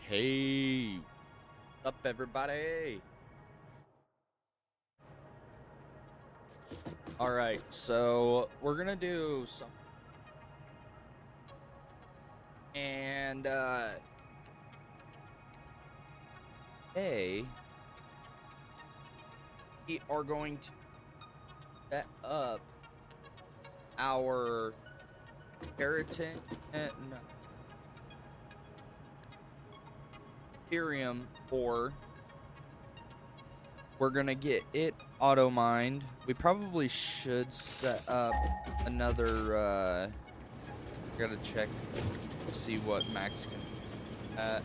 Hey, what's up, everybody? All right, so we're gonna do some, and hey, we are going to set up our keratin, no, Ethereum ore. We're gonna get it auto mined. We probably should set up another. Gotta check, see what max can.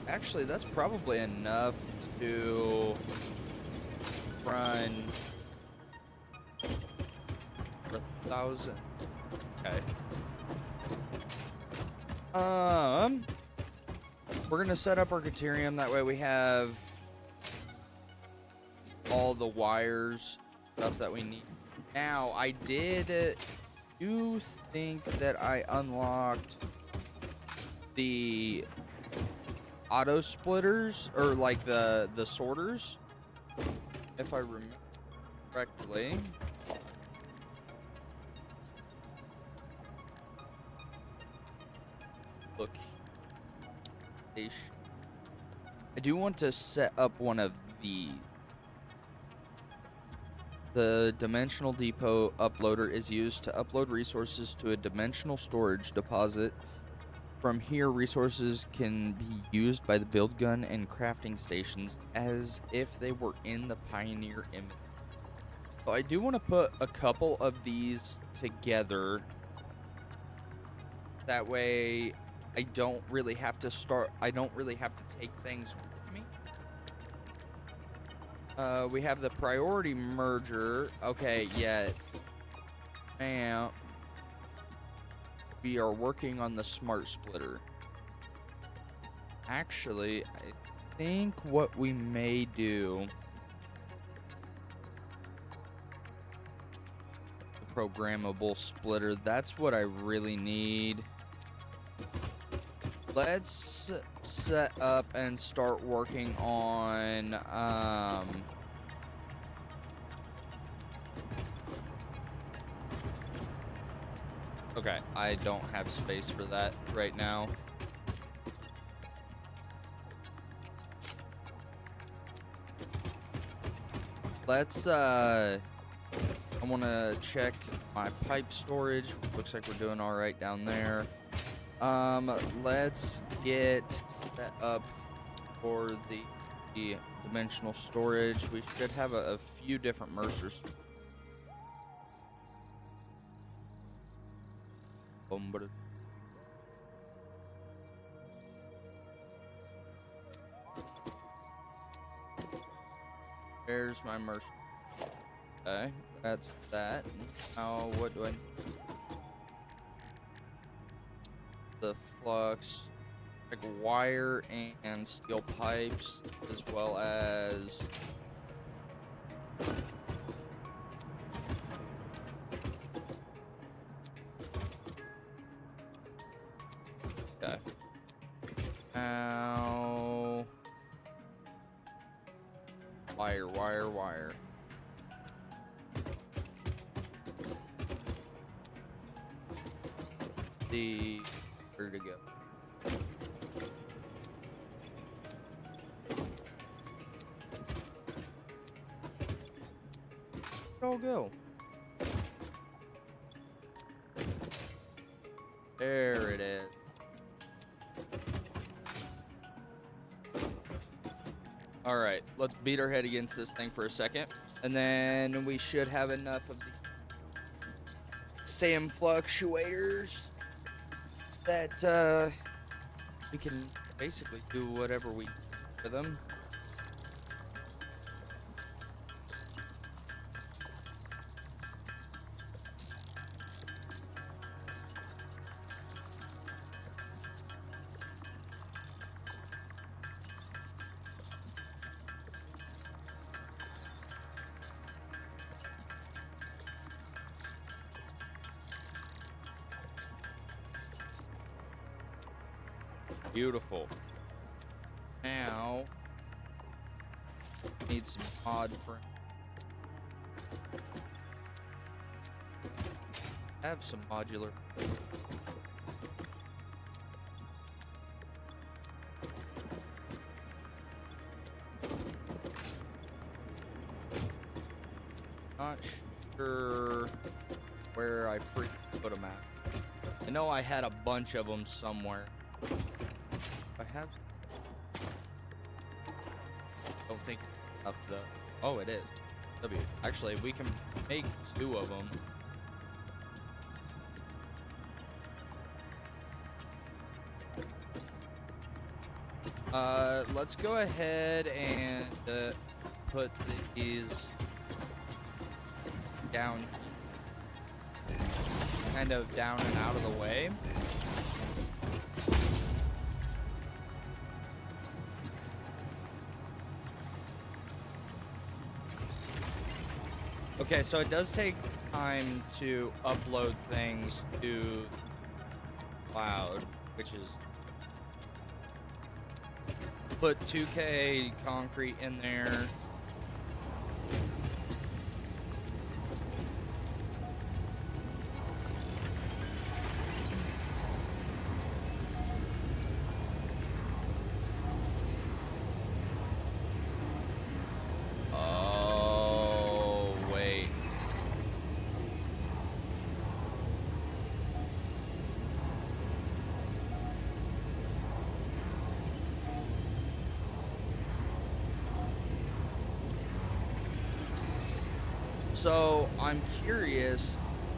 Actually, that's probably enough to run for 1,000. Okay. We're gonna set up our Caterium. That way we have all the wires, stuff that we need. Now, I do think that I unlocked the auto splitters, or like the sorters, if I remember correctly. Look, I do want to set up one of the dimensional depot uploader is used to upload resources to a dimensional storage deposit. From here, resources can be used by the build gun and crafting stations as if they were in the Pioneer image. So I do want to put a couple of these together. That way I don't really have to take things with me. We have the priority merger. Okay, yeah. Now we are working on the smart splitter. Actually, I think what we may do, the programmable splitter, that's what I really need. Let's set up and start working on okay, I don't have space for that right now. Let's I want to check my pipe storage. Looks like we're doing all right down there. Let's get set up for the dimensional storage. We should have a few different Mercers. There's my Mercer. Okay, that's that. Now, what do I need? The flux, like wire and steel pipes, as well as okay. Now, wire. Where to go? Where'd it all go? There it is. All right, let's beat our head against this thing for a second, and then we should have enough of the SAM fluctuators that we can basically do whatever we do for them. Beautiful. Now, need some mod frame. Have some modular. Not sure where I freaking put them at. I know I had a bunch of them somewhere. I have. Don't think up the. Oh, it is. W. Actually, we can make 2 of them. Let's go ahead and put these down, kind of down and out of the way. Okay, so it does take time to upload things to cloud, which is put 2K concrete in there. Oh, wait. So I'm curious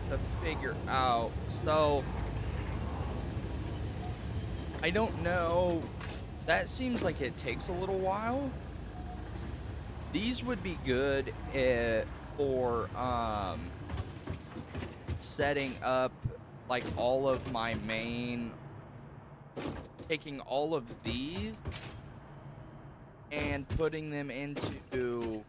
to figure out. So I don't know. That seems like it takes a little while. These would be good for setting up like all of my main, taking all of these and putting them into.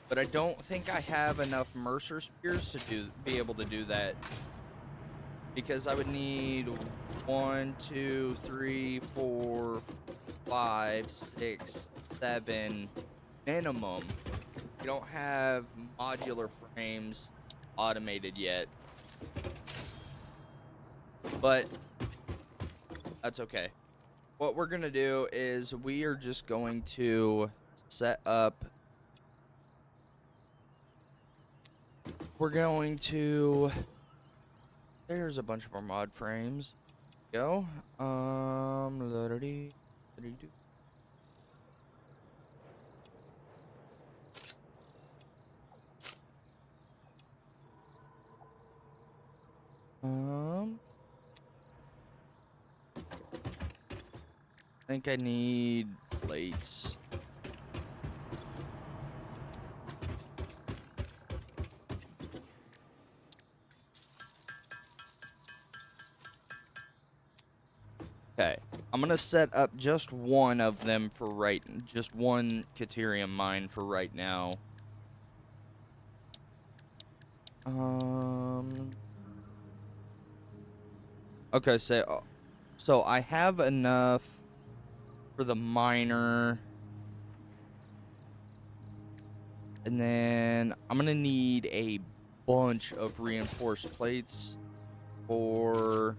But I don't think I have enough Mercer spears to be able to do that. Because I would need 1, 2, 3, 4, 5, 6, 7 minimum. We don't have modular frames automated yet. But that's okay. What we're going to do is we are just going to set up. We're going to. There's a bunch of our mod frames. Go. I think I need plates. Okay, I'm gonna set up just one of them for just one Caterium mine for right now. Okay, so I have enough for the miner, and then I'm gonna need a bunch of reinforced plates for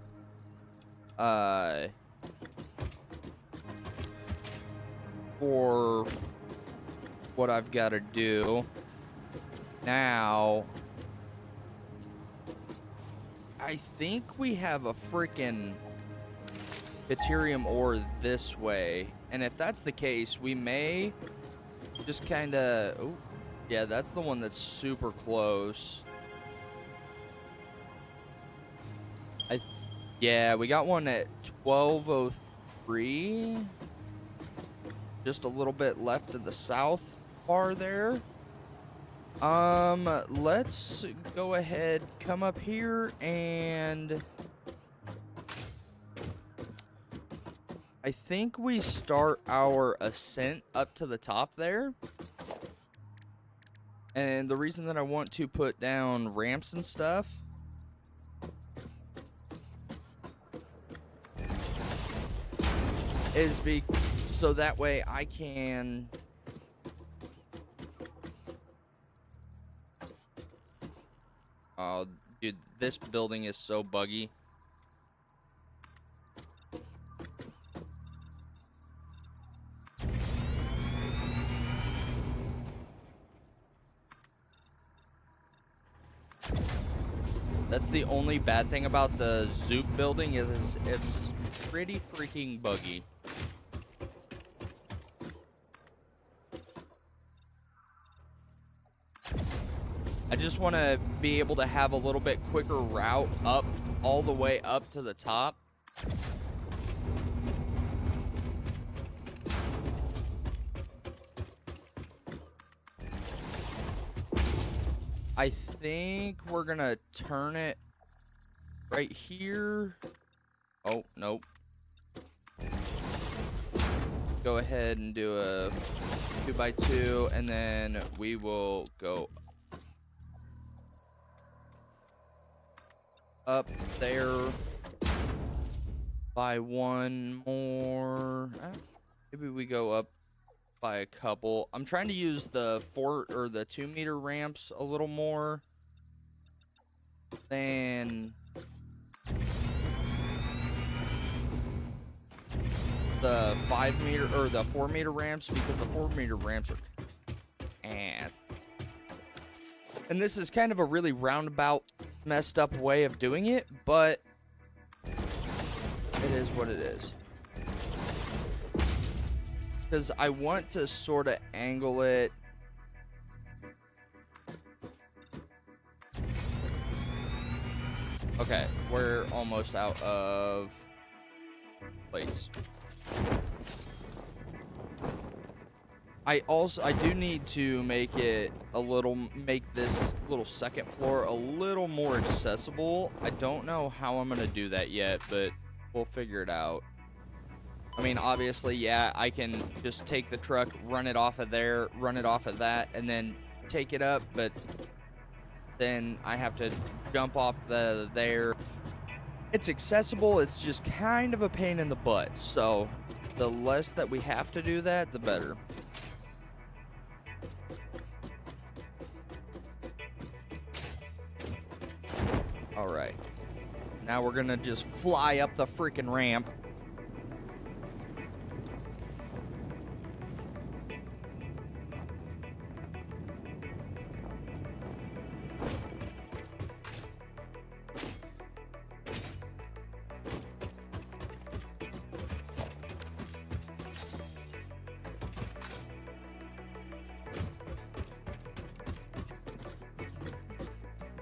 what I've got to do now. I think we have a freaking Caterium ore this way, and if that's the case, we may just kind of. Oh, yeah, that's the one that's super close. Yeah, we got one at 1203. Just a little bit left of the south bar there. Let's go ahead, come up here, and I think we start our ascent up to the top there. And the reason that I want to put down ramps and stuff is so that way I can... Oh, dude, this building is so buggy. That's the only bad thing about the Zoop building is it's pretty freaking buggy. I just want to be able to have a little bit quicker route up, all the way up to the top. I think we're gonna turn it right here. Oh, nope. Go ahead and do a 2x2, and then we will go up there by one more. Maybe we go up by a couple. I'm trying to use the 2 meter ramps a little more than the 5 meter or the 4 meter ramps, because the 4 meter ramps are ass. And this is kind of a really roundabout, messed up way of doing it, but it is what it is. Because I want to sort of angle it. Okay, we're almost out of plates. I do need to make this little second floor a little more accessible. I don't know how I'm gonna do that yet, but we'll figure it out. I mean, obviously, yeah, I can just take the truck, run it off of there, run it off of that, and then take it up, but then I have to jump off there. It's accessible, it's just kind of a pain in the butt, so the less that we have to do that, the better. Alright. Now we're gonna just fly up the freaking ramp.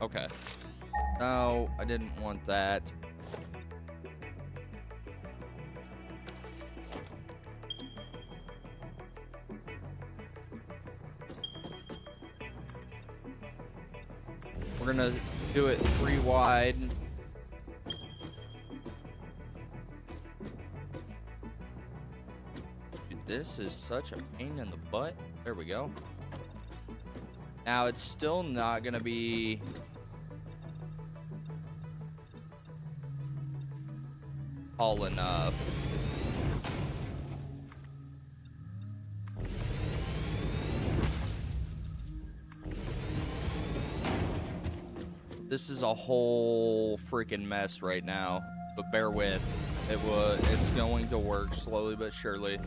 Okay. No, I didn't want that. We're gonna do it 3 wide. Dude, this is such a pain in the butt. There we go. Now it's still not gonna be tall enough. This is a whole freaking mess right now, but bear with. It's going to work slowly but surely.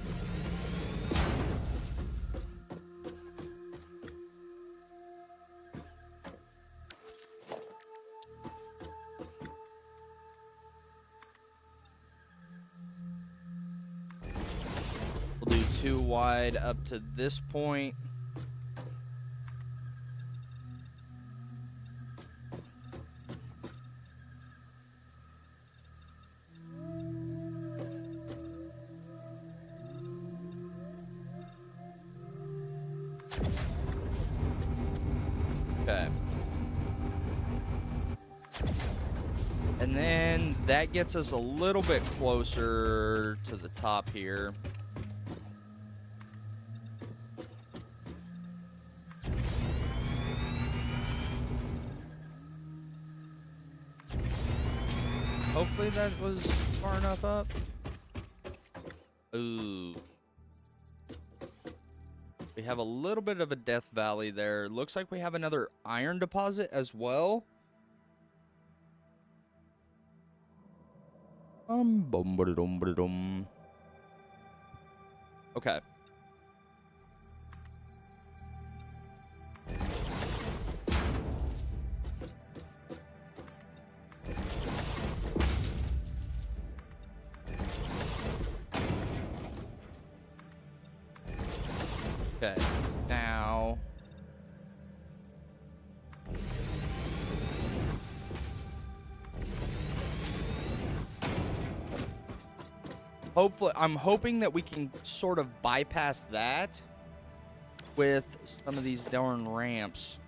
We'll do 2 wide up to this point. Okay. And then that gets us a little bit closer to the top here. Hopefully that was far enough up. Ooh. We have a little bit of a death valley there. Looks like we have another iron deposit as well. Bum, ba-da-dum, ba-da-dum. Okay. Okay. Now. Hopefully, I'm hoping that we can sort of bypass that with some of these darn ramps.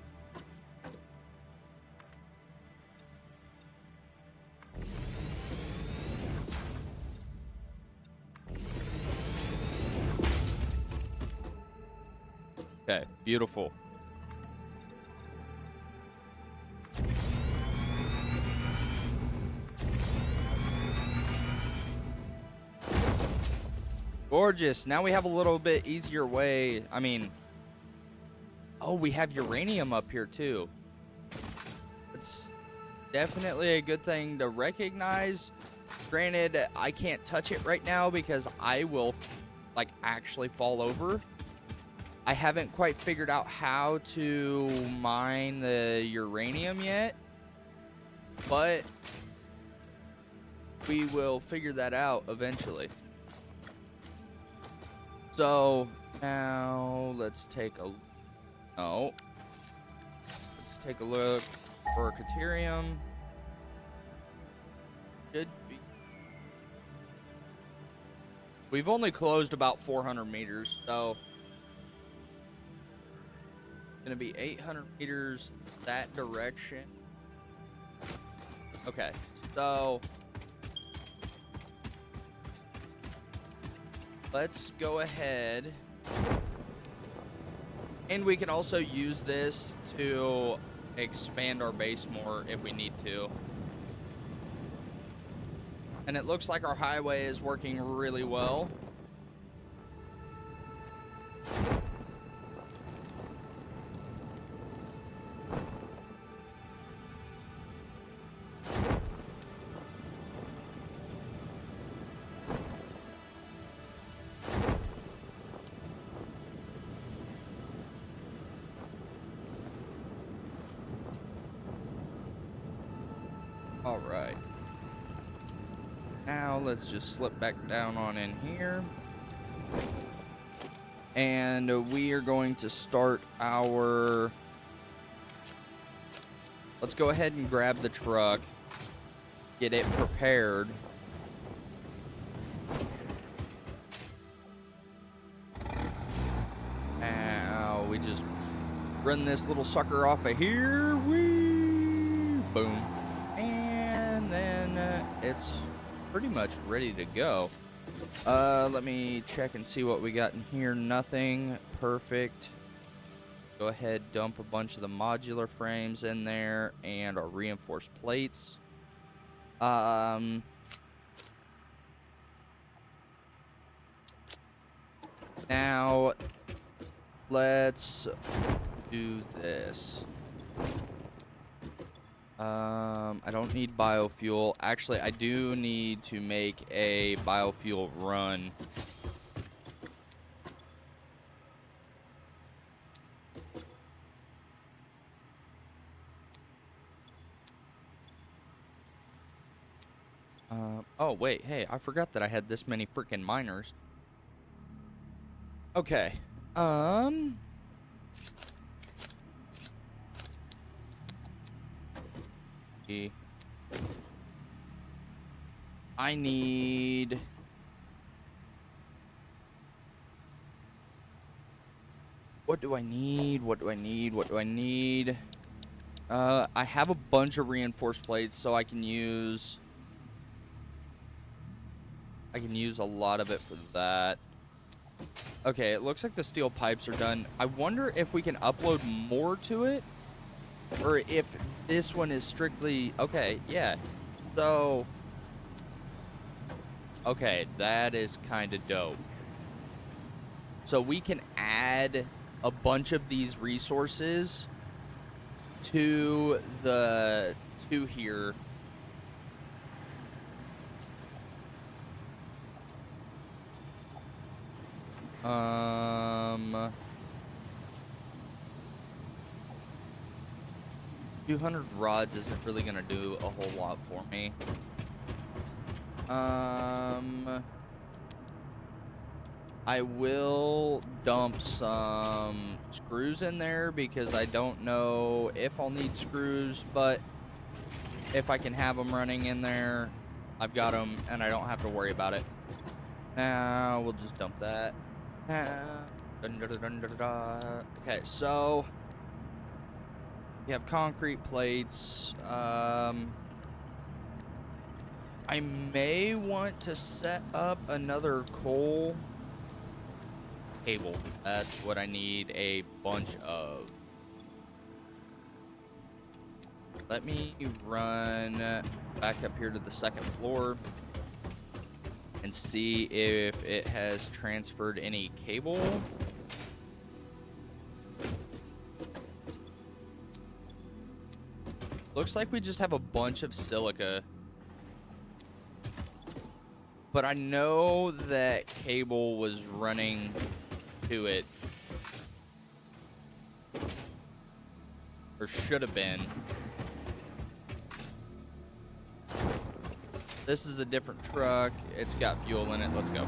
Okay, beautiful. Gorgeous. Now we have a little bit easier way. I mean, oh, we have uranium up here too. It's definitely a good thing to recognize. Granted, I can't touch it right now because I will, like, actually fall over. I haven't quite figured out how to mine the uranium yet, but we will figure that out eventually. So now let's take a let's take a look for Caterium. Should be. We've only closed about 400 meters, so it's gonna be 800 meters that direction. Okay, so let's go ahead, and we can also use this to expand our base more if we need to. And it looks like our highway is working really well. All right. Now let's just slip back down on in here. And we are going to start our... Let's go ahead and grab the truck. Get it prepared. Now we just run this little sucker off of here. Whee! Boom. And then it's pretty much ready to go. Let me check and see what we got in here. Nothing. Perfect. Go ahead, dump a bunch of the modular frames in there and our reinforced plates. Now let's do this. I don't need biofuel. Actually, I do need to make a biofuel run. Oh, wait. Hey, I forgot that I had this many freaking miners. Okay. I need... What do I need? What do I need? What do I need? I have a bunch of reinforced plates, so I can use a lot of it for that. Okay, it looks like the steel pipes are done. I wonder if we can upload more to it, or if this one is strictly... Okay, yeah. So... Okay, that is kind of dope. So we can add a bunch of these resources to here. Um, 200 rods isn't really gonna do a whole lot for me. I will dump some screws in there because I don't know if I'll need screws, but if I can have them running in there, I've got them and I don't have to worry about it. Now we'll just dump that. Okay, so you have concrete plates. I may want to set up another coal cable. That's what I need a bunch of. Let me run back up here to the second floor and see if it has transferred any cable. Looks like we just have a bunch of silica. But I know that cable was running to it. Or should have been. This is a different truck. It's got fuel in it. Let's go.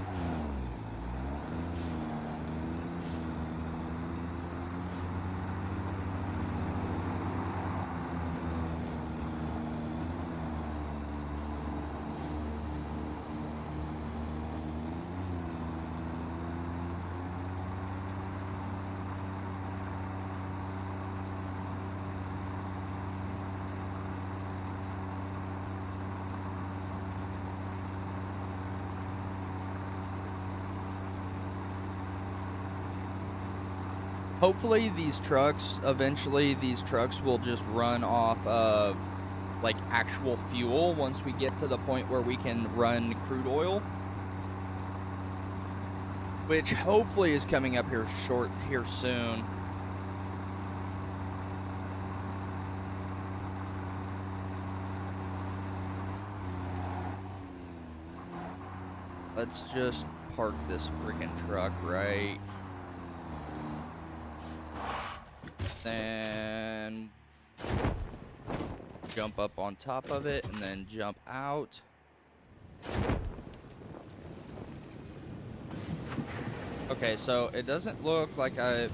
Hopefully these trucks, eventually these trucks will just run off of like actual fuel once we get to the point where we can run crude oil. Which hopefully is coming up here soon. Let's just park this freaking truck right. Then jump up on top of it and then jump out. Okay, so it doesn't look like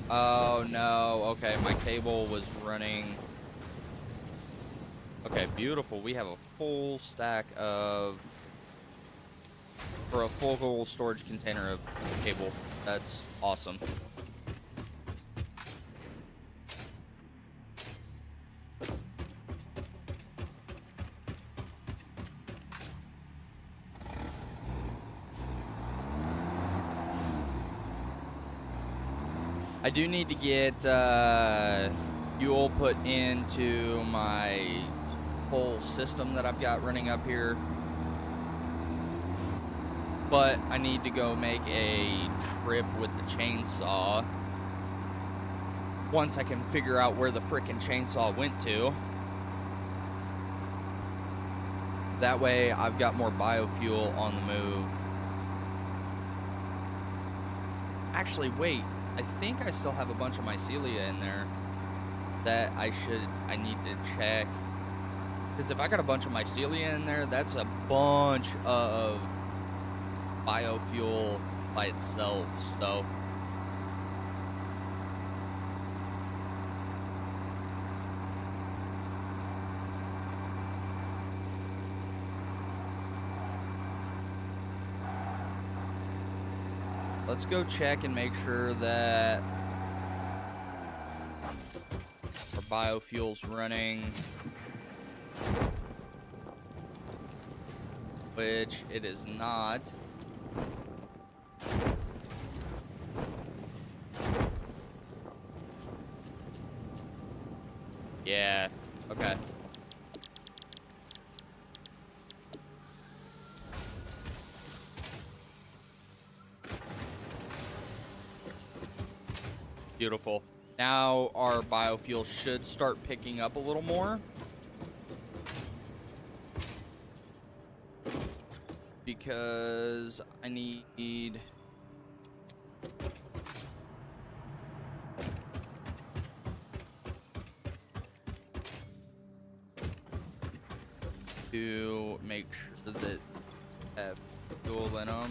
oh no, okay, my cable was running. Okay, beautiful. We have a full stack of, or a full storage container of cable. That's awesome. I do need to get fuel put into my whole system that I've got running up here. But I need to go make a trip with the chainsaw. Once I can figure out where the frickin' chainsaw went to. That way I've got more biofuel on the move. Actually, wait. I think I still have a bunch of mycelia in there that I need to check. Because if I got a bunch of mycelia in there, that's a bunch of biofuel by itself, so. Let's go check and make sure that our biofuel's running. Which it is not. Yeah, okay. Beautiful. Now our biofuel should start picking up a little more. Because I need... to make sure that have fuel in them.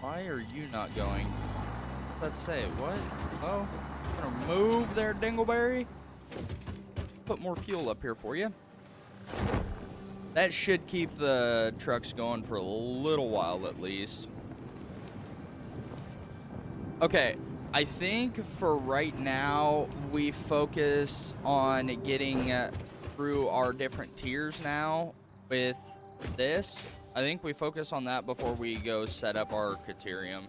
Why are you not going? Let's say, what? Oh, gonna move there, Dingleberry. Put more fuel up here for you. That should keep the trucks going for a little while at least. Okay, I think for right now, we focus on getting through our different tiers now with this. I think we focus on that before we go set up our Caterium.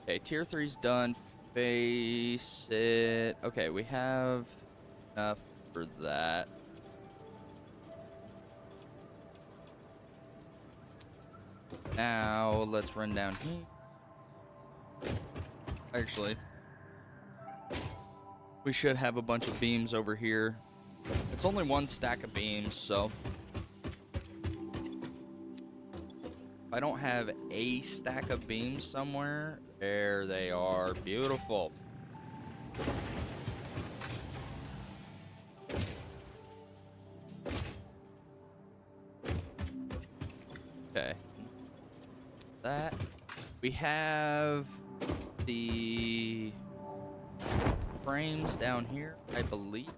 Okay, tier 3's done. Face it. Okay, we have enough for that. Now, let's run down here. Actually, we should have a bunch of beams over here. It's only one stack of beams, so... I don't have a stack of beams somewhere. There they are. Beautiful. Okay. That. We have the frames down here, I believe.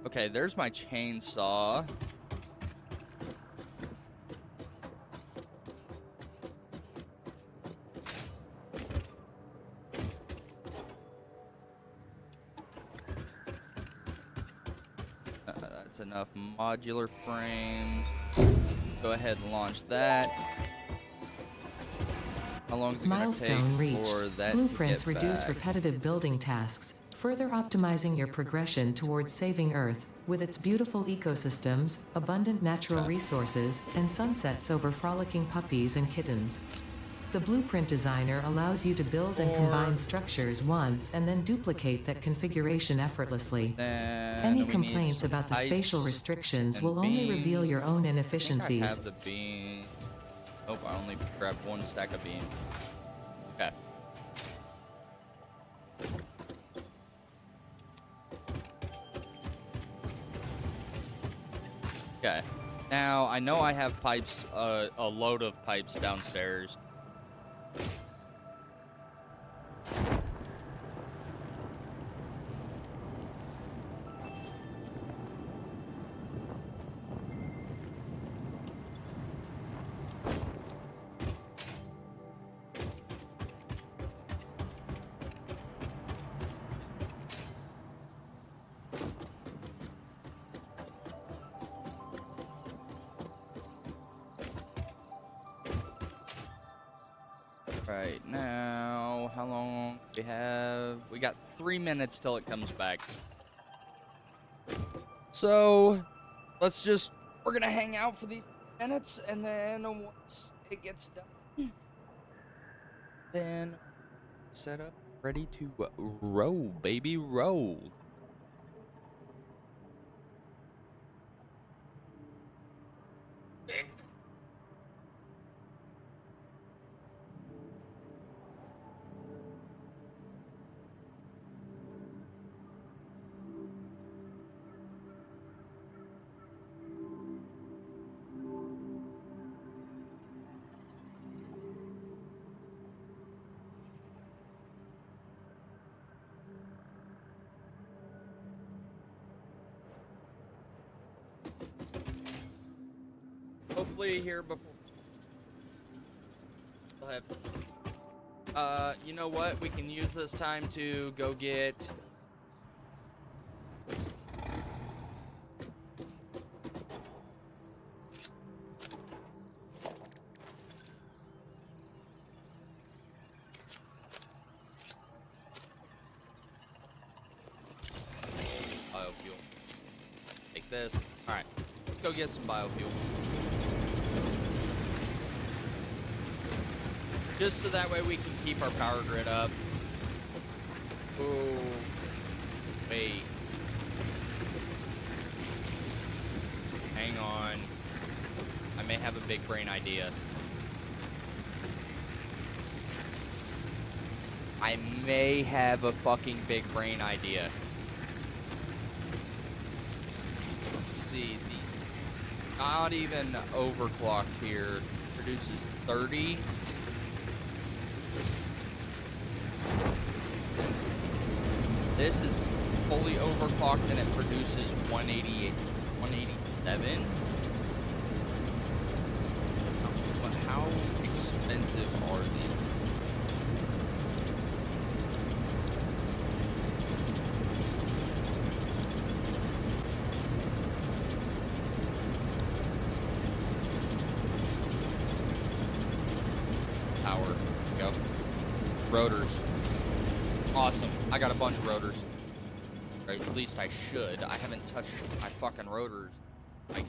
Okay, there's my chainsaw. That's enough modular frames. Go ahead and launch that. How long is it going to take for that Blueprints to get reduce back? repetitive building tasks, further optimizing your progression towards saving Earth. With its beautiful ecosystems, abundant natural resources, and sunsets over frolicking puppies and kittens. The Blueprint Designer allows you to build and combine structures once and then duplicate that configuration effortlessly. Any complaints about the spatial restrictions will only reveal your own inefficiencies. I have the beam. Oh, I only grabbed one stack of beam. Okay. Okay. Now, I know I have pipes, a load of pipes downstairs. Right now, how long do we have? We got 3 minutes till it comes back. So, we're gonna hang out for these minutes, and then once it gets done, then set up, ready to roll, baby, roll. Hopefully here before we'll have. You know what? We can use this time to go get. Biofuel. Take this. All right, let's go get some biofuel. Just so that way we can keep our power grid up. Oh, wait. Hang on. I may have a big brain idea. I may have a fucking big brain idea. Let's see. The not even overclocked here produces 30. This is fully overclocked and it produces 188, 187. But how expensive are these? Power. Go. Rotors. Awesome. I got a bunch of rotors. Or at least I should. I haven't touched my fucking rotors like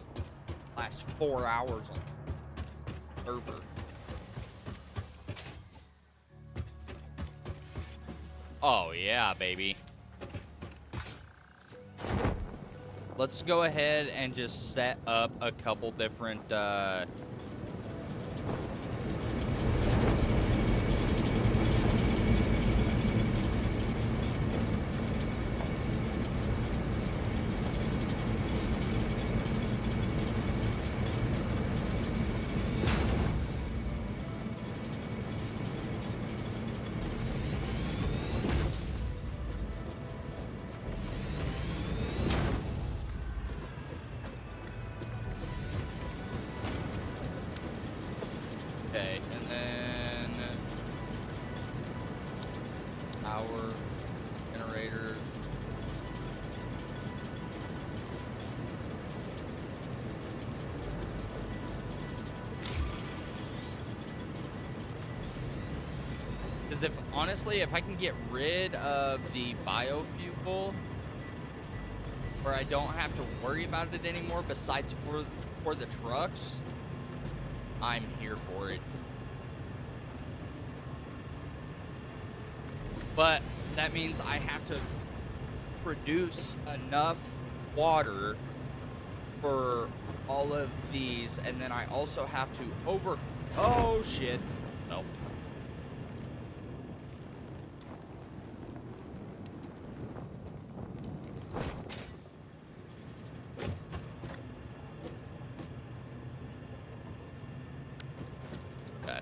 last 4 hours on the server. Oh yeah, baby. Let's go ahead and just set up a couple different okay, and then power generator. Because honestly, if I can get rid of the biofuel, where I don't have to worry about it anymore, besides for the trucks, I'm here for it. But that means I have to produce enough water for all of these, and then I also have to oh shit. Nope. Okay.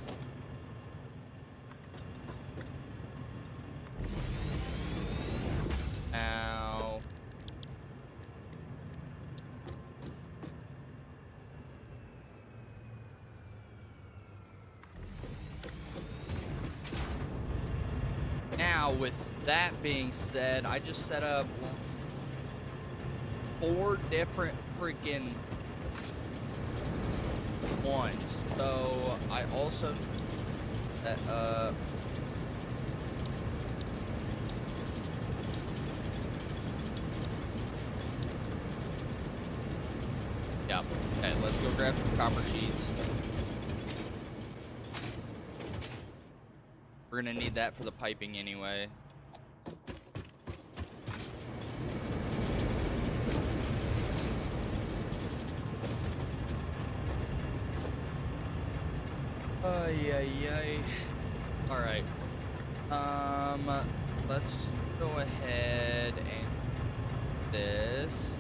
Now with that being said, I just set up 4 different freaking ones. So I also that yeah. Okay, let's go grab some copper sheets. We're gonna need that for the piping anyway. Yay. All right. Let's go ahead and this.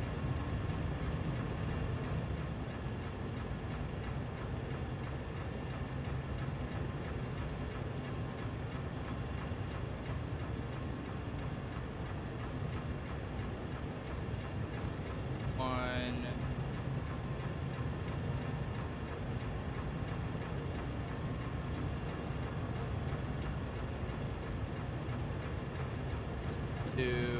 2.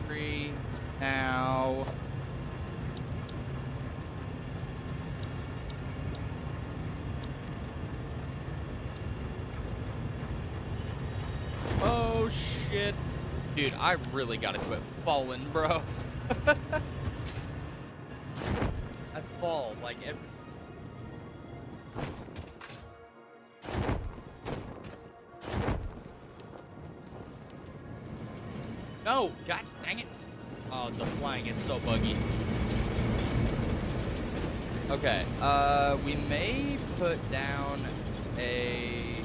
Three. Now. Oh shit. Dude, I really gotta quit falling, bro. I fall like every. No! God dang it! Oh, the flying is so buggy. Okay, we may put down a...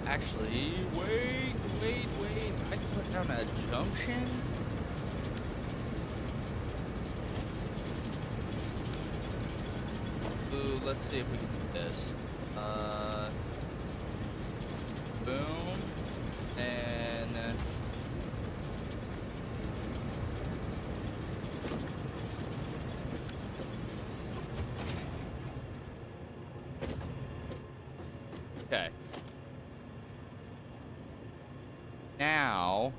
Actually, wait. I can put down a junction? Ooh, let's see if we can do this. Boom. And... okay. Now...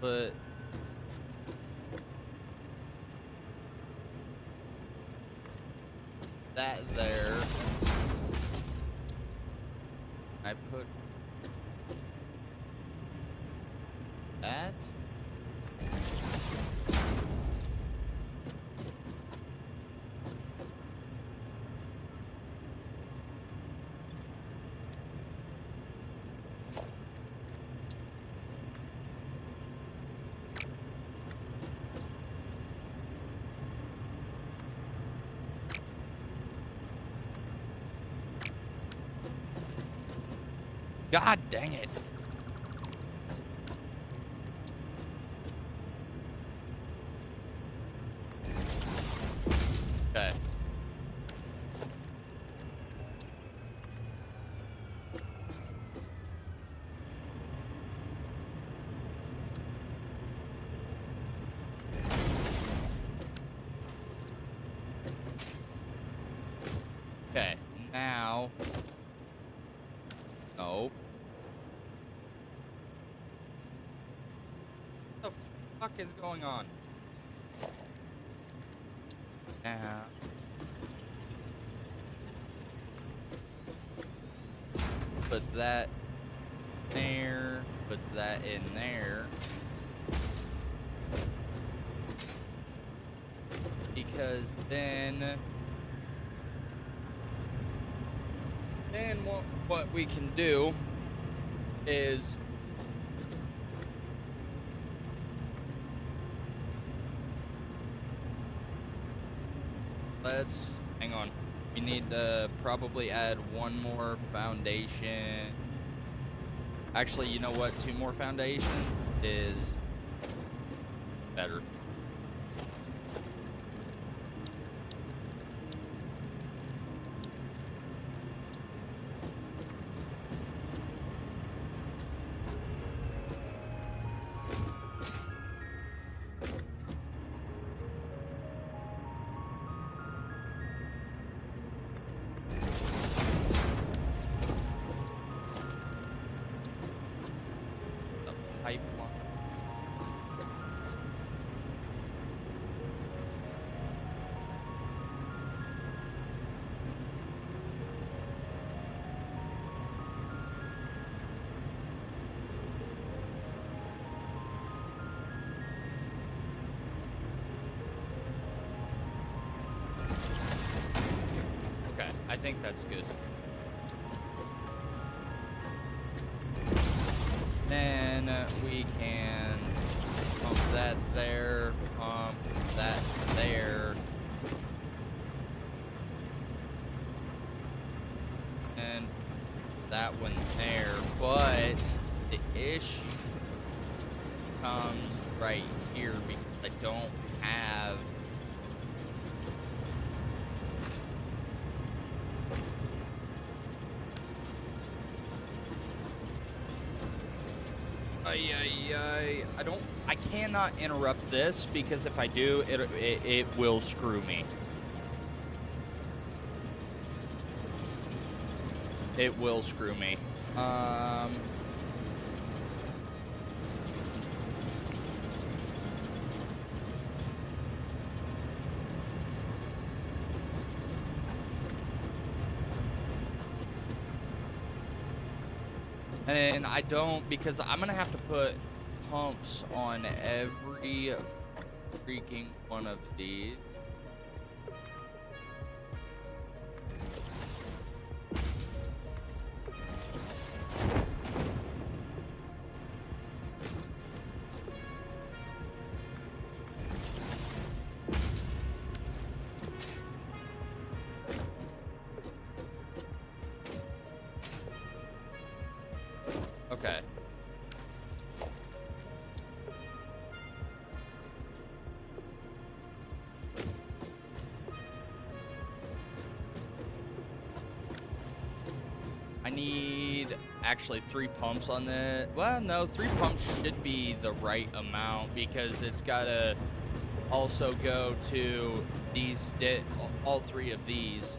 put that there. I put that. God dang it. Okay. Okay, now... Nope. What the fuck is going on? Now... Put that there, put that in there. Because then what we can do is hang on. We need to probably add one more foundation. Actually, you know what? 2 more foundation is better. Pipeline. Okay, I think that's good. Then we can pump that there, pump that there. that one there, but the issue comes right here because I don't have I cannot interrupt this because if I do, it will screw me. It will screw me. And I don't, because I'm gonna have to put pumps on every freaking one of these. Okay. I need actually 3 pumps on that. Well, no, 3 pumps should be the right amount because it's gotta also go to these, all 3 of these.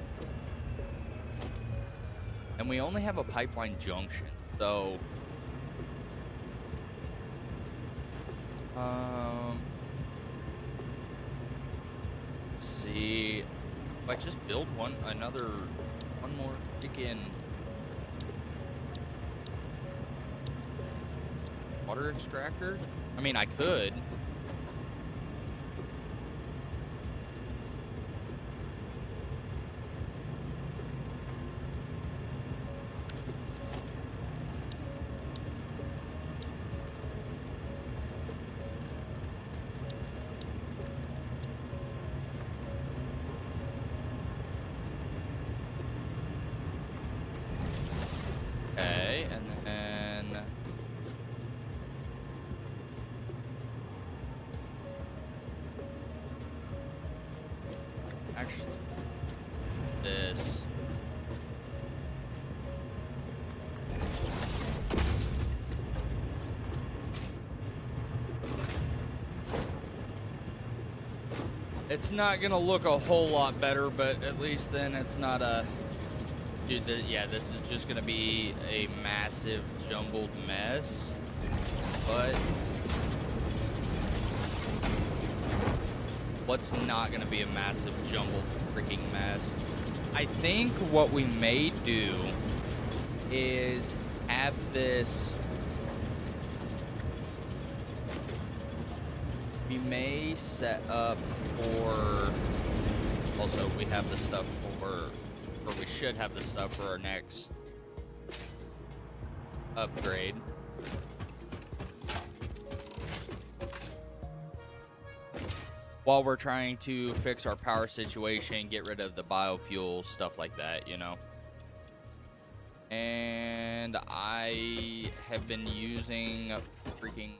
And we only have a pipeline junction, so let's see. If I just build one more freaking water extractor? I mean, I could. Okay, and then actually this. It's not gonna look a whole lot better, but at least then it's not a... Dude, yeah, this is just gonna be a massive jumbled mess, but what's not gonna be a massive jumbled freaking mess? I think what we may do is have this... We may set up for... Also, we have the stuff for... Or we should have the stuff for our next upgrade. While we're trying to fix our power situation, get rid of the biofuel, stuff like that, you know. And I have been using freaking...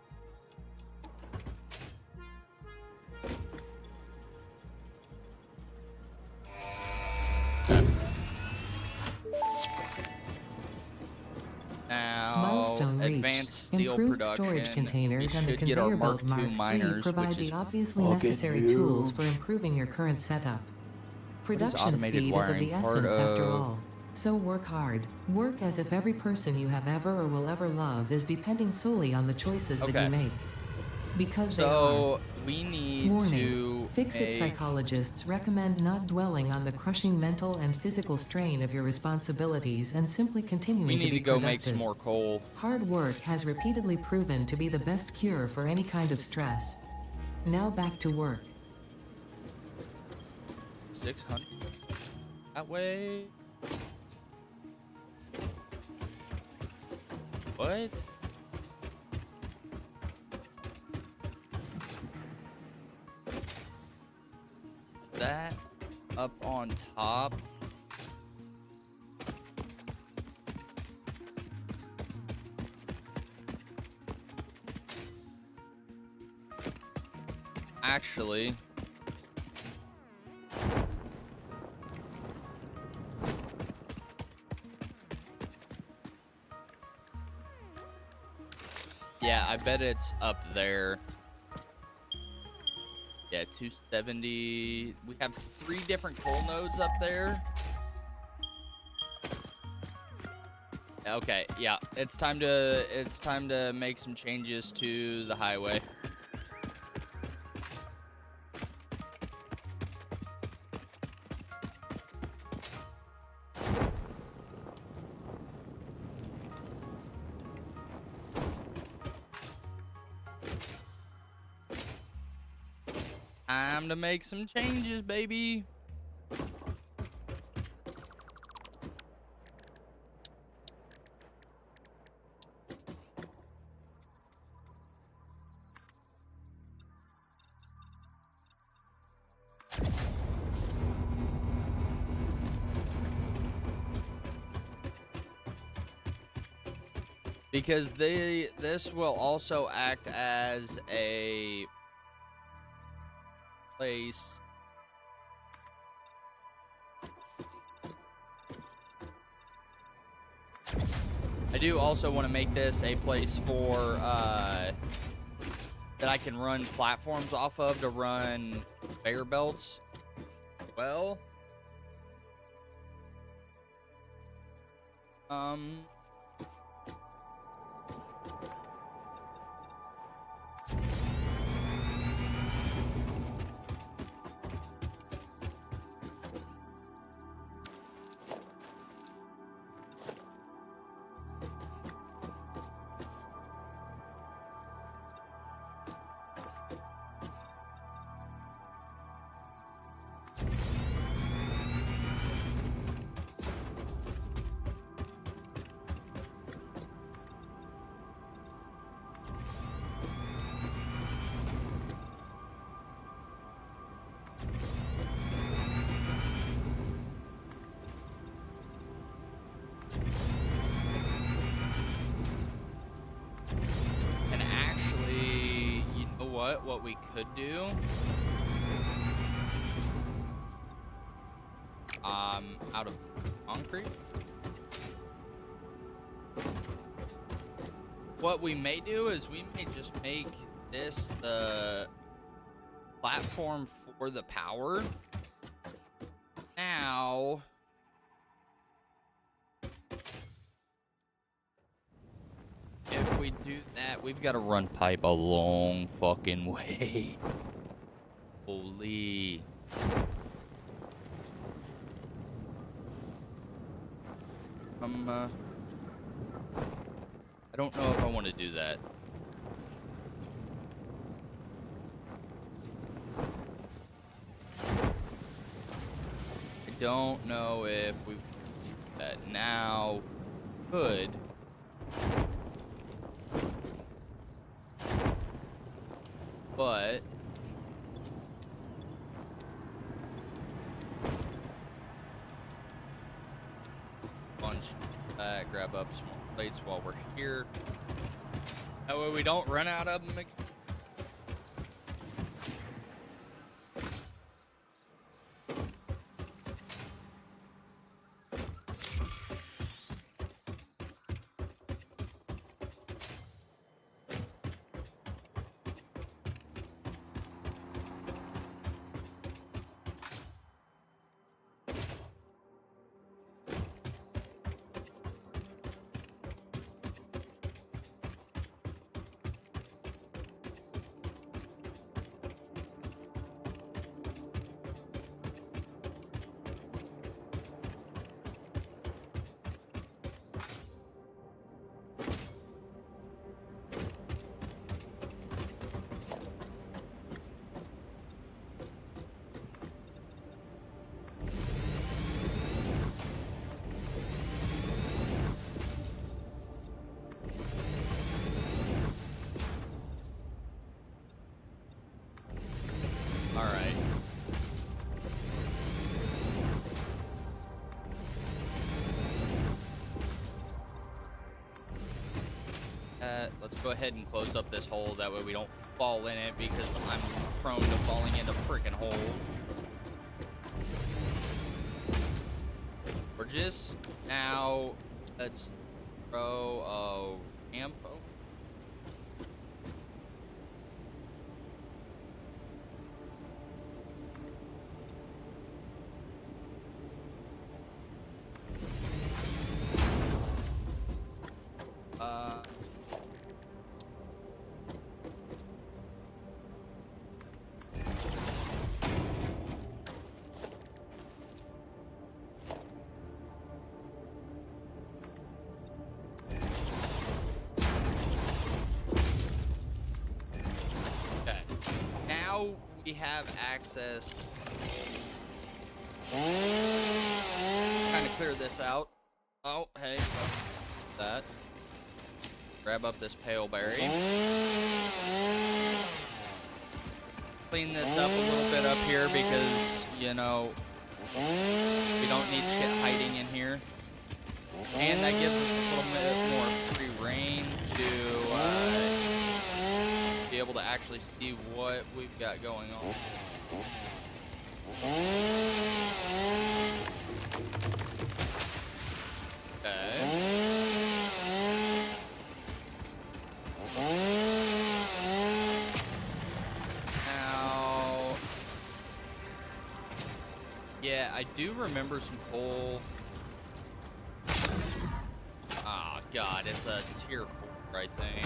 Now, Milestone reached. advanced steel Improved production. storage containers We and the should get our conveyor Mark belt II Mark III miners, provide which is the obviously fucking necessary tools huge. for improving your current setup. What is Production automated speed is of wiring? the Part essence after of... all. So work hard. Work as if every person you have ever or will ever love is depending solely on the choices that Okay. you make. Because they are. So we need Warning. to Fix-It psychologists recommend not dwelling on the crushing mental and physical strain of your responsibilities and simply continuing we to need be to go productive. make some more coal. Hard work has repeatedly proven to be the best cure for any kind of stress. Now back to work. 600 that way. What? That up on top. Actually, yeah, I bet it's up there. Yeah, 270. We have 3 different coal nodes up there. Okay, yeah, it's time to make some changes to the highway. Time to make some changes, baby. Because this will also act as a place. I do also want to make this a place for that I can run platforms off of to run conveyor belts. Well, um, and actually, you know what? What we could do, out of concrete. What we may do is we may just make this the platform for the power. Now, if we do that, we've got to run pipe a long fucking way. Holy. I don't know if I want to do that. I don't know if we do that now. Could. But punch that, grab up some more plates while we're here. That way we don't run out of them again. let's go ahead and close up this hole. That way we don't fall in it, because I'm prone to falling into freaking holes. We're just now, let's throw a ramp. Okay. Now we have access. Kind of clear this out. Oh, hey. That. Grab up this pale berry. Clean this up a little bit up here because, you know, we don't need shit hiding in here. And that gives us a little bit more free reign to be able to actually see what we've got going on. Okay. Now, yeah, I do remember some coal. Oh god, it's a tier 4, I think.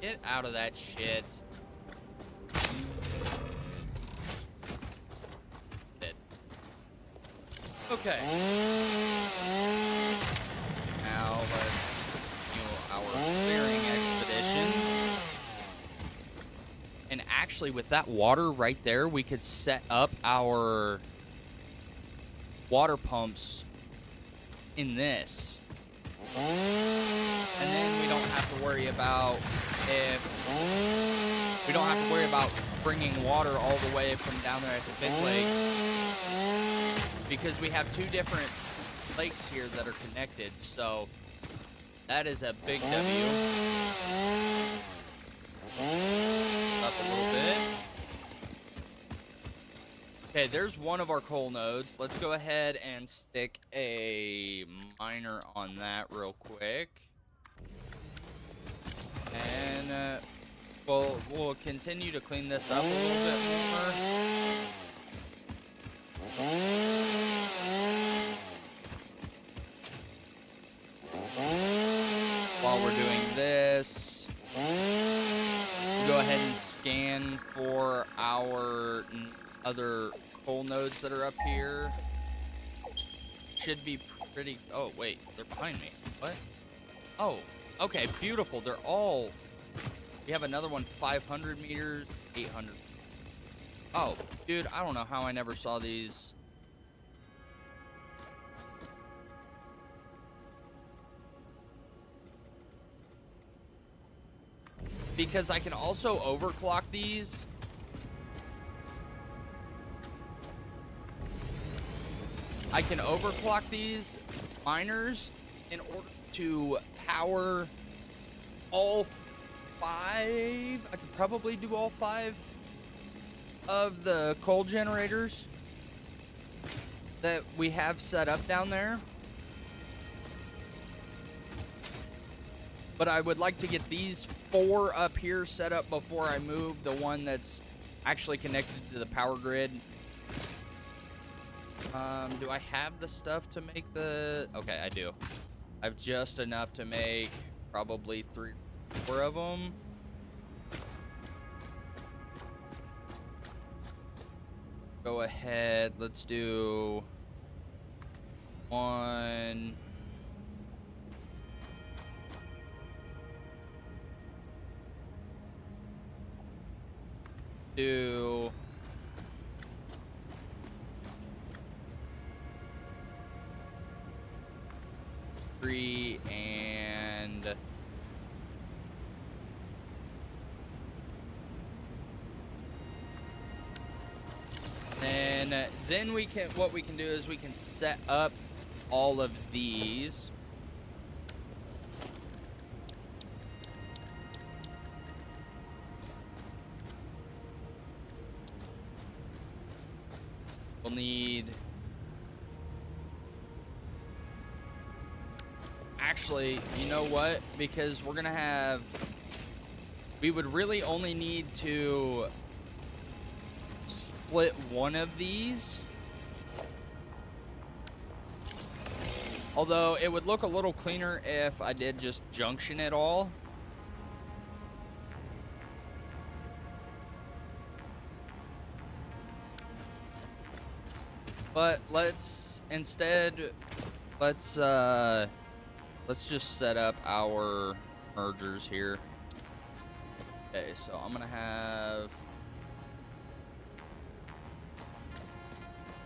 Get out of that shit. Okay. Now let's continue our clearing expedition. And actually, with that water right there, we could set up our water pumps in this. And then we don't have to worry about bringing water all the way from down there at the big lake, because we have 2 different lakes here that are connected. So that is a big W. Up a little bit. Okay, there's one of our coal nodes. Let's go ahead and stick a miner on that real quick. And we'll continue to clean this up a little bit more. While we're doing this, go ahead and scan for our other coal nodes that are up here. Should be pretty... Oh, wait. They're behind me. What? Oh, okay. Beautiful. They're all... We have another one, 500 meters, 800. Oh, dude, I don't know how I never saw these. Because I can also overclock these. I can overclock these miners in order to power all 5. I could probably do all 5 of the coal generators that we have set up down there. But I would like to get these 4 up here set up before I move the one that's actually connected to the power grid. Do I have the stuff to make the... Okay, I do. I have just enough to make probably 3 or 4 of them. Go ahead. Let's do 1... 2... 3, and then what we can do is we can set up all of these. We'll need, actually, you know what? Because we're gonna have, we would really only need to split one of these. Although it would look a little cleaner if I did just junction it all. But let's instead, let's just set up our mergers here. Okay, so I'm gonna have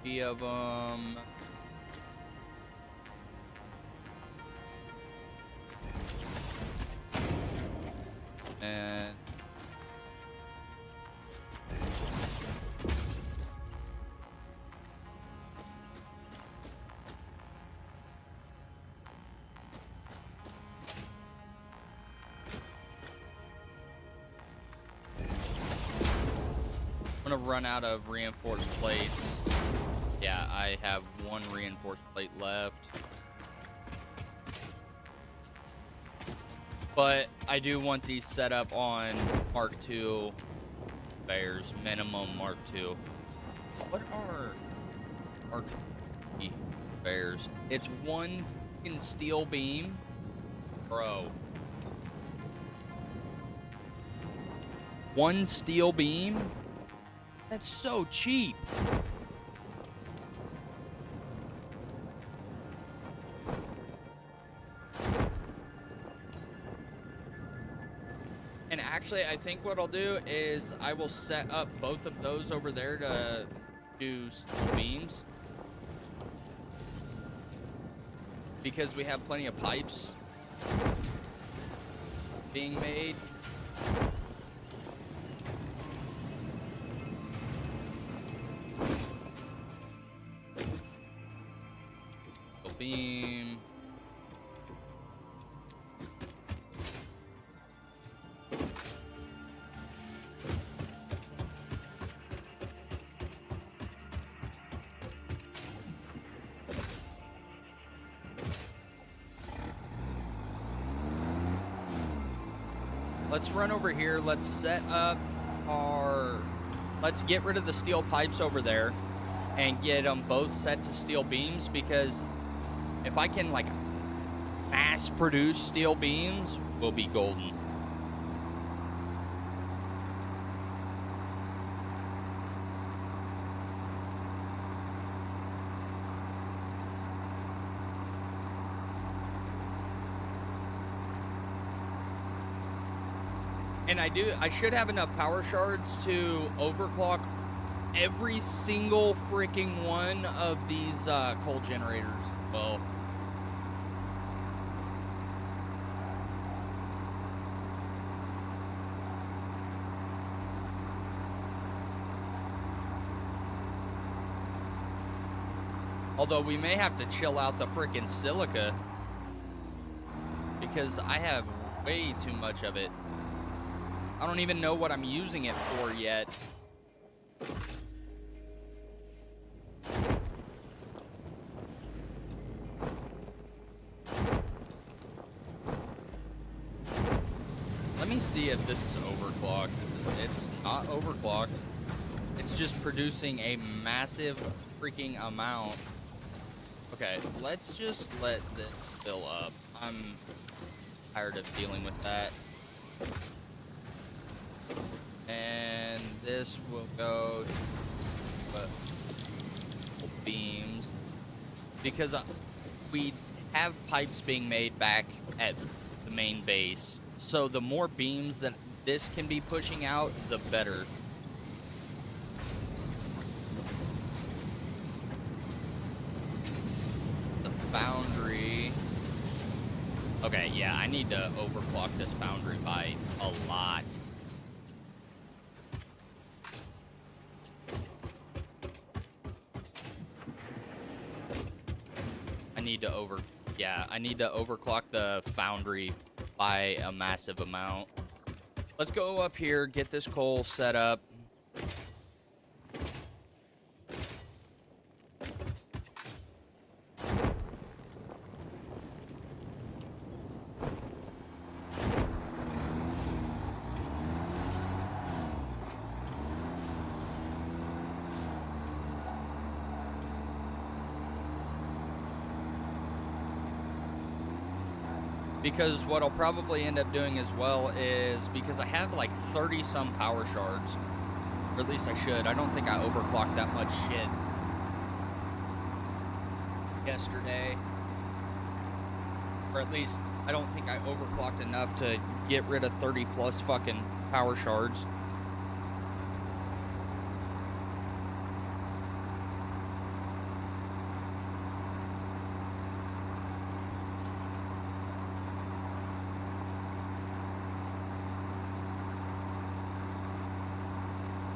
3 of them. And I'm gonna run out of reinforced plates. Yeah, I have 1 reinforced plate left. But I do want these set up on Mark II bears, minimum Mark II. What are Mark III bears? It's 1 fucking steel beam, bro. 1 steel beam? That's so cheap. And actually, I think what I'll do is I will set up both of those over there to do steel beams. Because we have plenty of pipes being made. Steel beam. Let's run over here. Let's set up our... Let's get rid of the steel pipes over there and get them both set to steel beams, because if I can, like, mass produce steel beams, we'll be golden. And I should have enough power shards to overclock every single freaking one of these coal generators. Well, although we may have to chill out the freaking silica, because I have way too much of it. I don't even know what I'm using it for yet. Let me see if this is overclocked. It's not overclocked. It's just producing a massive freaking amount. Okay, let's just let this fill up. I'm tired of dealing with that. And this will go beams, because we have pipes being made back at the main base. So the more beams that this can be pushing out, the better. The foundry. Okay, yeah, I need to overclock this foundry by a lot. I need to overclock the foundry by a massive amount. Let's go up here, get this coal set up. Because what I'll probably end up doing as well is, because I have like 30 some power shards, or at least I should. I don't think I overclocked that much shit yesterday. Or at least I don't think I overclocked enough to get rid of 30 plus fucking power shards.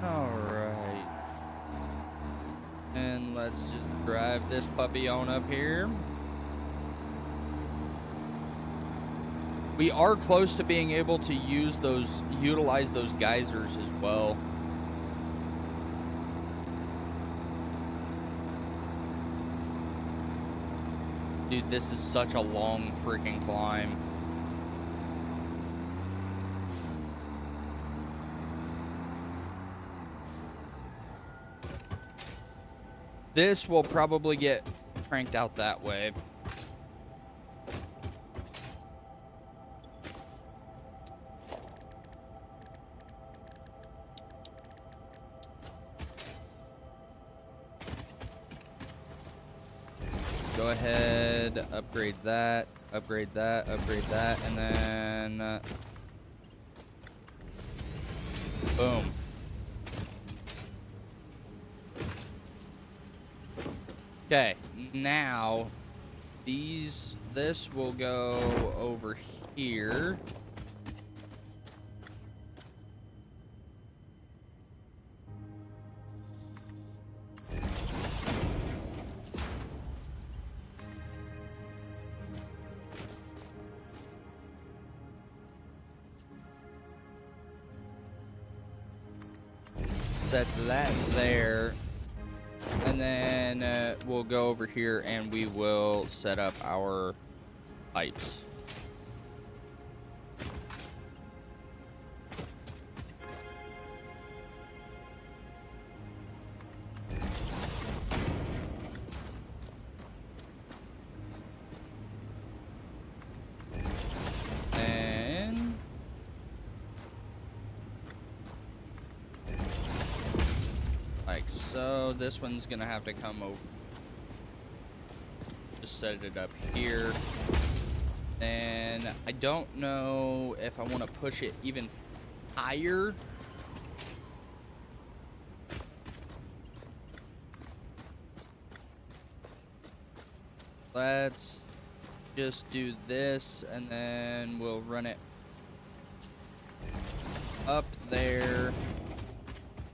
Alright. And let's just drive this puppy on up here. We are close to being able to utilize those geysers as well. Dude, this is such a long freaking climb. This will probably get cranked out that way. Go ahead, upgrade that, upgrade that, upgrade that, and then boom. Okay, now this will go over here. Set that there, and then we'll go over here and we will set up our pipes. So this one's gonna have to come over. Just set it up here. And I don't know if I want to push it even higher. Let's just do this, and then we'll run it up there.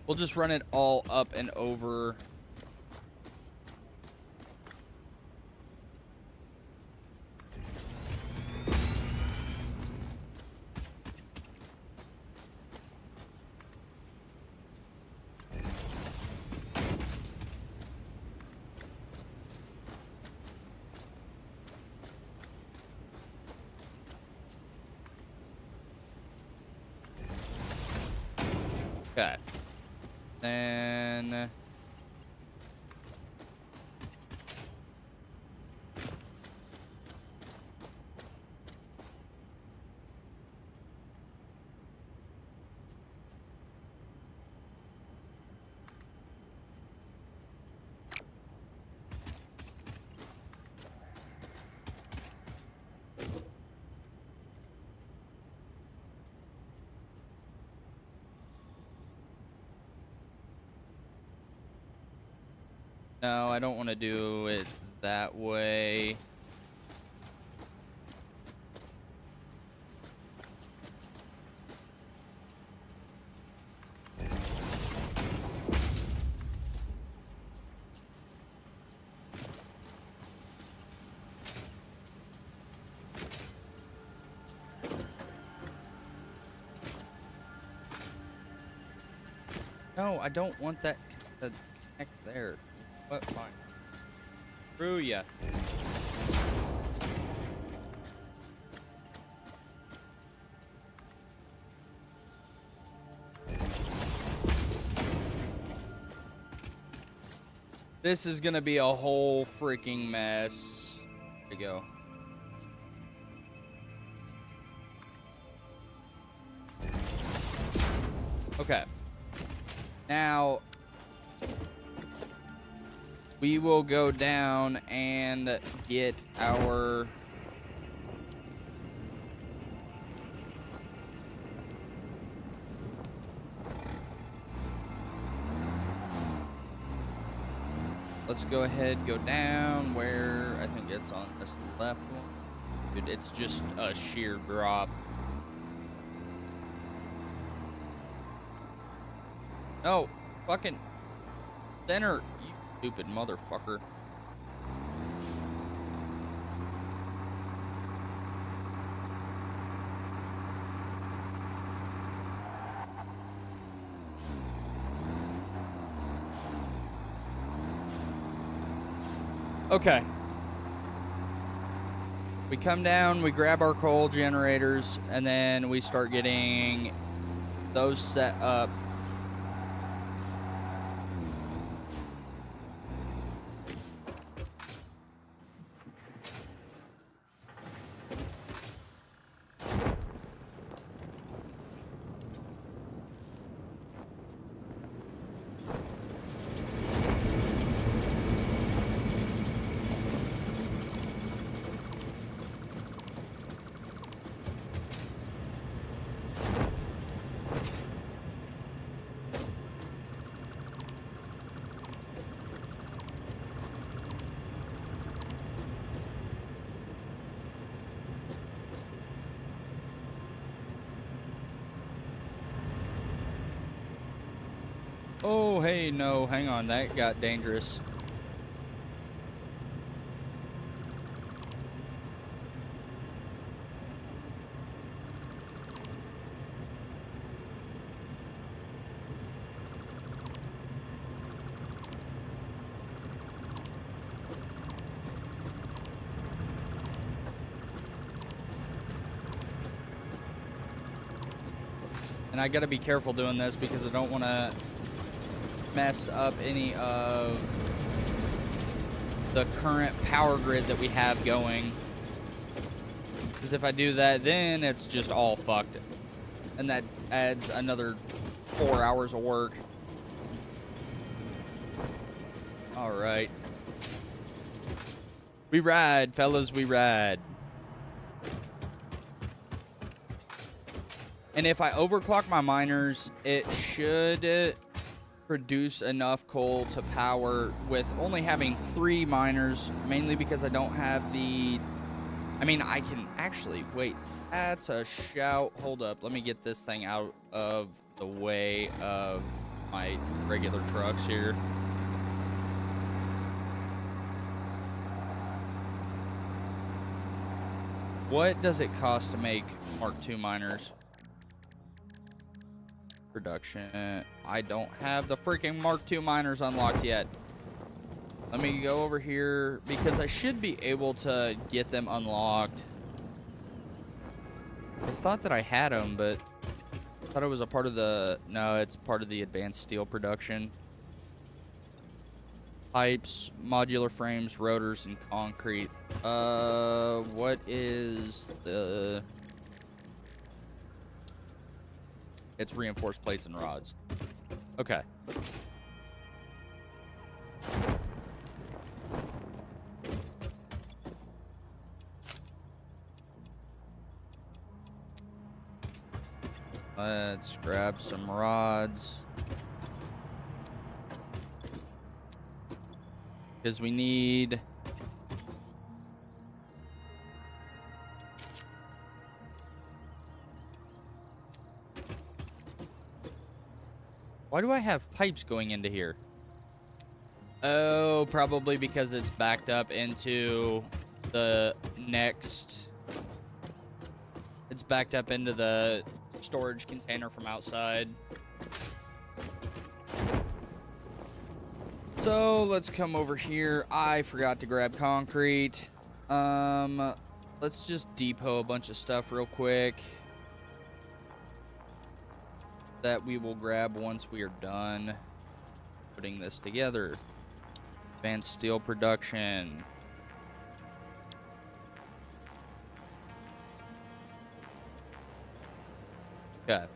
We'll just run it all up and over. Okay. Then no, I don't want to do it that way. No, I don't want that to connect there. But fine. Screw ya. This is gonna be a whole freaking mess. There we go. Okay. Now, we will go down and get our... Let's go ahead, go down where I think it's on this left one. Dude, it's just a sheer drop. No, fucking center, you stupid motherfucker. Okay. We come down, we grab our coal generators, and then we start getting those set up. Oh, hey, no, hang on, that got dangerous. And I gotta be careful doing this because I don't want to mess up any of the current power grid that we have going. Because if I do that, then it's just all fucked. And that adds another 4 hours of work. Alright. We ride, fellas, we ride. And if I overclock my miners, it should produce enough coal to power with only having 3 miners, mainly because I don't have the... I mean, I can actually... Wait, that's a shout. Hold up, let me get this thing out of the way of my regular trucks here. What does it cost to make Mark II miners? Production. I don't have the freaking Mark II miners unlocked yet. Let me go over here because I should be able to get them unlocked. I thought that I had them, but I thought it was a part of the... No, it's part of the advanced steel production. Pipes, modular frames, rotors, and concrete. What is the... It's reinforced plates and rods. Okay. Let's grab some rods. Because we need... Why do I have pipes going into here? Oh, probably because it's backed up into the next... It's backed up into the storage container from outside. So let's come over here. I forgot to grab concrete. Let's just depot a bunch of stuff real quick that we will grab once we are done putting this together. Advanced steel production. Okay.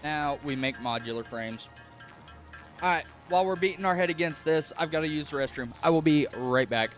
Now we make modular frames. All right, while we're beating our head against this, I've got to use the restroom. I will be right back.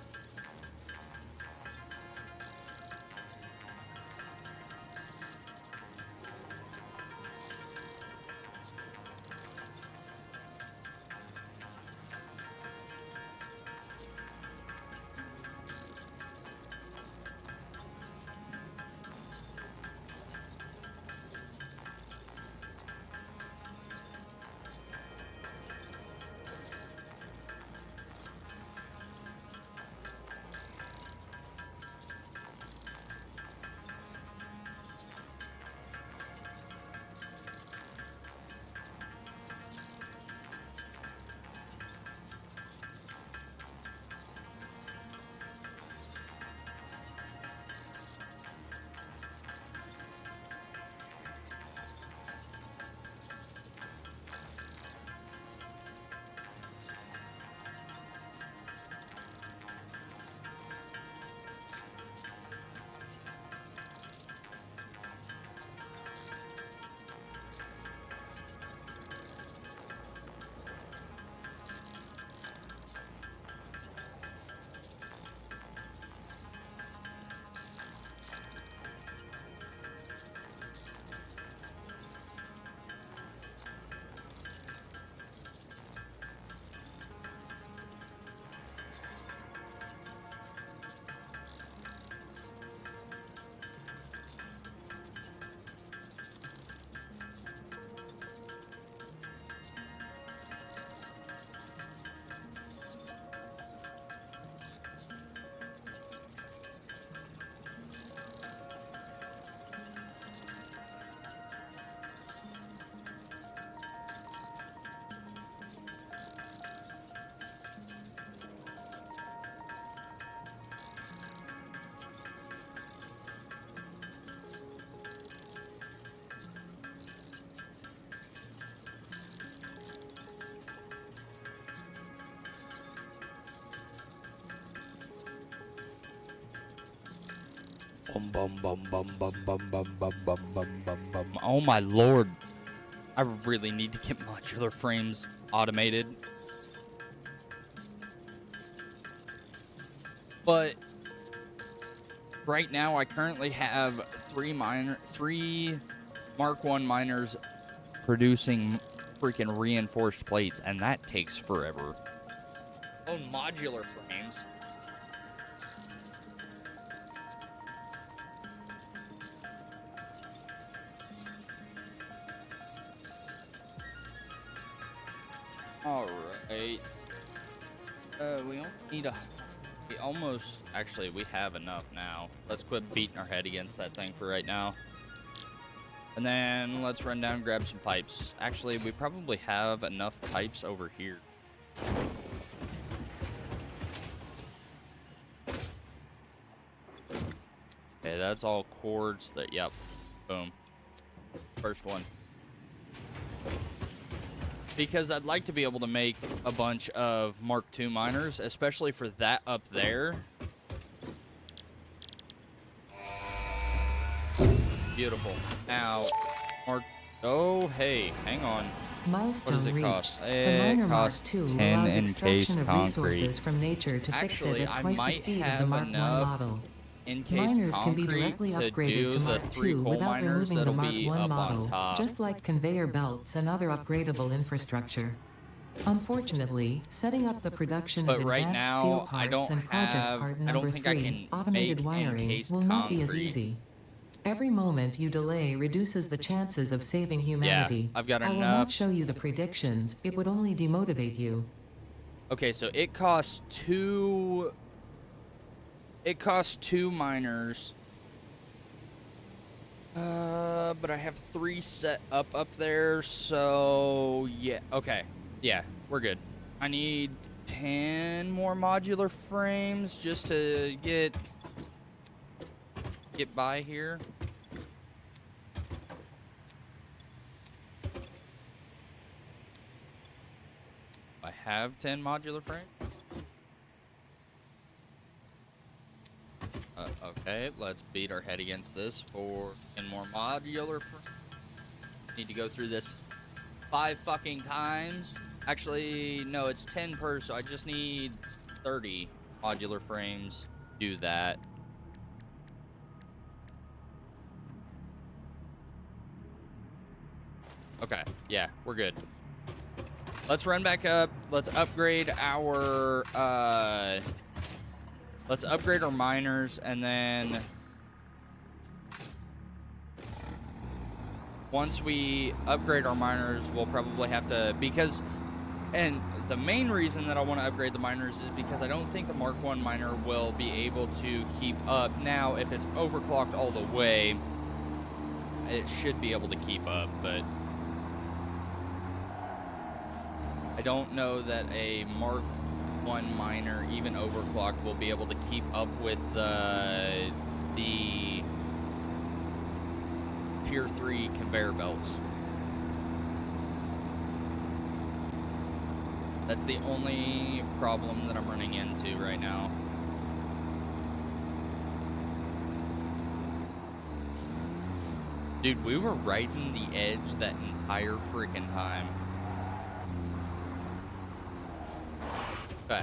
Bum, bum, bum, bum, bum, bum, bum, bum, bum, bum, bum, bum. Oh my lord. I really need to get modular frames automated. But right now I currently have three Mark 1 miners producing freaking reinforced plates, and that takes forever. Oh, modular frames. All right. We only need we almost, actually, we have enough now. Let's quit beating our head against that thing for right now. And then let's run down and grab some pipes. Actually, we probably have enough pipes over here. Okay, that's all cords that, yep. Boom. First one. Because I'd like to be able to make a bunch of Mark II miners, especially for that up there. Beautiful. Now, oh, hey, hang on. Milestone What does it reached. cost? The It miner Mark costs II 10 allows encased extraction of concrete. resources from nature to fix it Actually, at I twice the might speed of the have Mark I enough model. encased Miners can be concrete directly to upgraded do to the Mark 3 II coal without miners removing the that'll Mark be I up on model, top. just like conveyor belts and other upgradable infrastructure. Unfortunately, setting up the production of But right advanced steel now, I parts and project part don't number think I 3, can automated make wiring, encased will not be as concrete. easy. Every moment you delay reduces the chances of saving humanity. I've got I will enough. not show you the predictions, it would only demotivate you. Okay, so it costs two miners. But I have 3 set up there, so yeah. Okay, yeah, we're good. I need 10 more modular frames just to get by here. I have 10 modular frames. Okay, let's beat our head against this for 10 more modular frames. Need to go through this 5 fucking times. Actually, no, it's 10 per, so I just need 30 modular frames to do that. Okay, yeah, we're good. Let's run back up. Let's upgrade our miners, and then once we upgrade our miners, we'll probably have to, and the main reason that I want to upgrade the miners is because I don't think the Mark 1 miner will be able to keep up. Now, if it's overclocked all the way, it should be able to keep up, but I don't know that a Mark 1 miner, even overclocked, will be able to keep up with the Tier 3 conveyor belts. That's the only problem that I'm running into right now. Dude, we were riding the edge that entire freaking time. Okay.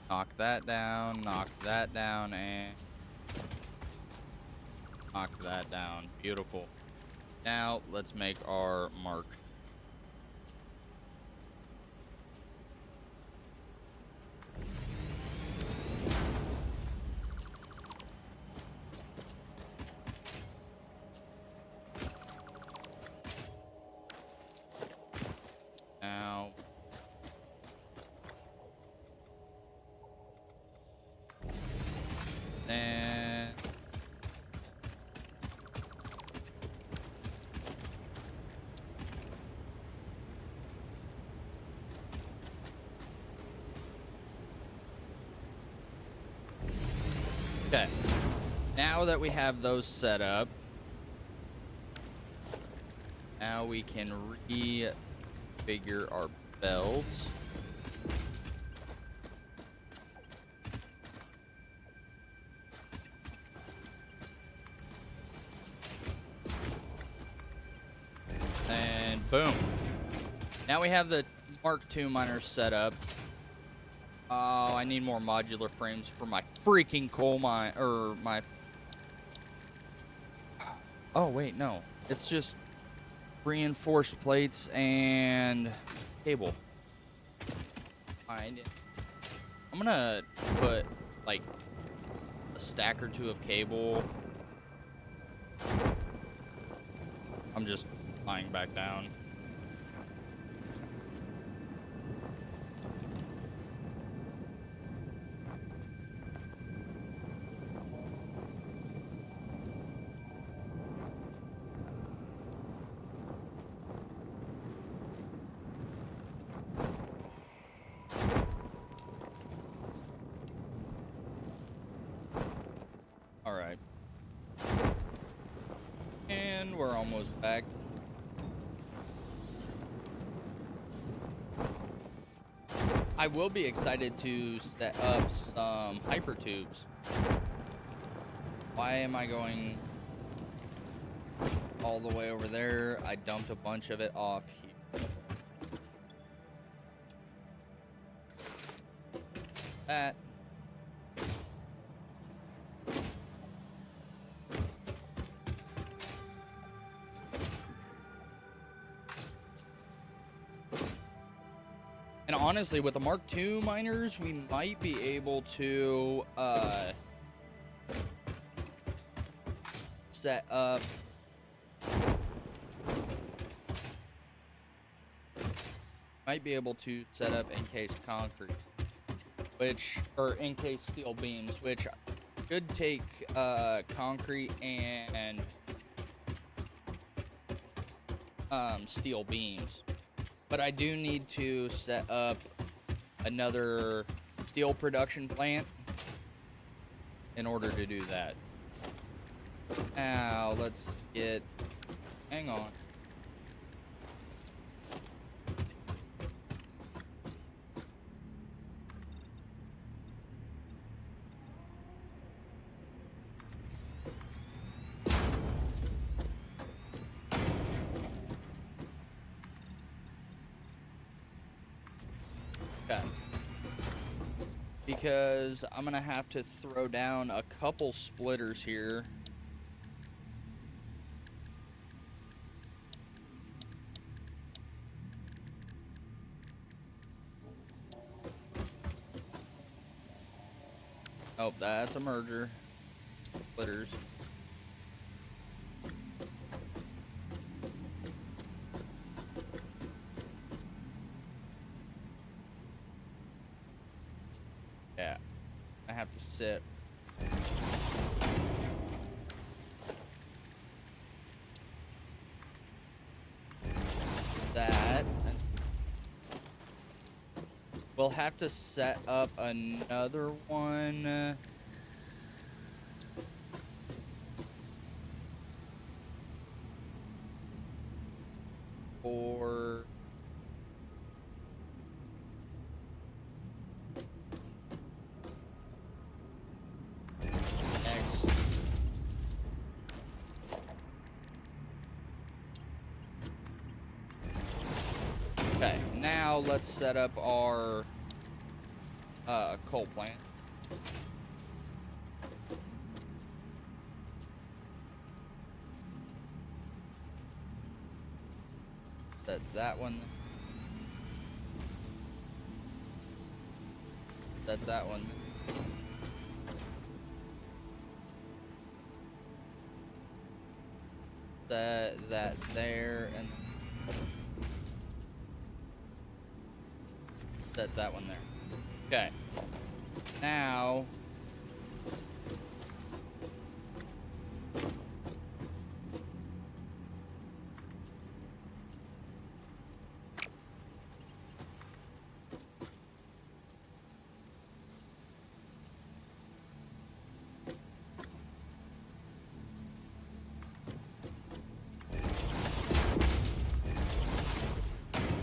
Knock that down, and knock that down. Beautiful. Now, let's make our mark. Now, then okay. Now that we have those set up, now we can refigure our belts. And boom. Now we have the Mark II miners set up. Oh, I need more modular frames for my freaking coal mine, or my... Oh, wait, no. It's just reinforced plates and cable. I'm gonna put, like, a stack or 2 of cable. I'm just flying back down. All right. And we're almost back. I will be excited to set up some hyper tubes. Why am I going all the way over there? I dumped a bunch of it off here. That. And honestly, with the Mark II miners, we might be able to set up might be able to set up encased concrete, or encased steel beams, which could take concrete and steel beams. But I do need to set up another steel production plant in order to do that. Now, let's get... Hang on. Okay. Because I'm gonna have to throw down a couple splitters here. Oh, that's a merger. Splitters. Yeah. I have to sit. That. We'll have to set up another one. For next. Okay, now let's set up our coal plant. Set that one. Set that one. That there, and set that one there. Okay. Now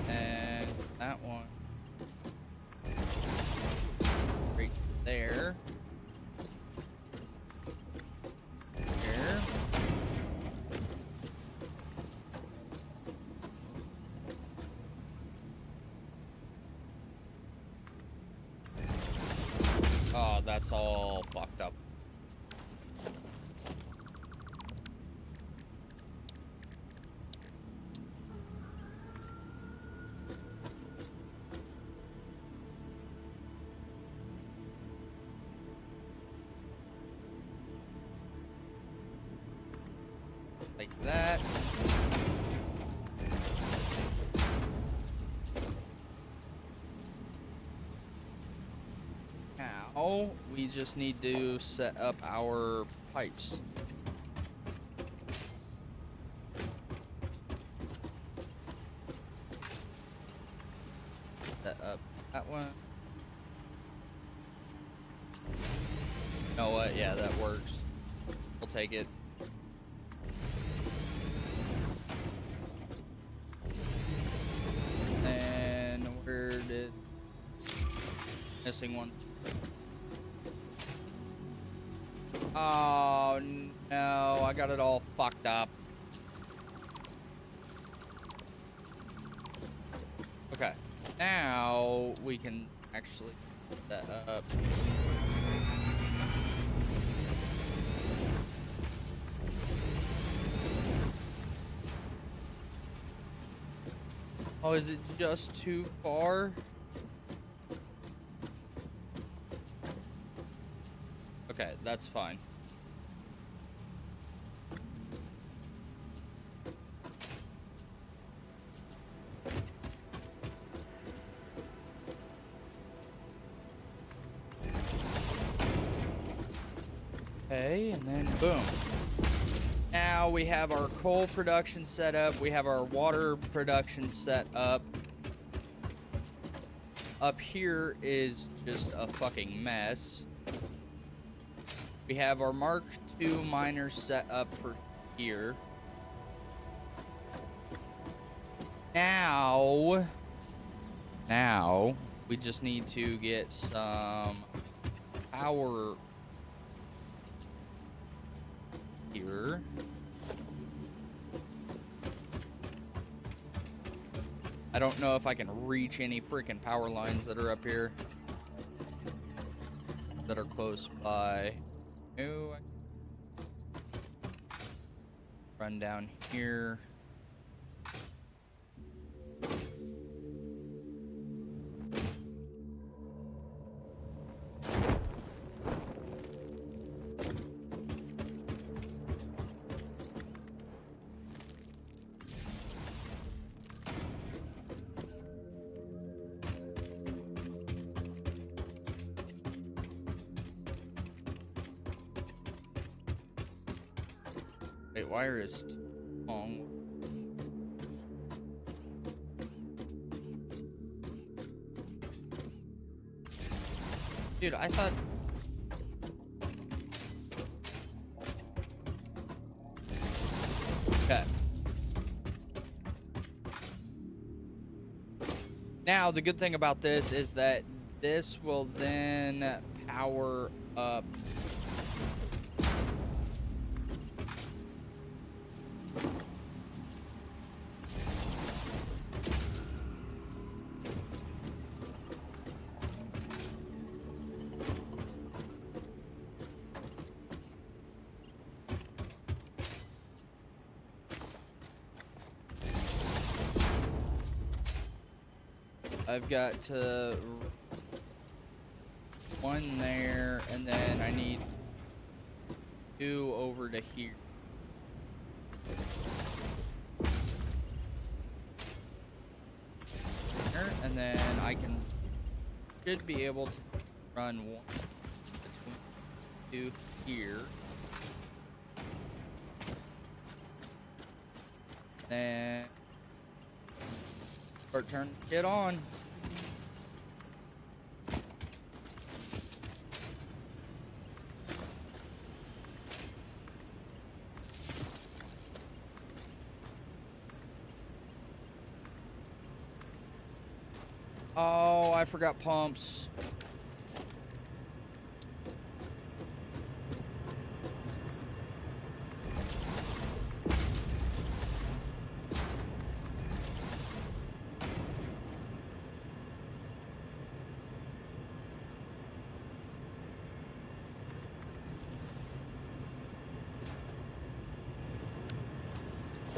and that one right there. Here. Oh, that's all fucked up. Like that. Now, we just need to set up our pipes. Set up that one. You know what? Yeah, that works. We'll take it. And where did... Missing one. Oh, no. I got it all fucked up. Okay. Now we can actually set that up. Oh, is it just too far? Okay, that's fine. Okay, and then boom. Now we have our coal production set up. We have our water production set up. Up here is just a fucking mess. We have our Mark II miners set up for here. Now we just need to get some power here. I don't know if I can reach any freaking power lines that are up here that are close by. No. Run down here. Wait, wire is too long. Dude, I thought... Okay. Now, the good thing about this is that this will then power up. I've got to one there, and then I need two over to here. And then I should be able to run one between two here. Then start turning it on. Oh, I forgot pumps.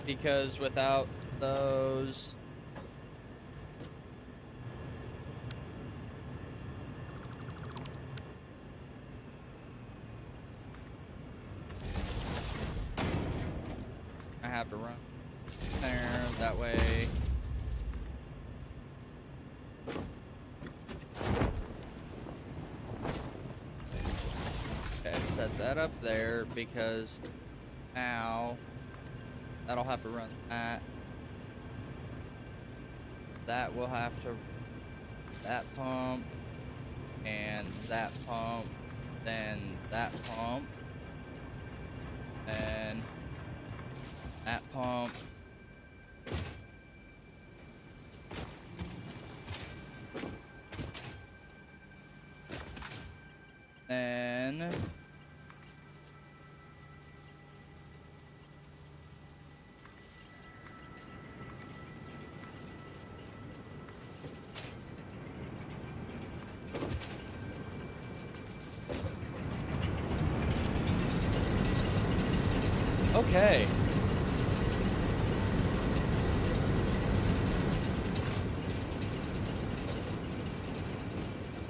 Because without those... I have to run there, that way. Okay, set that up there because now that'll have to run that. That will have to that pump and that pump, then that pump, then that pump. Then okay.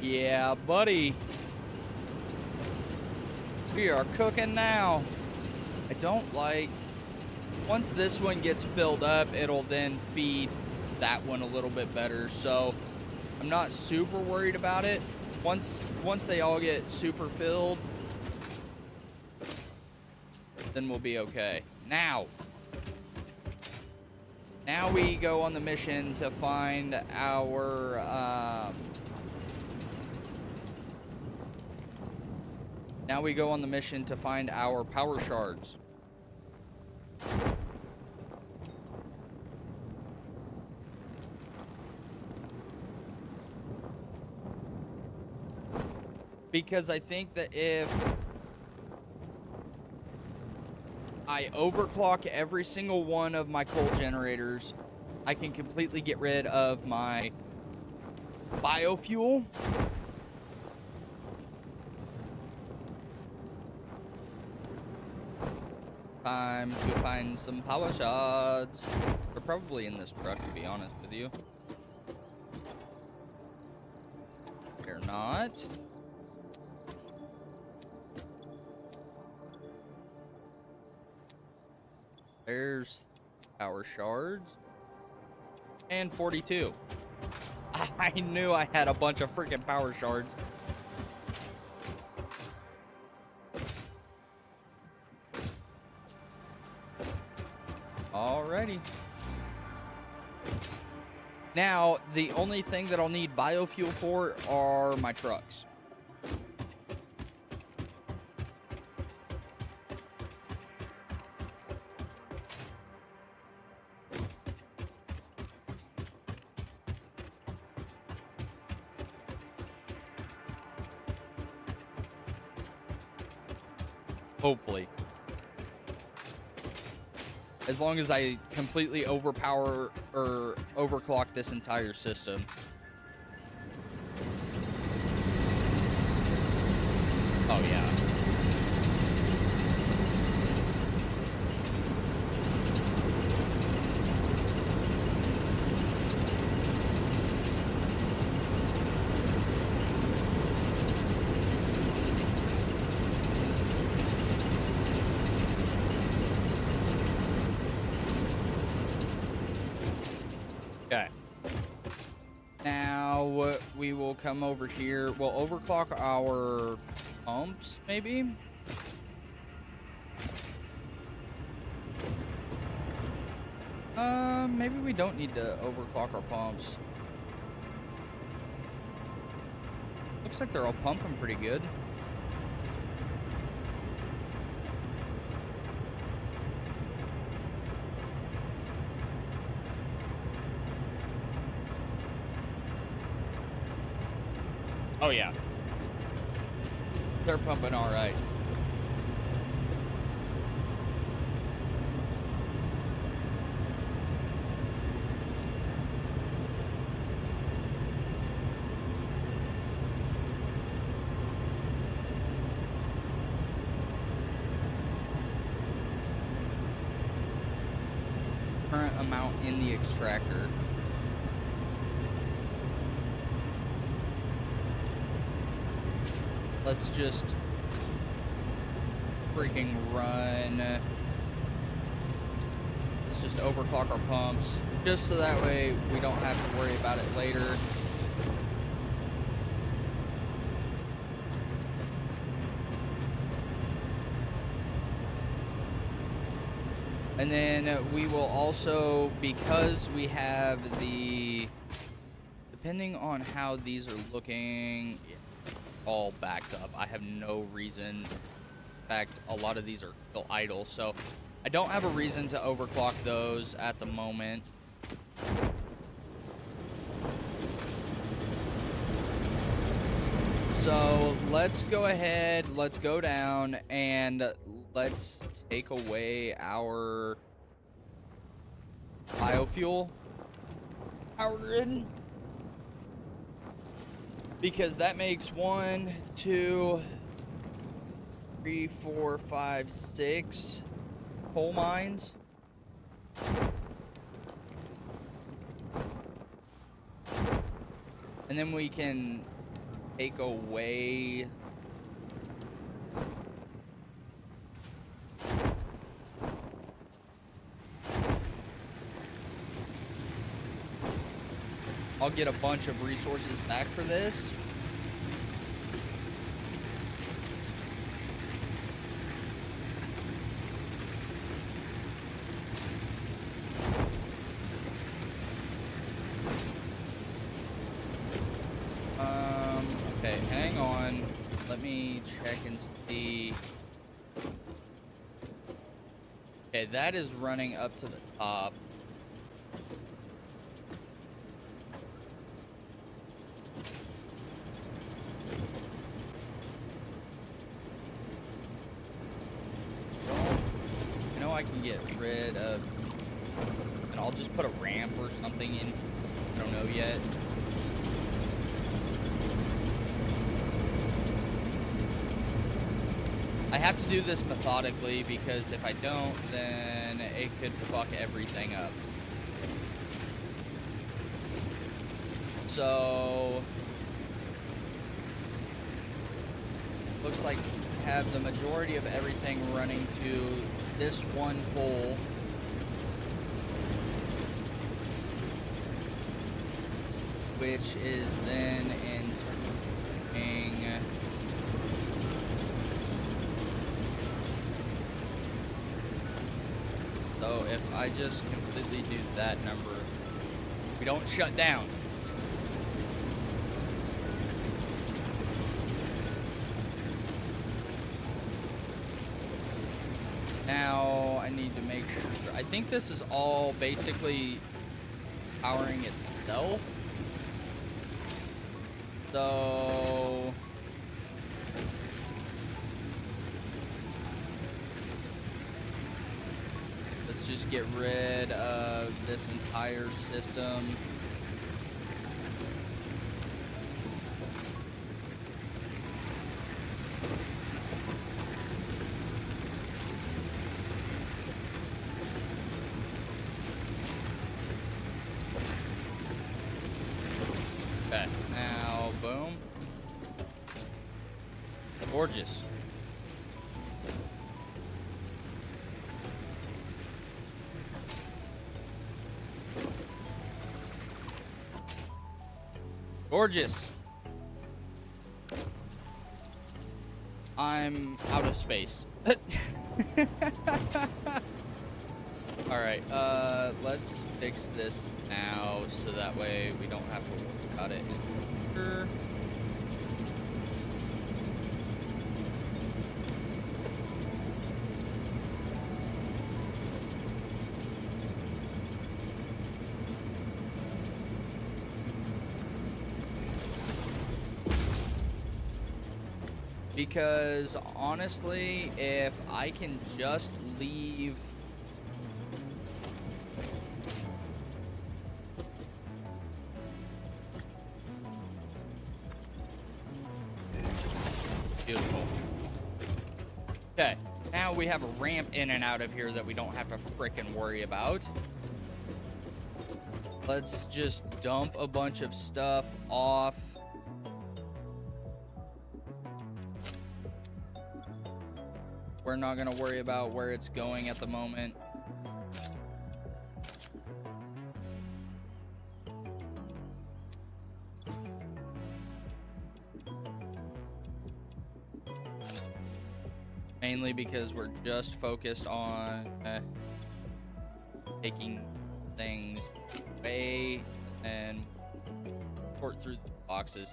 Yeah, buddy. We are cooking now. I don't like... Once this one gets filled up, it'll then feed that one a little bit better. So I'm not super worried about it. Once they all get super filled, then we'll be okay. Now we go on the mission to find our, now we go on the mission to find our power shards. Because I think that if I overclock every single one of my coal generators, I can completely get rid of my biofuel. Time to find some power shards. They're probably in this truck, to be honest with you. They're not. There's power shards. And 42. I knew I had a bunch of freaking power shards. Alrighty. Now, the only thing that I'll need biofuel for are my trucks. Hopefully. As long as I completely overpower or overclock this entire system. Oh, yeah. Okay. Now we will come over here. We'll overclock our pumps, maybe? Maybe we don't need to overclock our pumps. Looks like they're all pumping pretty good. Oh, yeah. They're pumping all right. Current amount in the extractor. Let's just freaking run. Let's just overclock our pumps, just so that way we don't have to worry about it later. And then we will also, because we have the, depending on how these are looking, yeah, all backed up. I have no reason. In fact, a lot of these are still idle, so I don't have a reason to overclock those at the moment. So let's go ahead, let's go down, and let's take away our biofuel power grid. Because that makes 1, 2, 3, 4, 5, 6 coal mines. And then we can take away I'll get a bunch of resources back for this. Okay, hang on. Let me check and see. Okay, that is running up to the top. I know I can get rid of, and I'll just put a ramp or something in. I don't know yet. I have to do this methodically because if I don't, then it could fuck everything up. So, looks like have the majority of everything running to this one pole. Which is then entering so if I just completely do that number, we don't shut down. Now I need to make sure. I think this is all basically powering itself. So let's just get rid of this entire system. Okay, now boom. Gorgeous. Gorgeous. I'm out of space. Alright, let's fix this now so that way we don't have to worry about it in the future. Because honestly, if I can just leave beautiful. Okay, now we have a ramp in and out of here that we don't have to frickin' worry about. Let's just dump a bunch of stuff off. We're not going to worry about where it's going at the moment. Mainly because we're just focused on taking things away and sort through the boxes.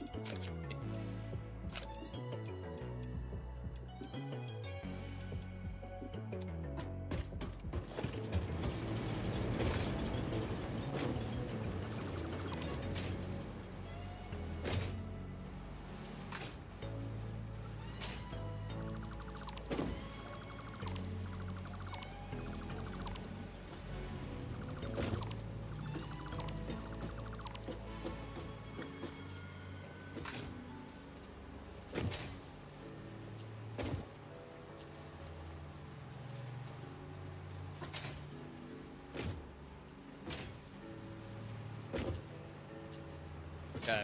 Okay.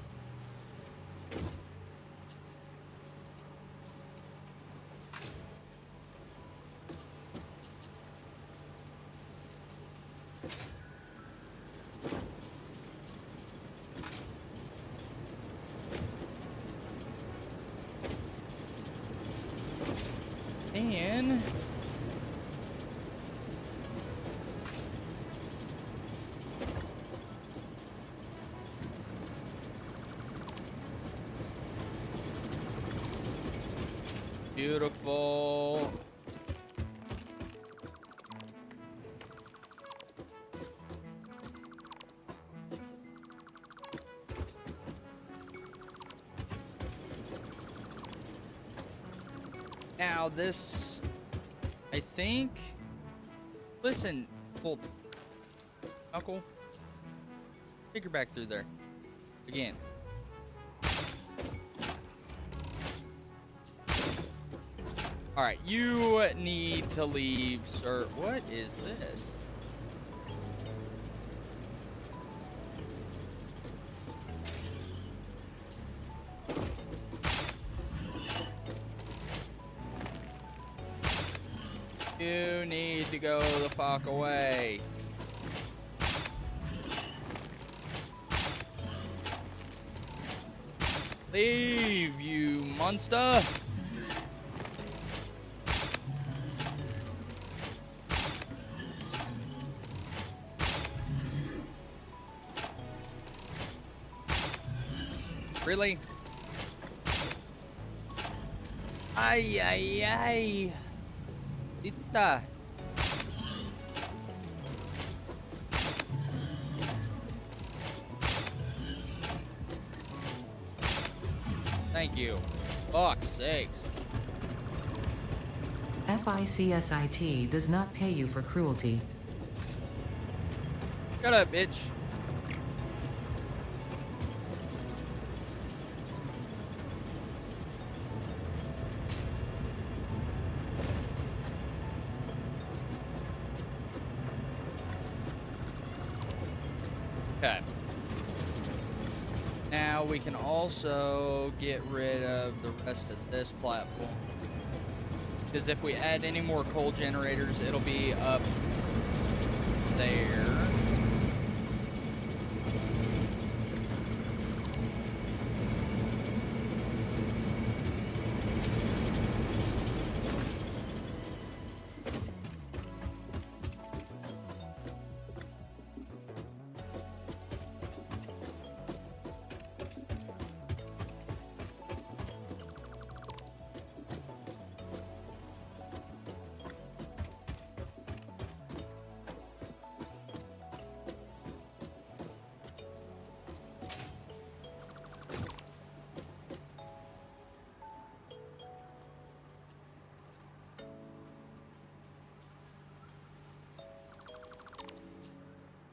And Beautiful. Now this, I think, listen, well, Uncle, take her back through there. Again. Alright, you need to leave, sir. What is this? You need to go the fuck away. Leave, you monster. Really? Ay, ay, ay. Ita. Thank you. Fuck's sakes. FICSIT does not pay you for cruelty. Shut up, bitch. Okay. Now we can also get rid of the rest of this platform. Because if we add any more coal generators, it'll be up there.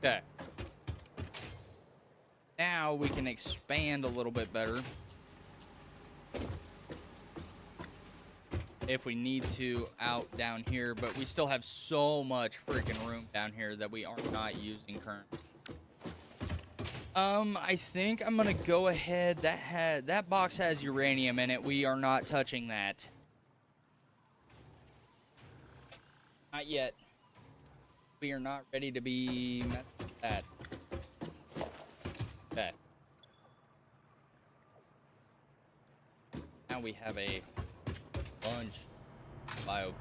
Okay. Now we can expand a little bit better. If we need to out down here, but we still have so much freaking room down here that we are not using currently. I think I'm gonna go ahead. That box has uranium in it. We are not touching that. Not yet. We are not ready to be messed with that. Okay. Now we have a bunch of biofuel.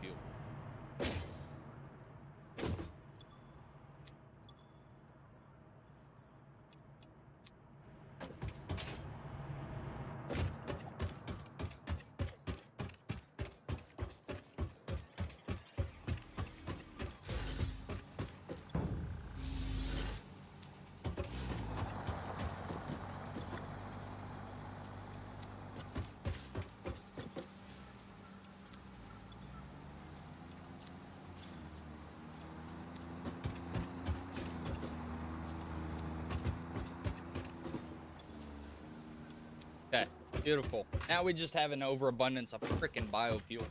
Okay, beautiful. Now we just have an overabundance of frickin' biofuel.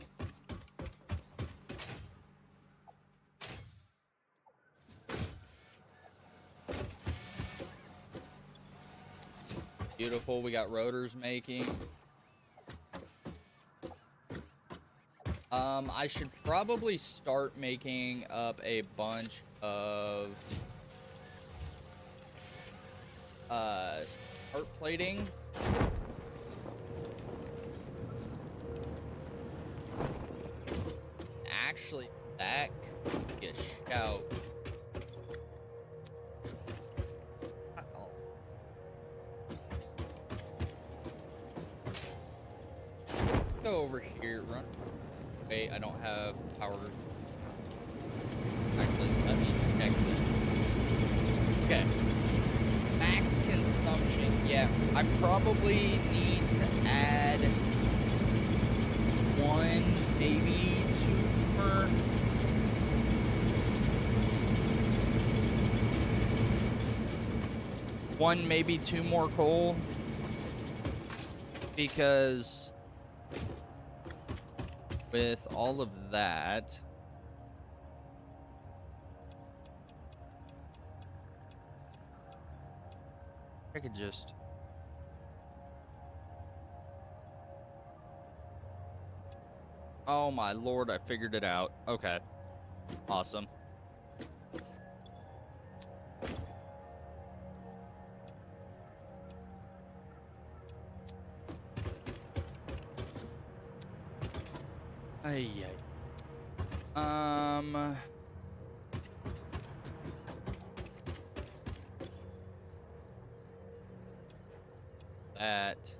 Beautiful, we got rotors making. I should probably start making up a bunch of start plating. Actually, that could be a shout. go over here. Run. Wait, I don't have power. Actually, let me check this. Okay. Max consumption. Yeah, I probably need to add one, maybe two more. One, maybe two more coal. Because with all of that, I could just... Oh my lord, I figured it out. Okay. Awesome. Ay, ay. That.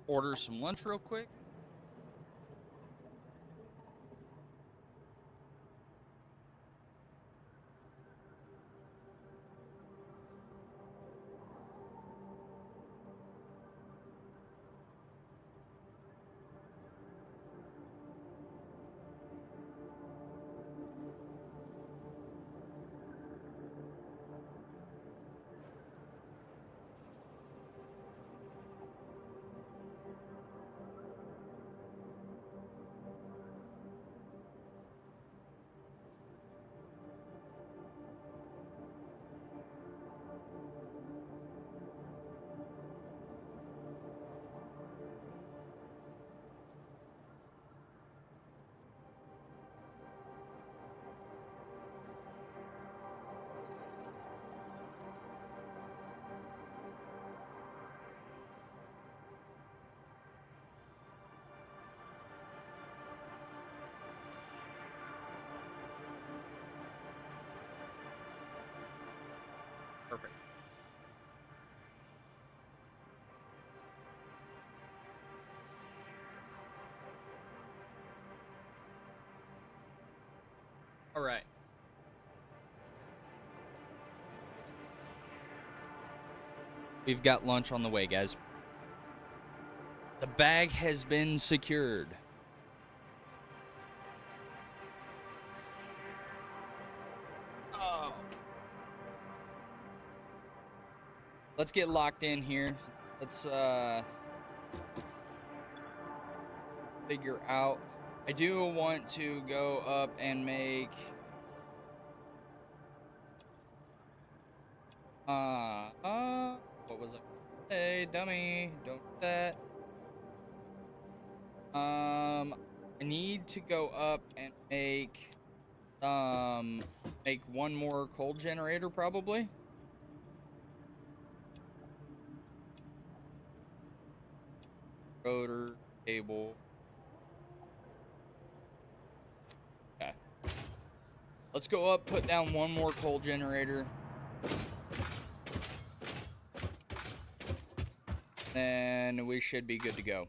Order some lunch real quick. Perfect. All right. We've got lunch on the way, guys. The bag has been secured. Oh. Let's get locked in here. Let's figure out. I do want to go up and make what was like, hey, dummy, don't do that. I need to go up and make one more coal generator probably. Rotor, cable. Okay. Let's go up, put down one more coal generator. Then we should be good to go.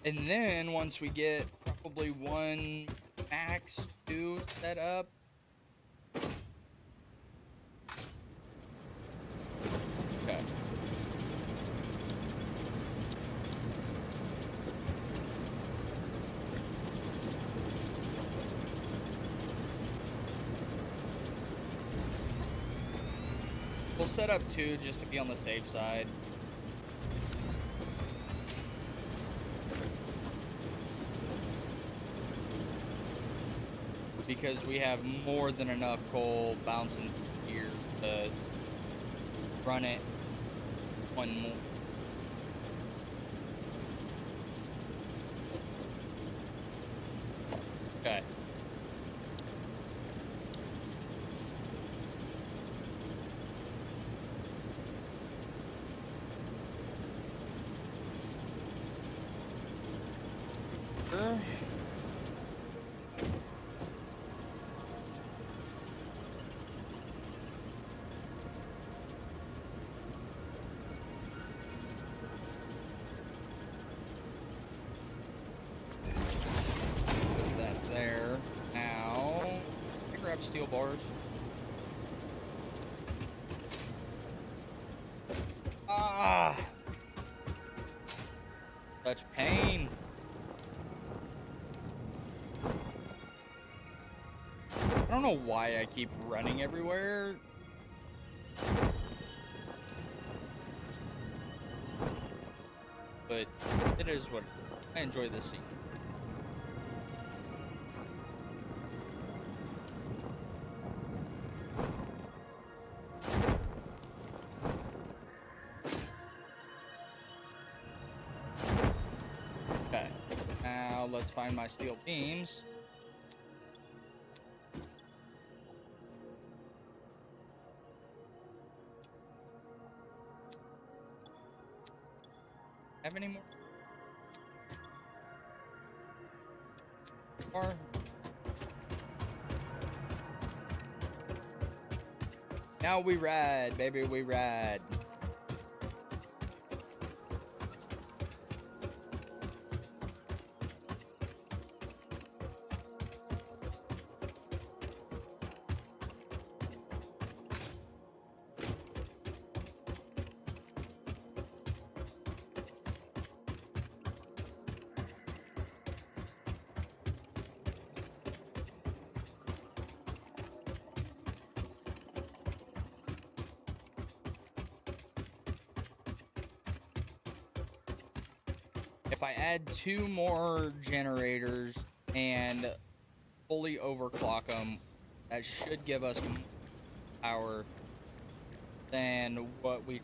And then once we get probably one, max two set up. Okay. We'll set up two just to be on the safe side. Because we have more than enough coal bouncing here to run it one more. Okay. Sure. Steel bars. Ah! Such pain. I don't know why I keep running everywhere. But it is what I enjoy this scene. Let's find my steel beams. Have any more? Now we ride, baby, we ride. If I add two more generators and fully overclock them, that should give us more power than what we...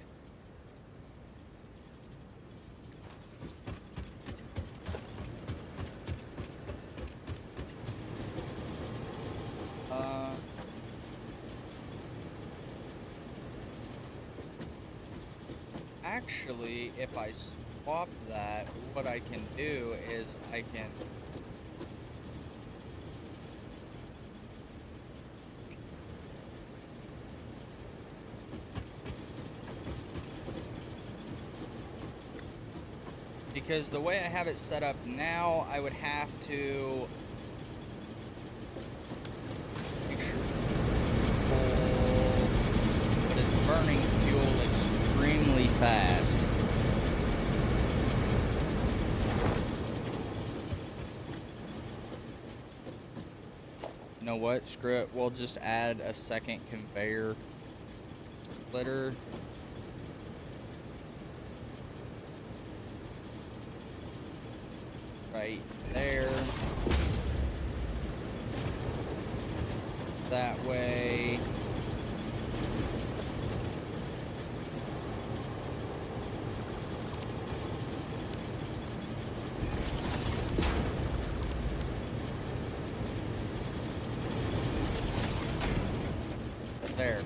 Actually, if I swap that, what I can do is I can because the way I have it set up now, I would have to make sure but it's burning fuel extremely know what? Screw it. We'll just add a second conveyor splitter. Right there. That way. There.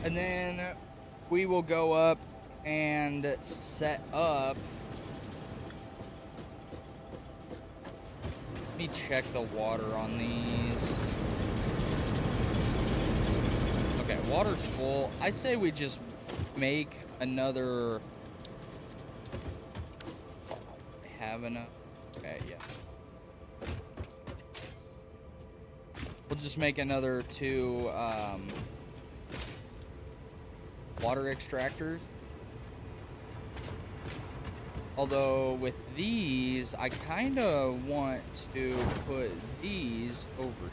And then we will go up and set up. Let me check the water on these. Okay, water's full. I say we just make another. Have enough. Okay, yeah. We'll just make another 2 water extractors. Although with these, I kind of want to put these over here.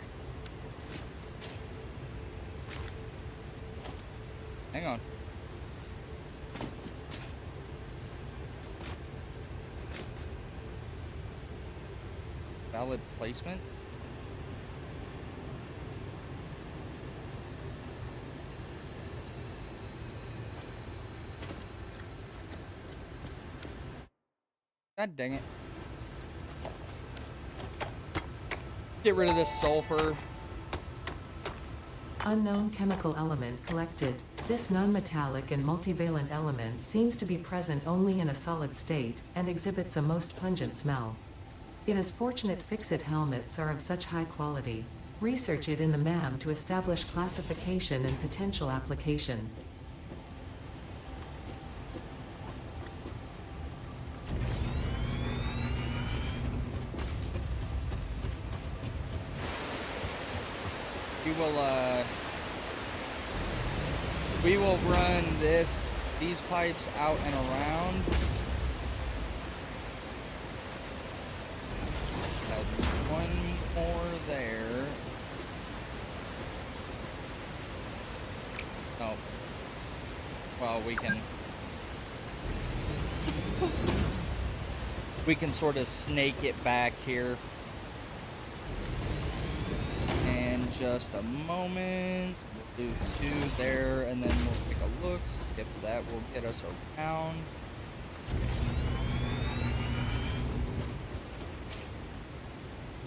Hang on. Valid placement. God dang it. Get rid of this sulfur. Unknown chemical element collected. This non-metallic and multivalent element seems to be present only in a solid state, and exhibits a most pungent smell. It is fortunate fix-it helmets are of such high quality. Research it in the MAM to establish classification and potential application. We will run these pipes out and around. Add one more there. Oh. Well, we can sort of snake it back here. In just a moment. We'll do 2 there, and then we'll take a look. Skip that will get us around.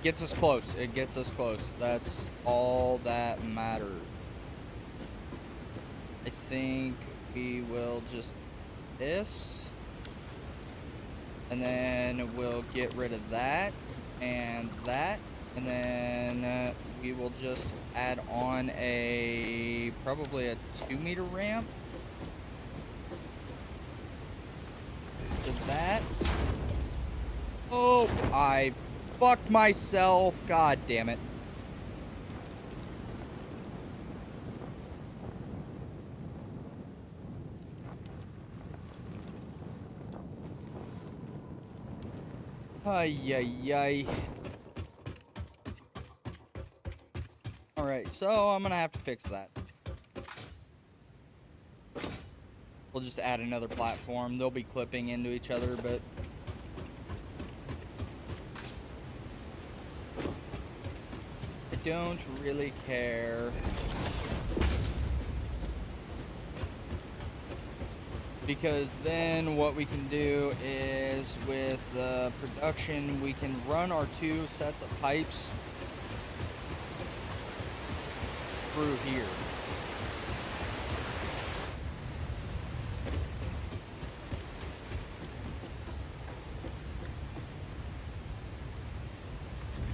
Gets us close. It gets us close. That's all that matters. I think we will just do this. And then we'll get rid of that and that. And then we will just add on probably a 2-meter ramp to that. Oh, I fucked myself. God damn it. Ay, ay, ay. Alright, so I'm gonna have to fix that. We'll just add another platform. They'll be clipping into each other, but I don't really care. Because then what we can do is with the production, we can run our 2 sets of pipes through here.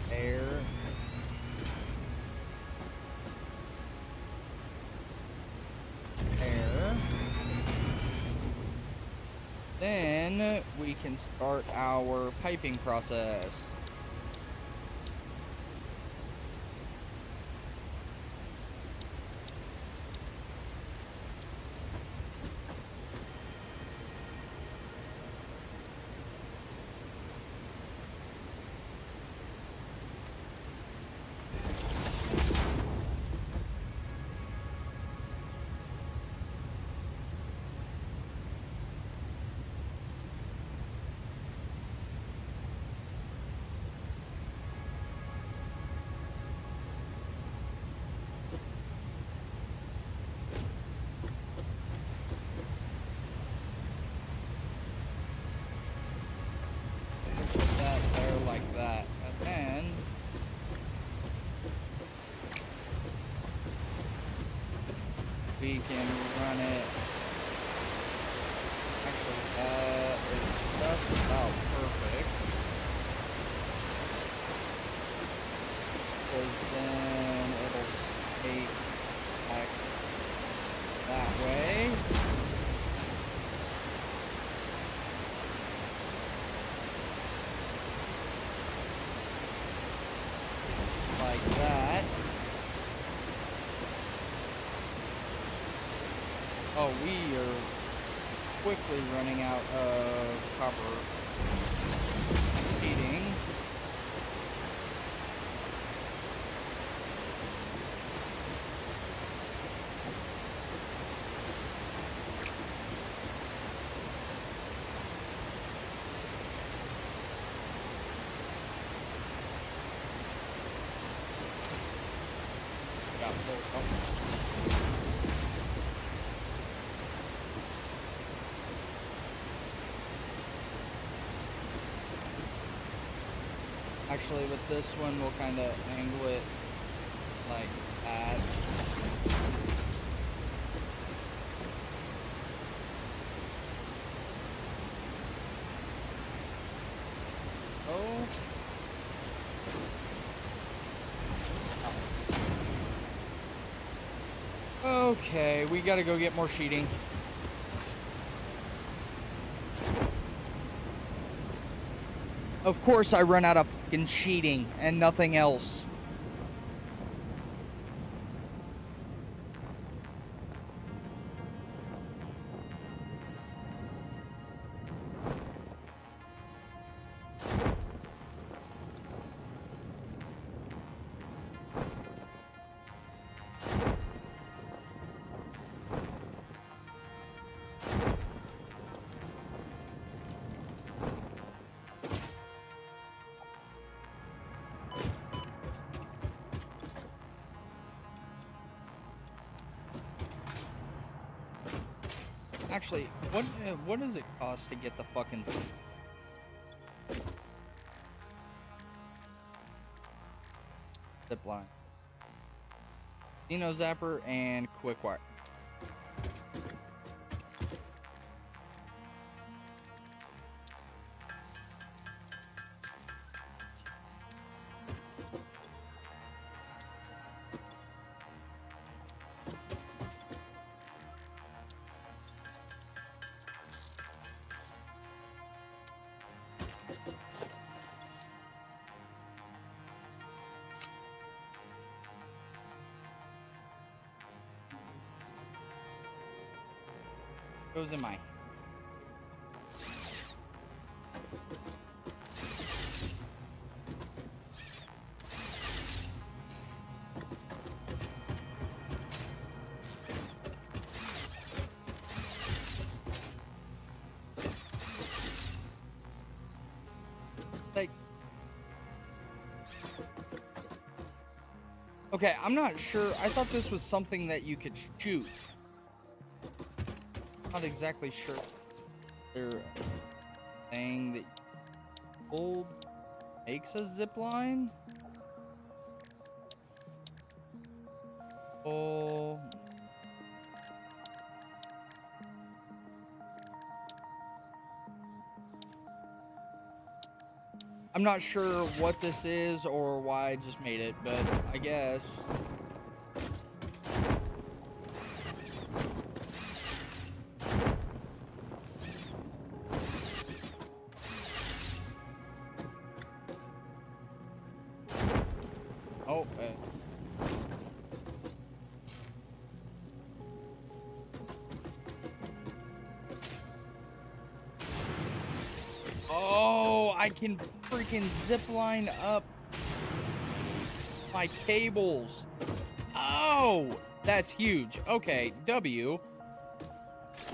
There. then we can start our piping process. That there like that, and then we can run it. Actually, that is just about perfect, because then it'll stay back that way. Like that. Oh, we are quickly running out of copper heating. Got full copper. Actually, with this one, we'll kind of angle it like that. Oh. Okay, we gotta go get more sheeting. Of course I run out of fucking sheeting and nothing else. Actually, what does it cost to get the fucking zip line? Dino Zapper and Quick Wire. Goes in my. Like, okay, I'm not sure. I thought this was something that you could shoot. Not exactly sure. They're saying that gold makes a zip line. Oh. I'm not sure what this is or why I just made it, but I guess. I can freaking zip line up my cables. Oh, that's huge. Okay, W.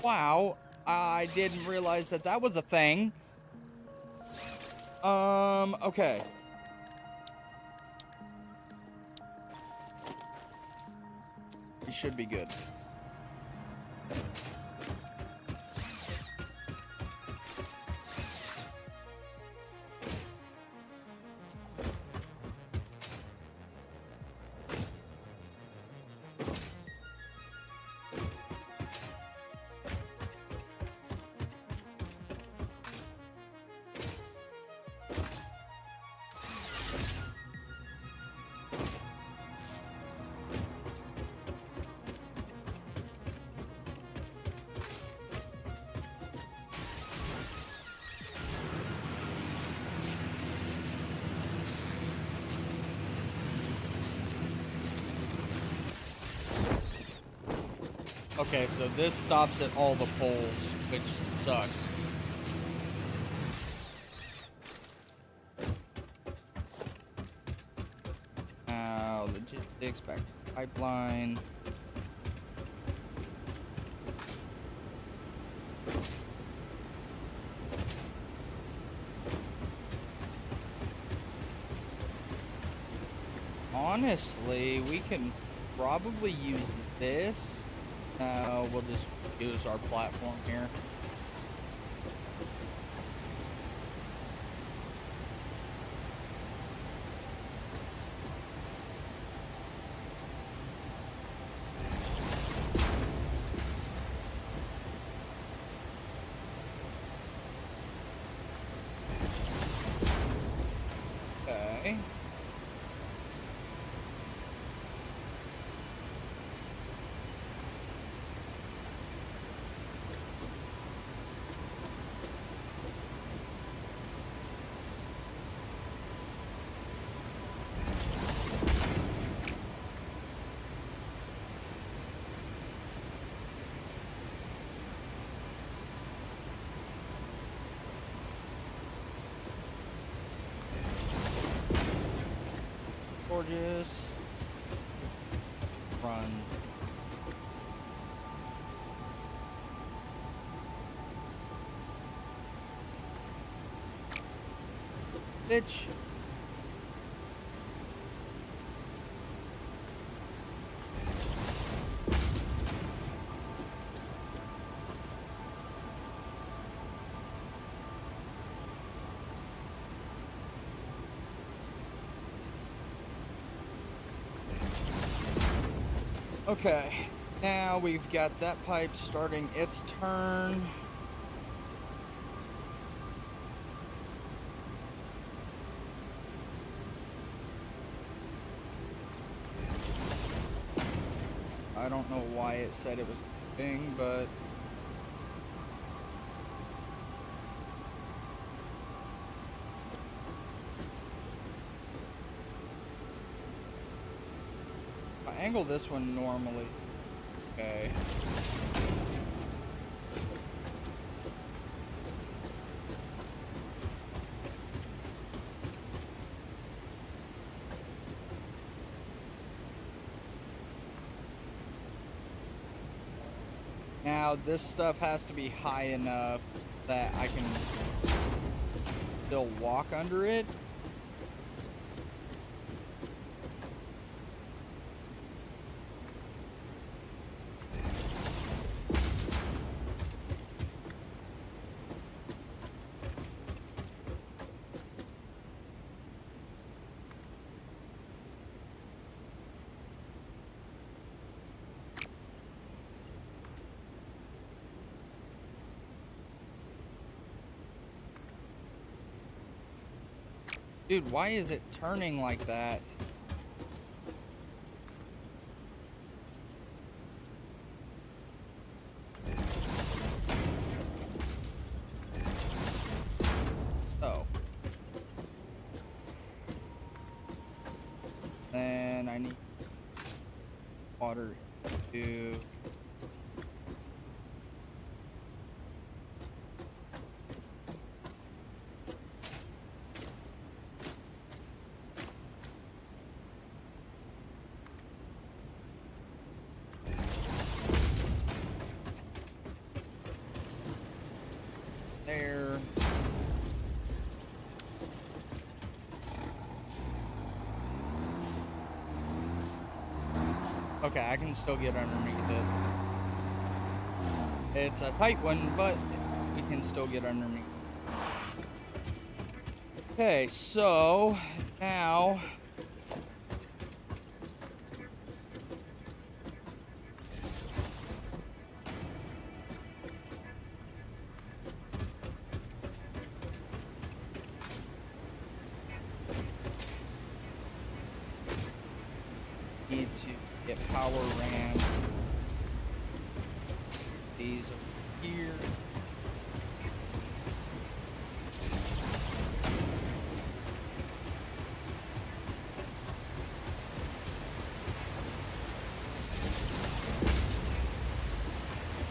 Wow, I didn't realize that that was a thing. Okay. We should be good. Okay, so this stops at all the poles, which sucks. Now, logistics, back to pipeline. Honestly, we can probably use this. We'll just use our platform here. Okay. Gorgeous. Run. Bitch. Okay, now we've got that pipe starting its turn. I don't know why it said it was a thing, but if I angle this one normally. Okay. Now this stuff has to be high enough that I can still walk under it. Dude, why is it turning like that? Oh. Then I need water to... Okay, I can still get underneath it. It's a tight one, but we can still get underneath. Okay, so now need to get power ran these over here.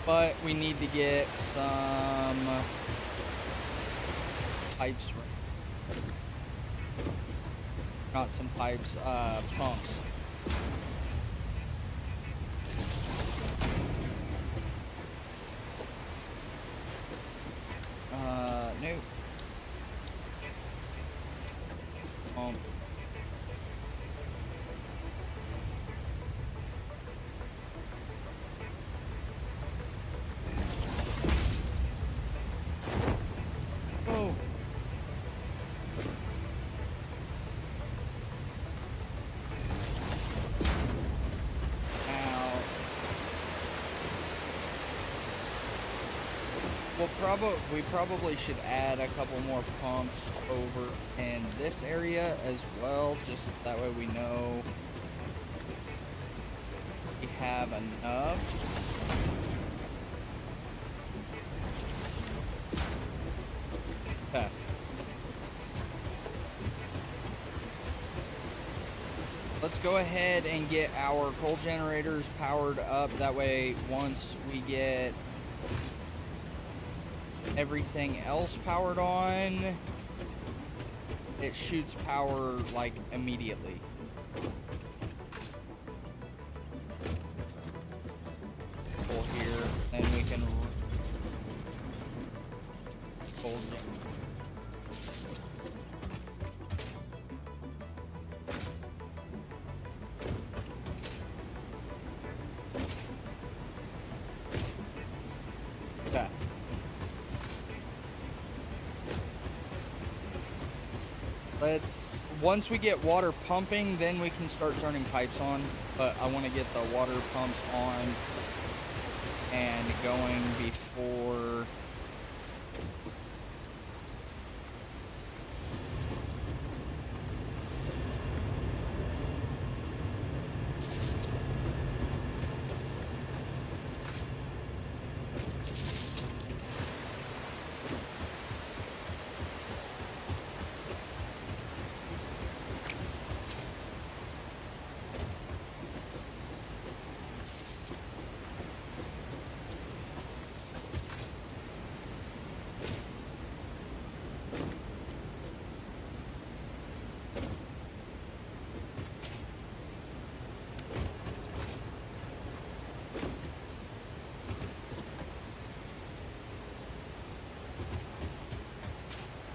But we need to get some pipes, not some pipes, pumps. No. Pump. Oh. Now, we probably should add a couple more pumps over in this area as well, just that way we know we have enough. Okay. Let's go ahead and get our coal generators powered up. That way, once we get everything else powered on, it shoots power like immediately. Coal here, then we can coal generator. Okay. Once we get water pumping, then we can start turning pipes on, but I want to get the water pumps on and going before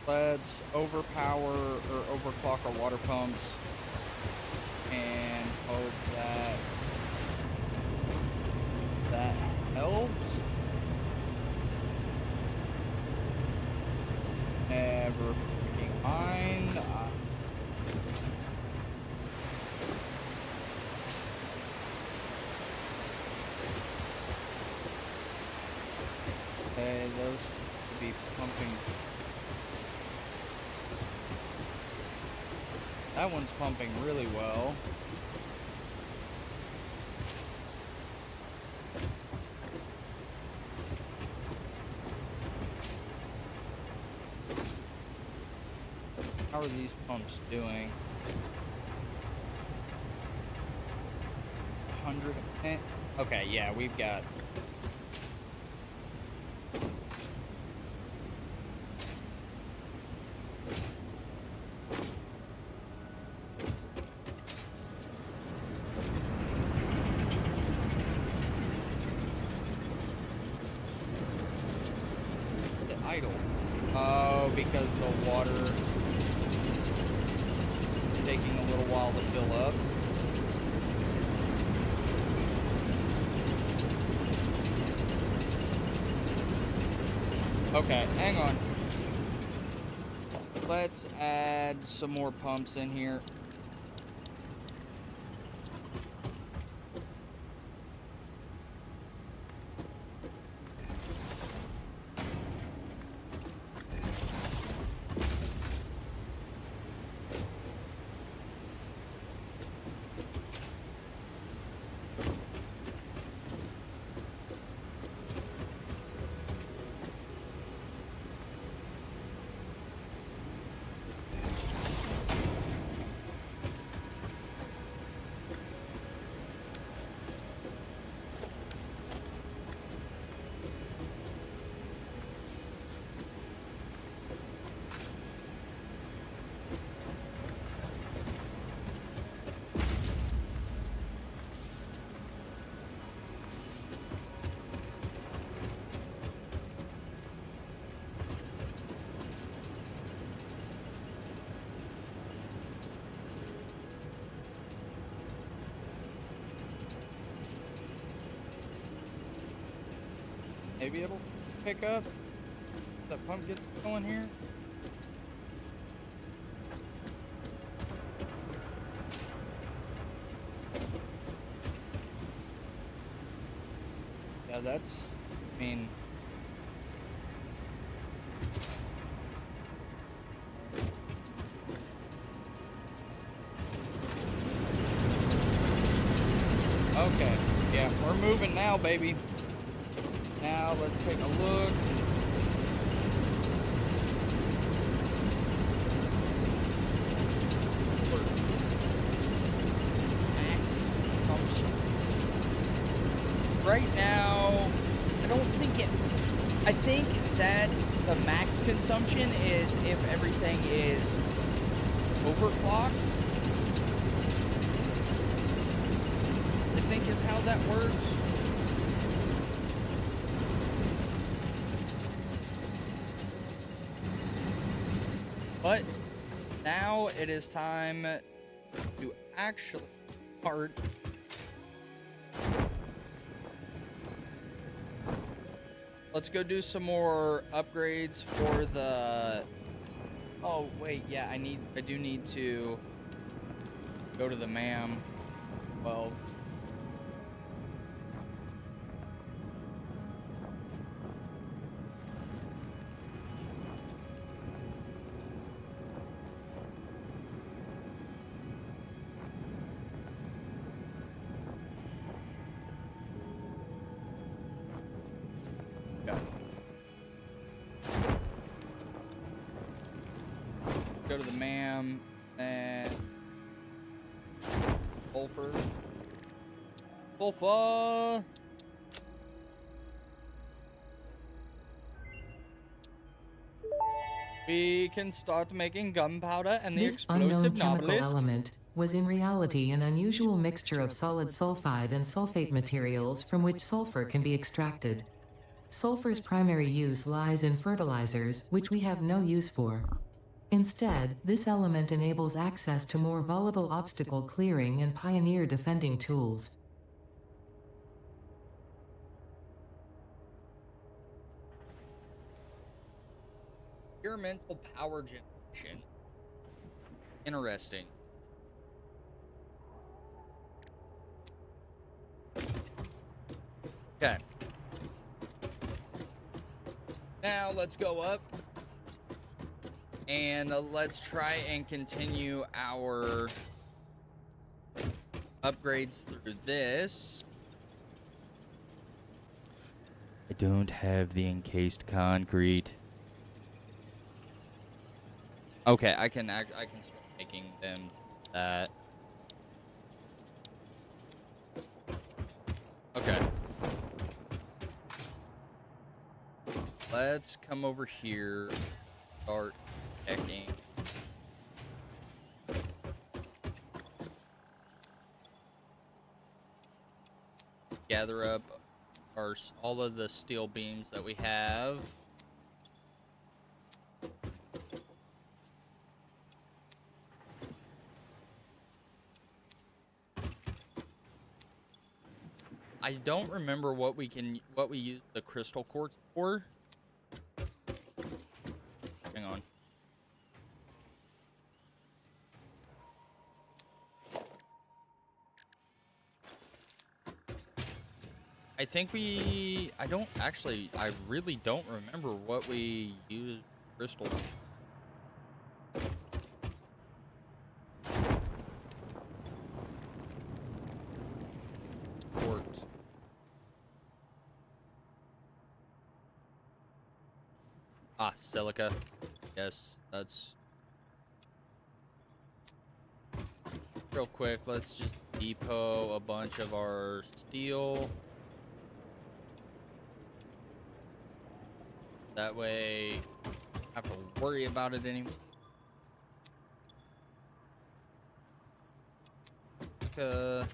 let's overpower or overclock our water pumps and hope that that helps. Never freaking mind. Okay, those should be pumping. That one's pumping really well. How are these pumps doing? 110? Okay, yeah, we've got... idle. Oh, because the water taking a little while to fill up. Okay, hang on. Let's add some more pumps in here. Maybe it'll pick up. That pump gets going here. Yeah, that's, I mean, okay. Yeah, we're moving now, baby. Now let's take a look. Max consumption. Right now, I don't think it. I think that the max consumption is if everything is overclocked. I think is how that works. But now it is time to actually start. Let's go do some more upgrades for the. Oh wait, yeah, I do need to go to the MAM. Well, yeah. Go to the MAM and Sulfur. Sulfur. We can start making gunpowder and the This unknown explosive chemical novelist. element was in reality an unusual mixture of solid sulfide and sulfate materials from which sulfur can be extracted. Sulfur's primary use lies in fertilizers, which we have no use for. Instead, this element enables access to more volatile obstacle clearing and pioneer defending tools. Experimental power generation. Interesting. Okay. Now let's go up and let's try and continue our upgrades through this. I don't have the encased concrete. Okay, I can start making them that. Okay. Let's come over here, start checking. Gather up all of the steel beams that we have. I don't remember what we use the crystal quartz for. I think I don't actually, I really don't remember what we used crystal quartz. Ah, silica. Yes, that's real quick. Let's just depot a bunch of our steel. That way, I don't have to worry about it anymore. Uh,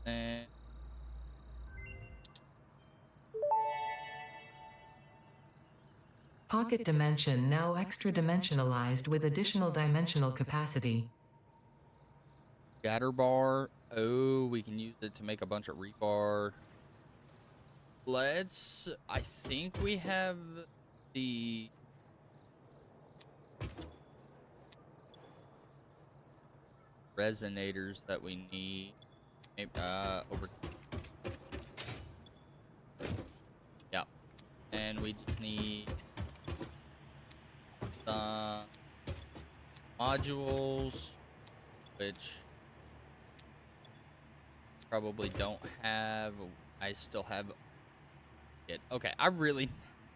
and Pocket dimension now extra dimensionalized with additional dimensional capacity. scatter bar. Oh, we can use it to make a bunch of rebar. I think we have the resonators that we need. Maybe, over. Yeah. And we just need some modules, which probably don't have. I still have it. Okay, I really,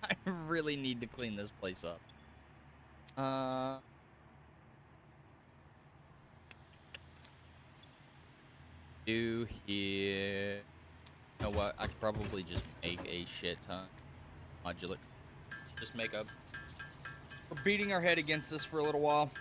I really need to clean this place up. Do here. You know what? I could probably just make a shit ton modular. Just make up. We're beating our head against this for a little while.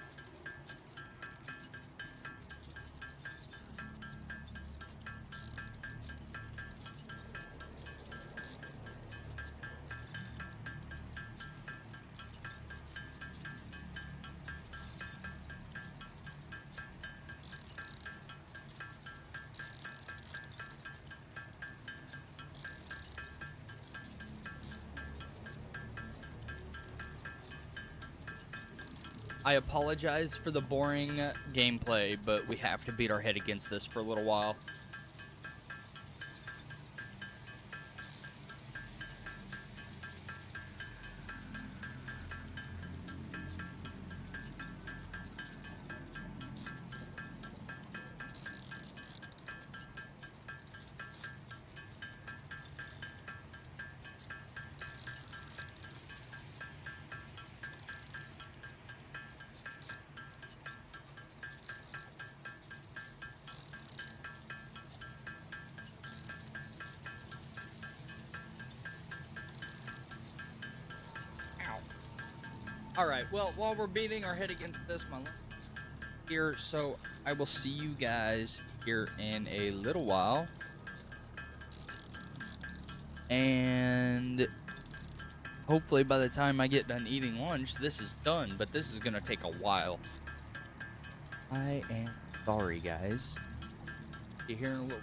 I apologize for the boring gameplay, but we have to beat our head against this for a little while. Alright, well, while we're beating our head against this, my here, so I will see you guys here in a little while. And hopefully by the time I get done eating lunch, this is done, but this is gonna take a while. I am sorry, guys. See you here in a little.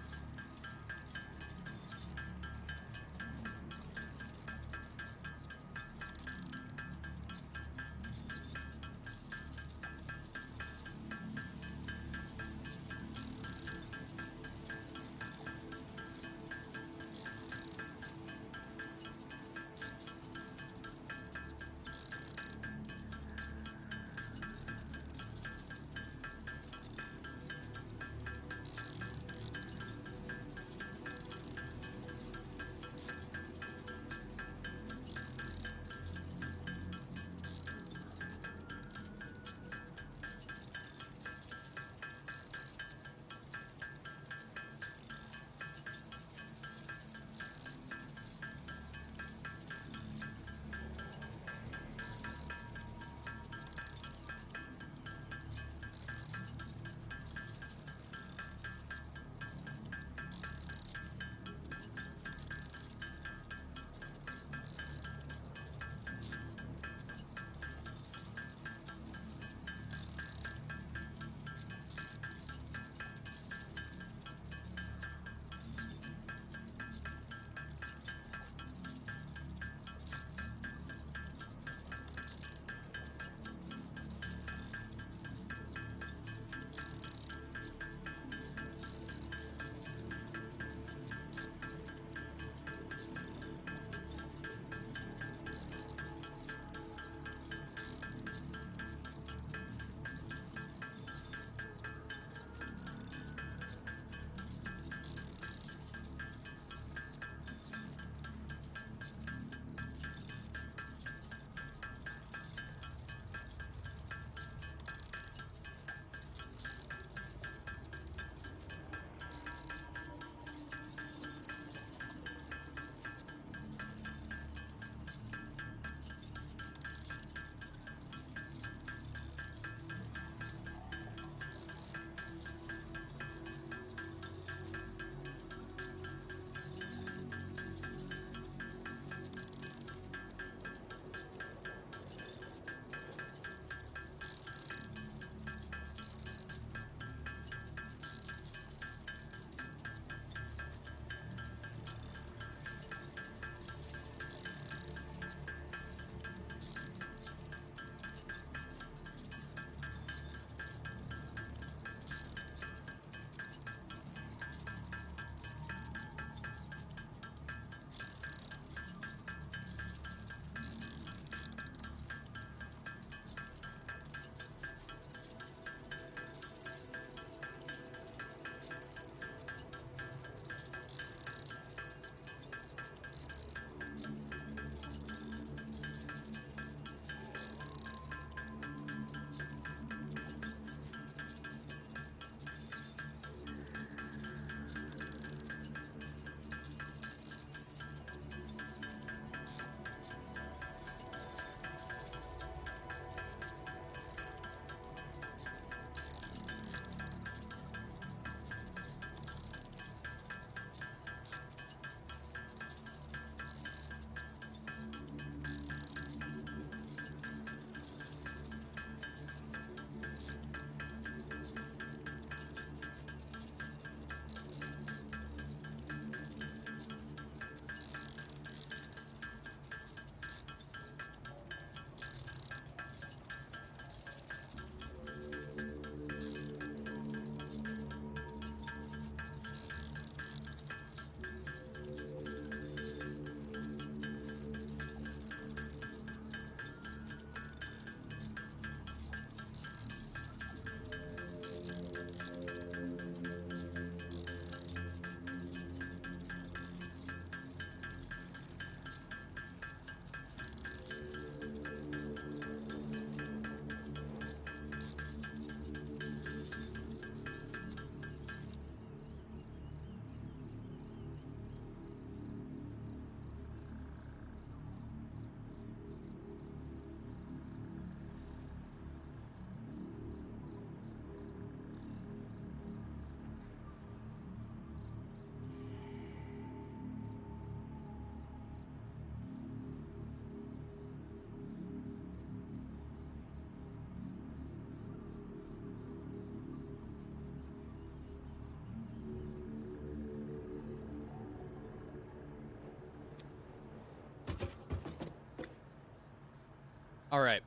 All right.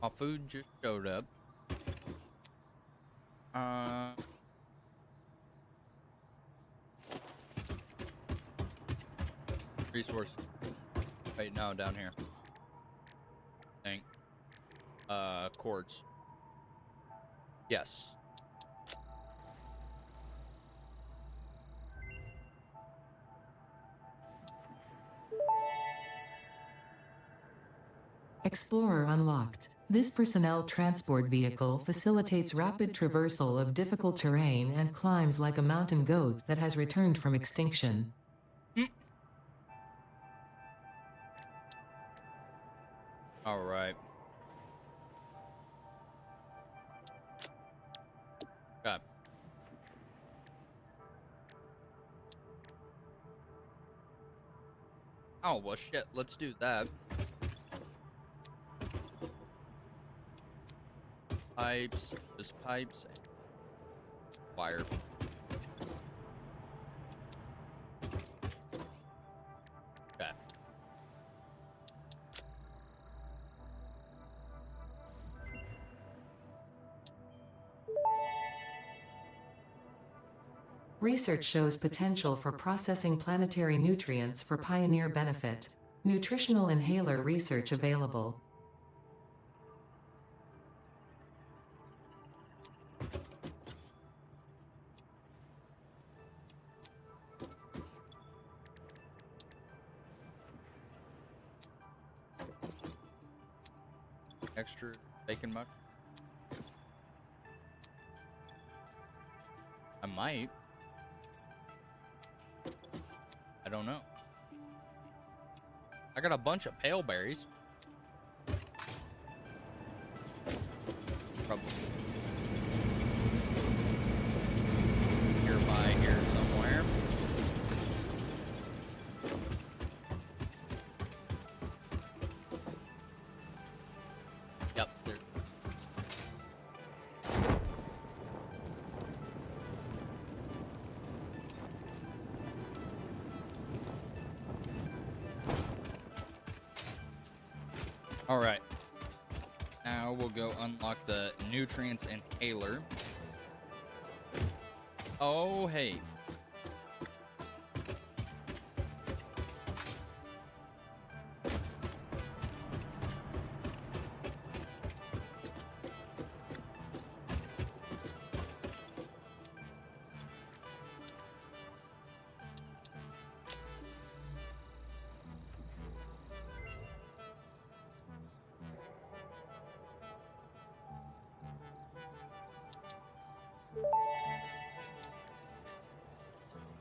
My food just showed up. Uh, resource. Wait, no, down here. Think. Quartz. Yes. Explorer unlocked. This personnel transport vehicle facilitates rapid traversal of difficult terrain and climbs like a mountain goat that has returned from extinction. Mm. All right. Okay. Oh, well, shit. Let's do that. Pipes. Just pipes. And wire. Okay. Research shows potential for processing planetary nutrients for pioneer benefit. Nutritional inhaler research available. Extra bacon mush. I might. I don't know. I got a bunch of pale berries. Probably nearby here somewhere. Yep, there. All right. Now we'll go unlock the nutrients inhaler. Oh, hey.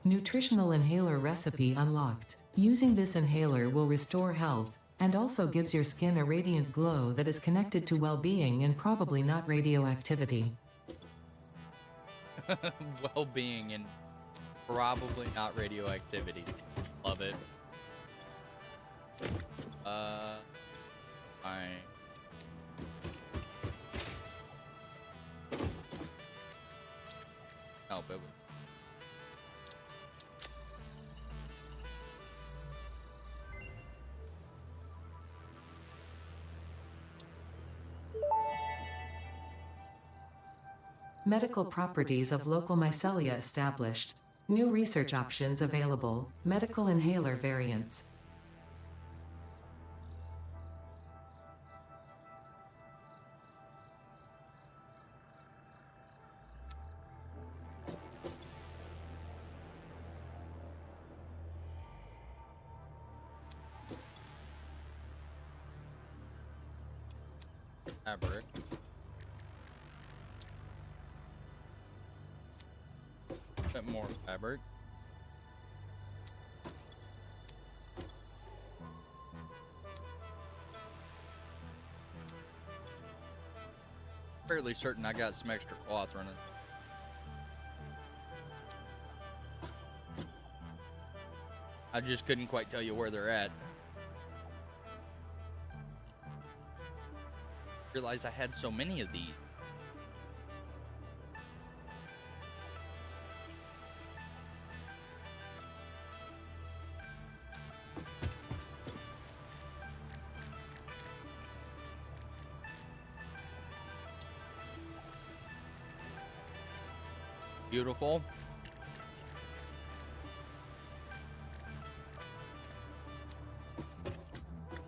Nutritional inhaler recipe unlocked. Using this inhaler will restore health, and also gives your skin a radiant glow that is connected to well-being and probably not radioactivity. Well-being and probably not radioactivity. Love it. Fine. Oh, but Medical properties of local mycelia established. New research options available. Medical inhaler variants. fabric. Bit more fabric. Fairly certain I got some extra cloth running. I just couldn't quite tell you where they're at. Realized I had so many of these. Beautiful.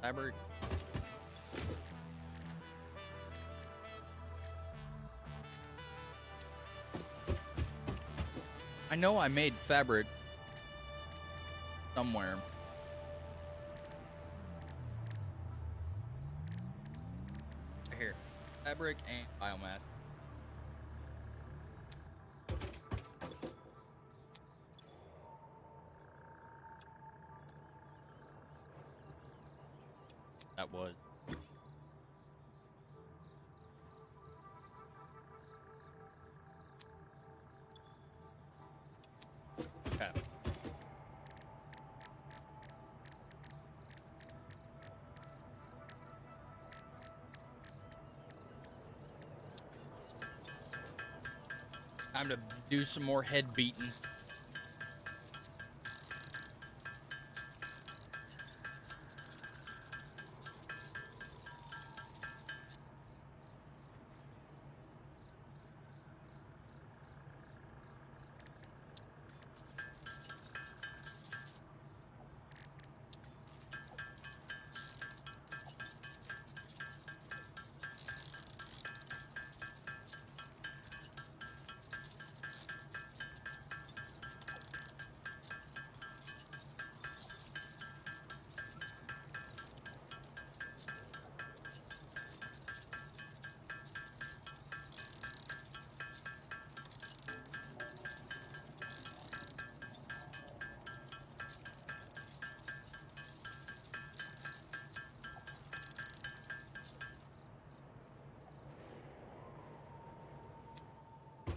Fabric. I know I made fabric somewhere. Here. Fabric and biomass. That was. Okay. Time to do some more head beating.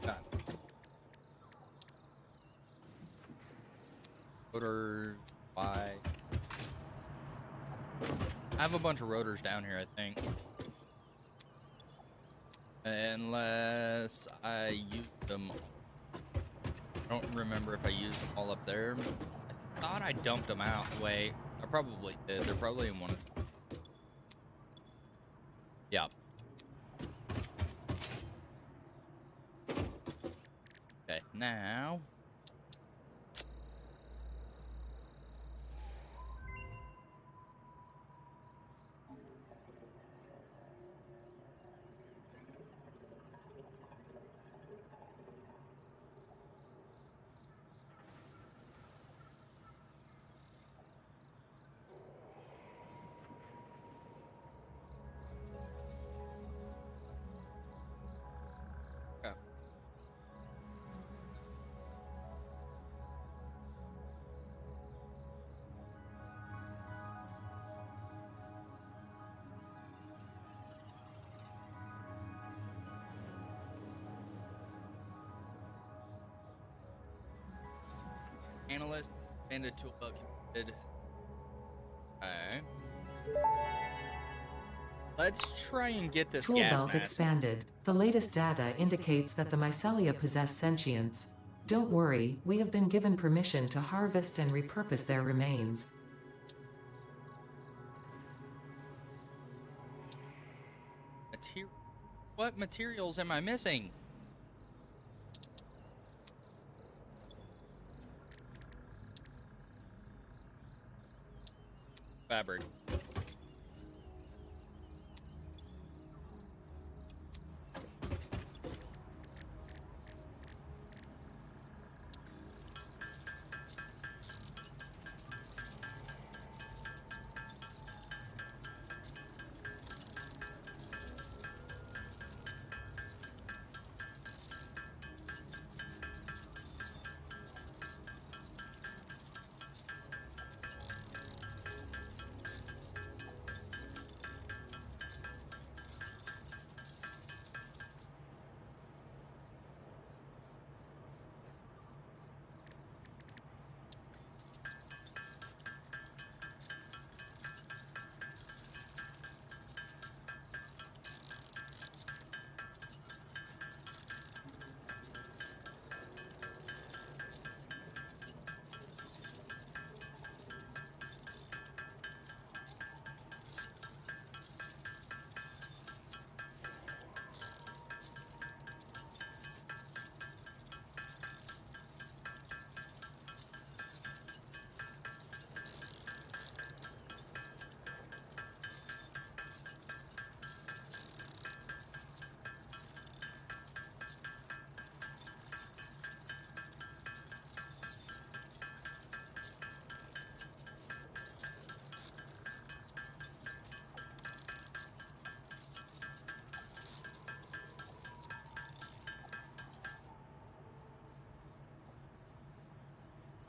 Okay. Rotor. Why? I have a bunch of rotors down here, I think. Unless I used them. I don't remember if I used them all up there. I thought I dumped them out. Wait, I probably did. They're probably in one of. Yeah. Okay, now. Okay. Analyst and a tool belt committed. Okay. Let's try and get this Tool gas belt mask. expanded. The latest data indicates that the mycelia possess sentience. Don't worry, we have been given permission to harvest and repurpose their remains. What materials am I missing? Fabric.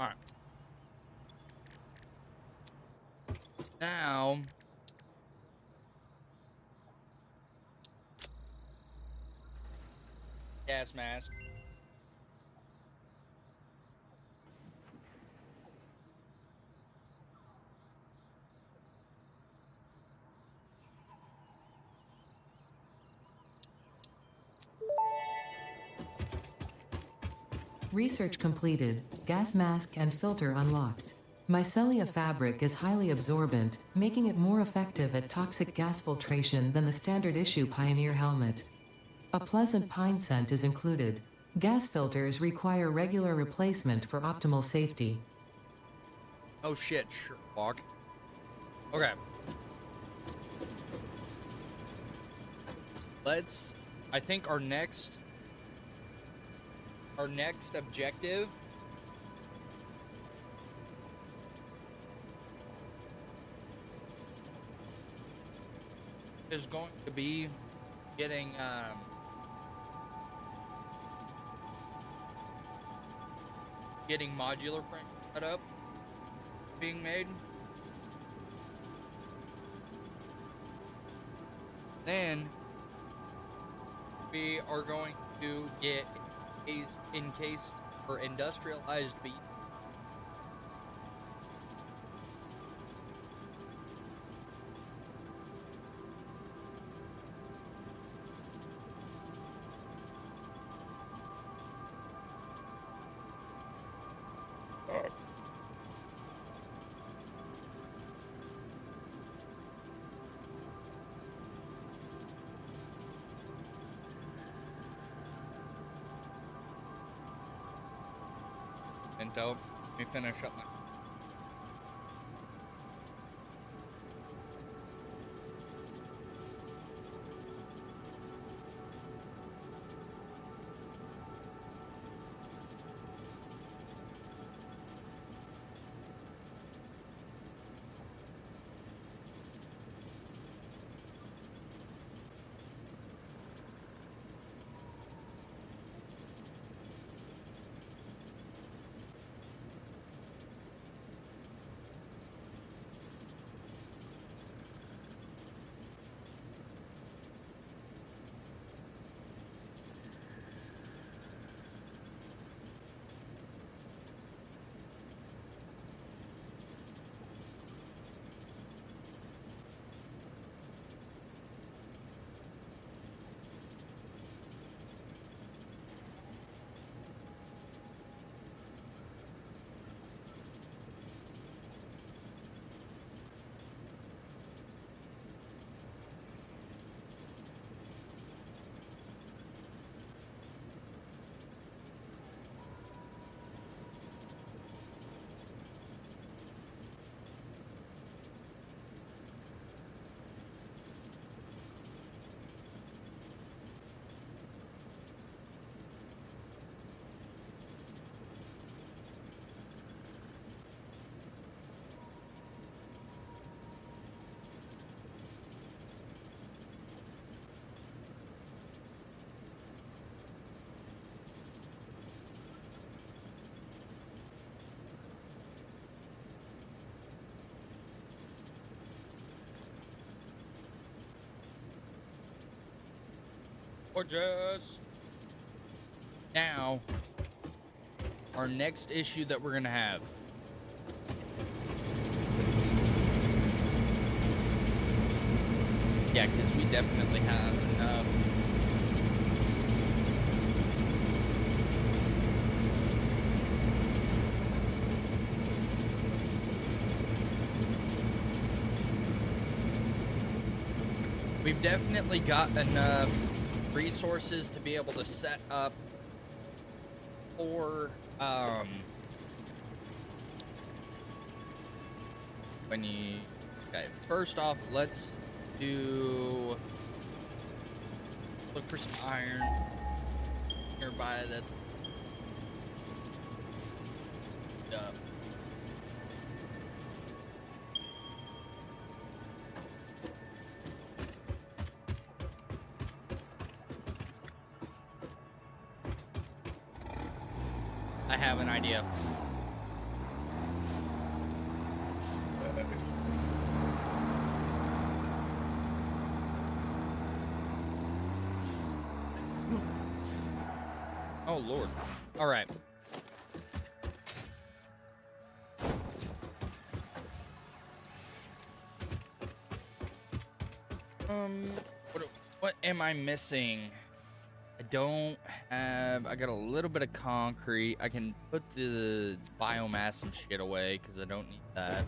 All right. Now, gas mask. Research completed. Gas mask and filter unlocked. Micellar fabric is highly absorbent, making it more effective at toxic gas filtration than the standard issue Pioneer helmet. A pleasant pine scent is included. Gas filters require regular replacement for optimal safety. Oh shit, Sherlock. Okay. Let's I think our next objective is going to be getting getting modular frame set up being made. Then we are going to get encased or industrialized beef. Pinto, let me finish up my. Gorgeous. Now, our next issue that we're gonna have. Yeah, because we definitely have enough. We've definitely got enough resources to be able to set up for when you okay, first off, let's do look for some iron nearby that's up. I have an idea. Oh, Lord. All right. Um, what am I missing? I don't have. I got a little bit of concrete. I can put the biomass and shit away because I don't need that.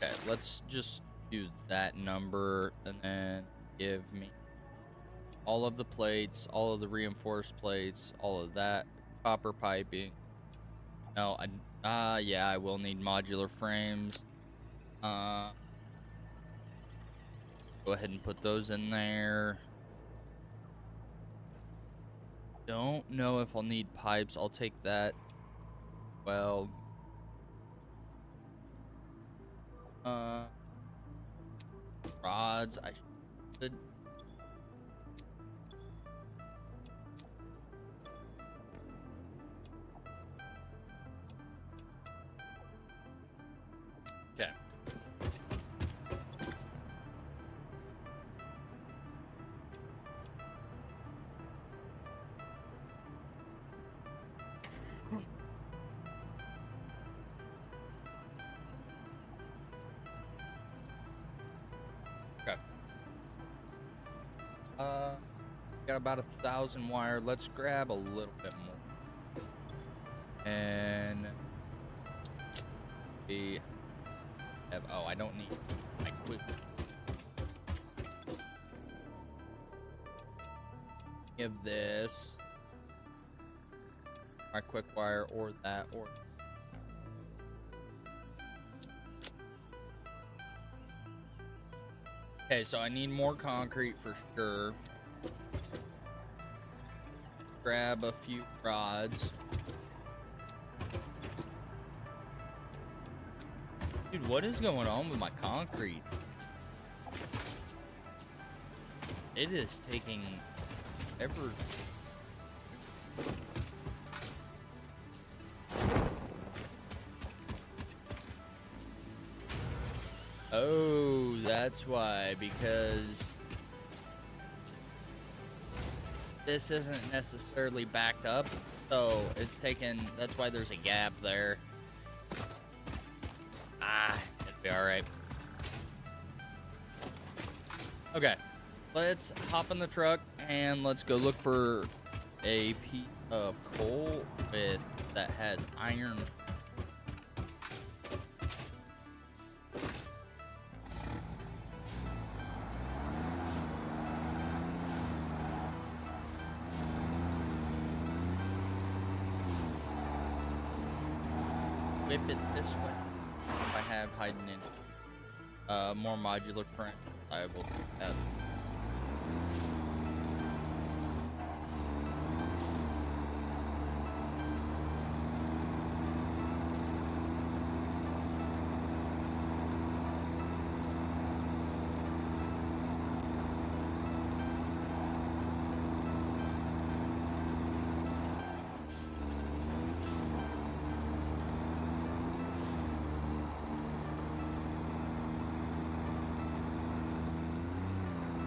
Okay, let's just do that number and then give me all of the plates, all of the reinforced plates, all of that copper piping. No, yeah, I will need modular frames. Uh, go ahead and put those in there. Don't know if I'll need pipes. I'll take that. Well, uh, rods. I should. Okay. Okay. Got about 1,000 wire. Let's grab a little bit more. And we have. Oh, I don't need my quick. Give this my quick wire or that or. Okay, so I need more concrete for sure. Grab a few rods. Dude, what is going on with my concrete? It is taking ever. Oh, that's why, because this isn't necessarily backed up, so it's taken, that's why there's a gap there. It'll be alright. Okay, let's hop in the truck and let's go look for a piece of coal that has iron. Whip it this way. If I have hiding in more modular frame, I will have.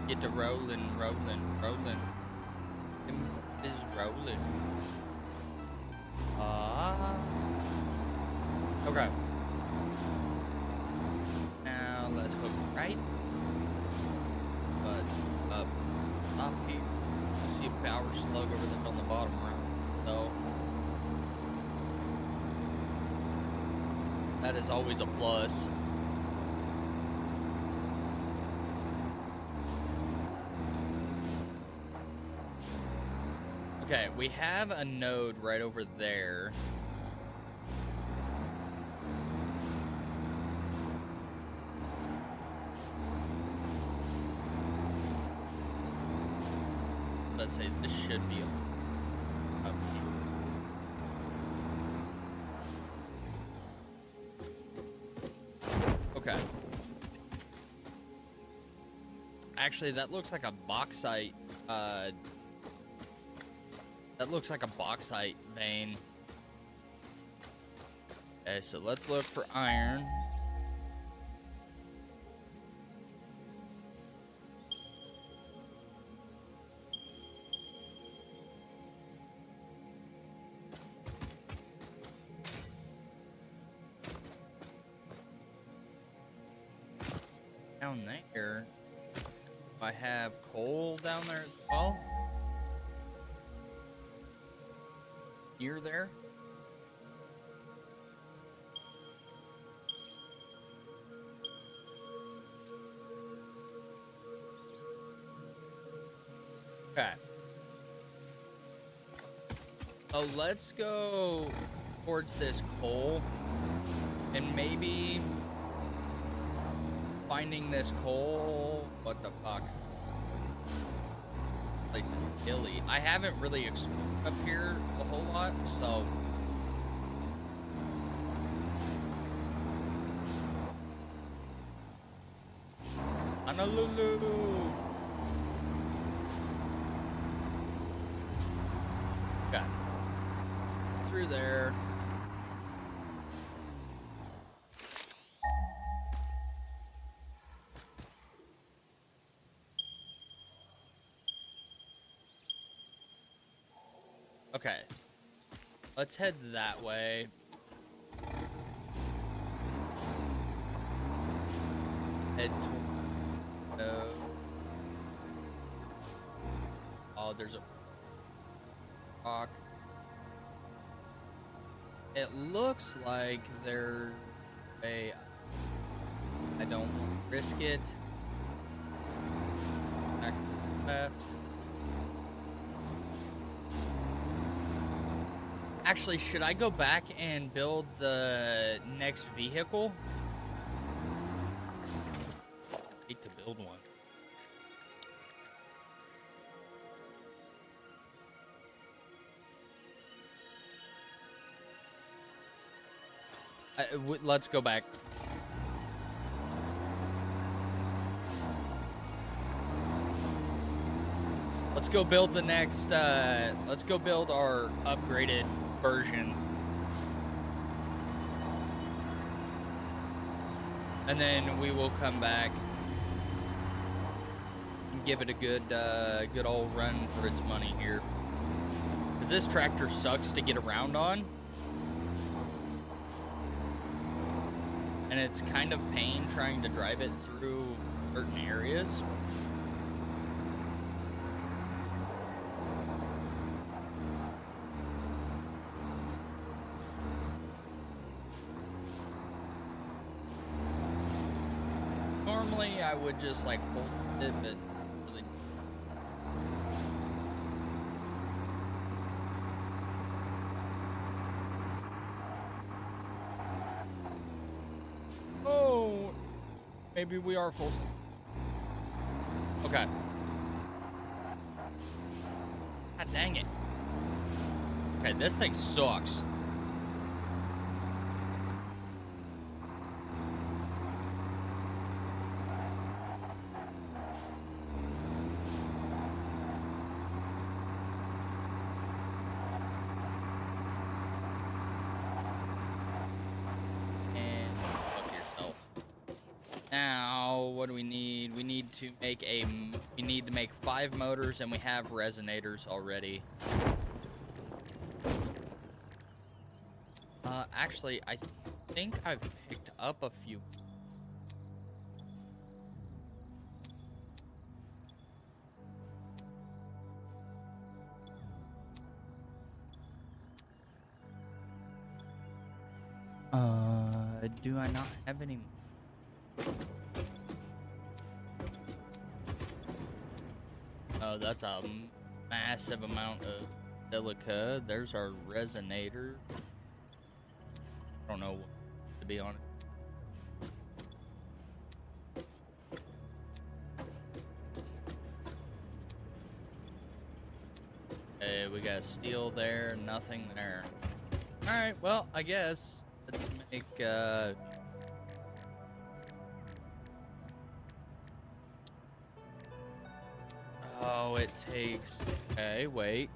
Get to rolling. It is rolling. Okay. Now let's hook right. Let's up here. You see a power slug over there on the bottom right. So that is always a plus. Okay, we have a node right over there. Let's say this should be up here. Okay. Actually, that looks like a bauxite, that looks like a bauxite vein. Okay, so let's look for iron. down there. I have coal down there as well. Near there. Okay. So let's go towards this coal and maybe finding this coal. What the fuck? This place is hilly. I haven't really explored up here a whole lot, so. Honolulu. Okay. Through there. Okay. Let's head that way. Head to... oh, there's a rock. It looks like there's a... I don't want to risk it. Back to the left. Actually, should I go back and build the next vehicle? I hate to build one. Let's go back. Let's go build the next, let's go build our upgraded version. And then we will come back and give it a good, good old run for its money here. Because this tractor sucks to get around on. And it's kind of pain trying to drive it through certain areas. Normally I would just like hold it, but really. Oh, maybe we are full. Okay. God dang it. Okay, this thing sucks. Now, what do we need? We need to make 5 motors, and we have resonators already. Actually, I think I've picked up a few. Do I not have any? Oh, that's a massive amount of silica. There's our resonator. I don't know what to be honest. Okay, we got steel there, nothing there. Alright, well, I guess let's make oh, it takes... Okay, wait.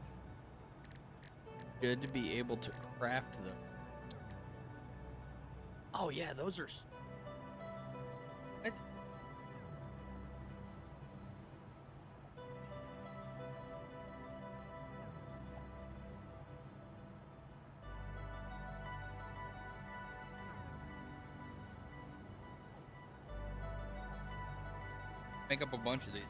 Good to be able to craft them. Oh, yeah, those are... What? Make up a bunch of these.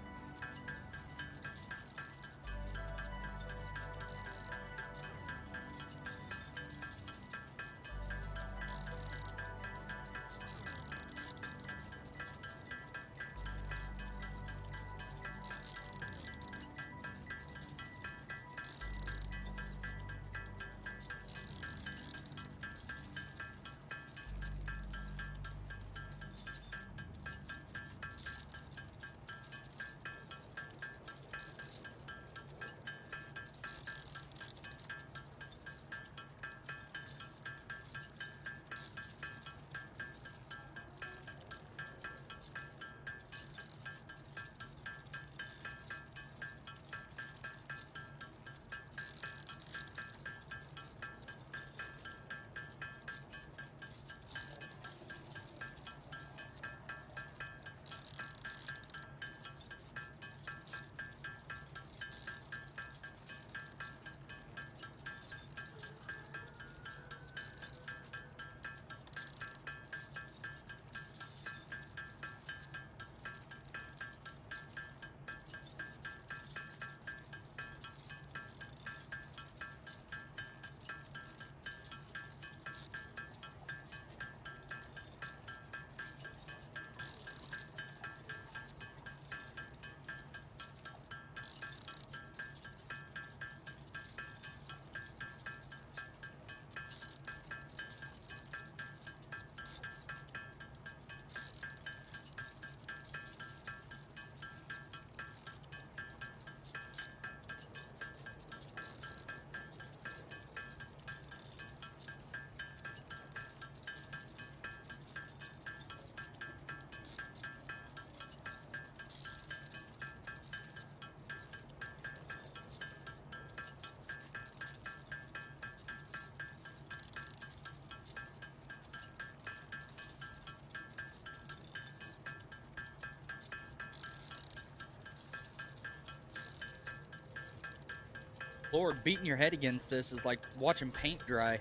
Lord, beating your head against this is like watching paint dry.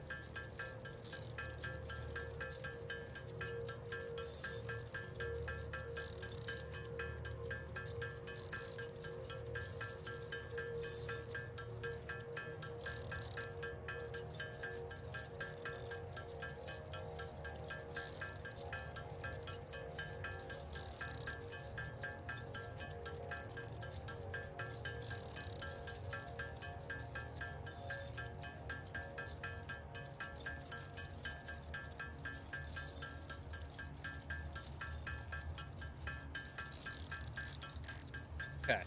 Okay.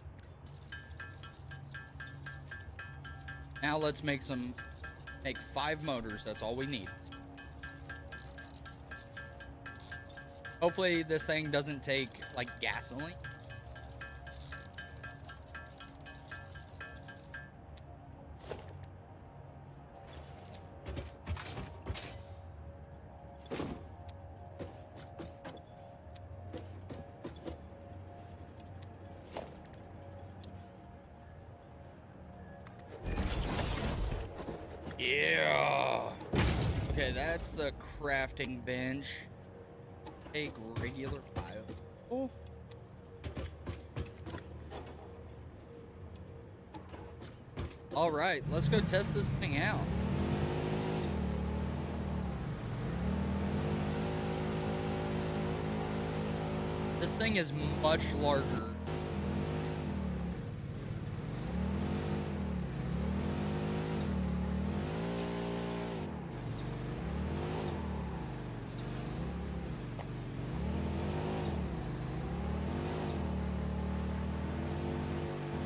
Now let's make 5 motors. That's all we need. Hopefully this thing doesn't take like gasoline. Yeah. Okay, that's the crafting bench. Take regular pile. Oh. All right, let's go test this thing out. This thing is much larger.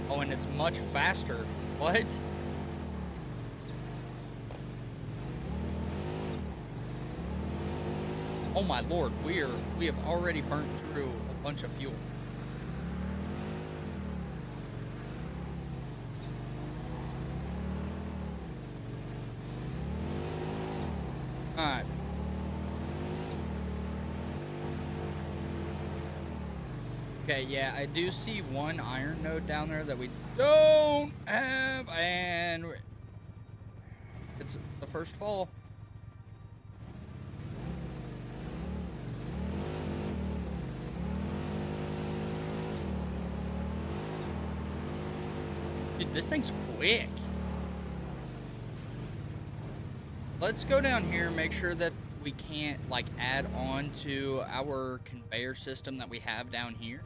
Oh, and it's much faster. What? Oh my lord, we have already burnt through a bunch of fuel. Alright. Okay, yeah, I do see one iron node down there that we don't have, and it's the first fall. Dude, this thing's quick. Let's go down here and make sure that we can't, like, add on to our conveyor system that we have down here.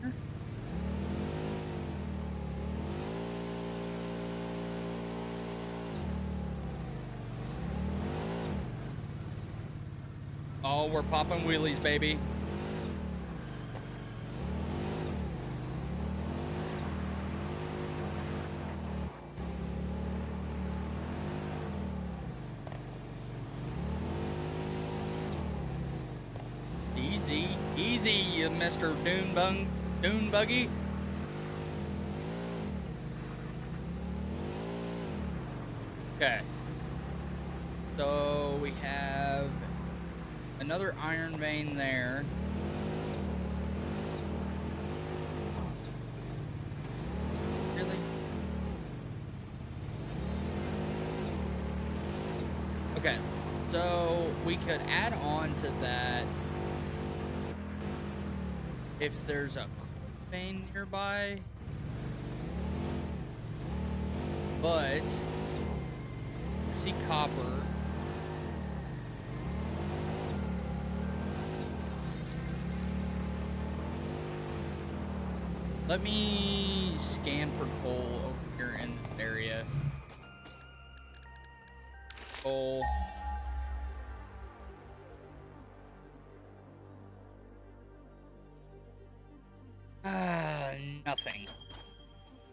Oh, we're popping wheelies, baby. Easy, easy, you Mr. Dune Buggy. Okay. So we have another iron vein there. Really? Okay. So we could add on to that if there's a coal vein nearby. But I see copper. Let me scan for coal over here in this area. Coal. Nothing.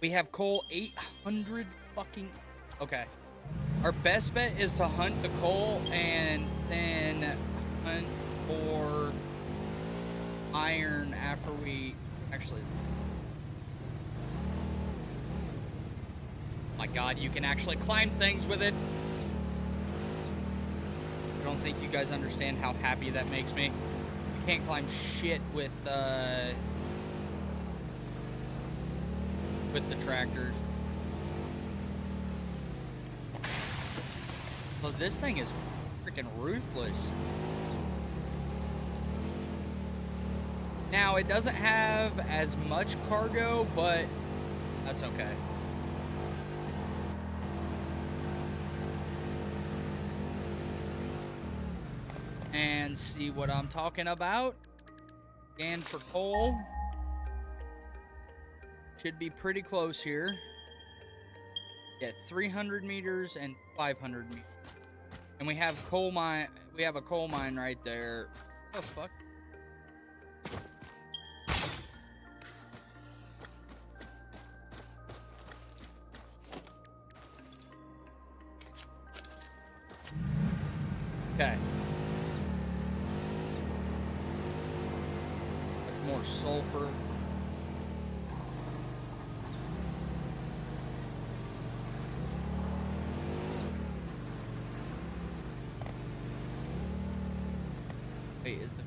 We have coal 800 fucking... Okay. Our best bet is to hunt the coal and then hunt for iron after we... Actually... My god, you can actually climb things with it. I don't think you guys understand how happy that makes me. You can't climb shit with the tractors. Well, this thing is freaking ruthless. Now, it doesn't have as much cargo, but that's okay. And see what I'm talking about. Scan for coal. Should be pretty close here. Yeah, 300 meters and 500 meters. And we have coal mine. We have a coal mine right there. Oh fuck. Okay. That's more sulfur. Wait, is the...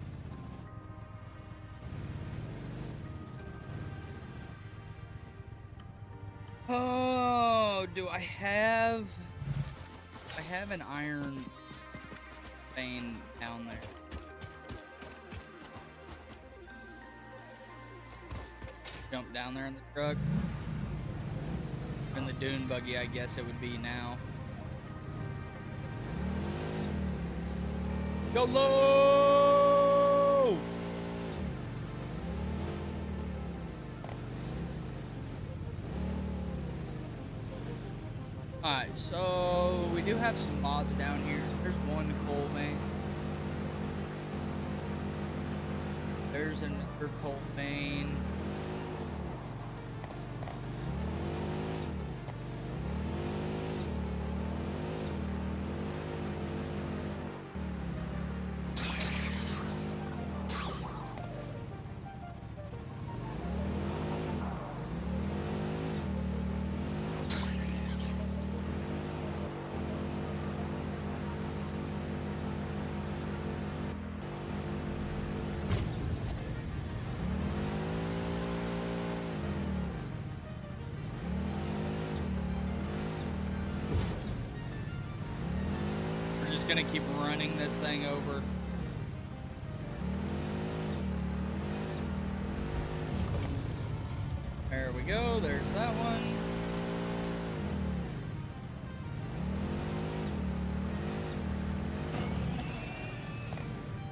Oh, do I have... I have an iron vein down there. Jump down there in the truck. In the dune buggy, I guess it would be now. Go low! Alright, so we do have some mobs down here. There's one coal vein. There's another coal vein. Gonna keep running this thing over. There we go, there's that one.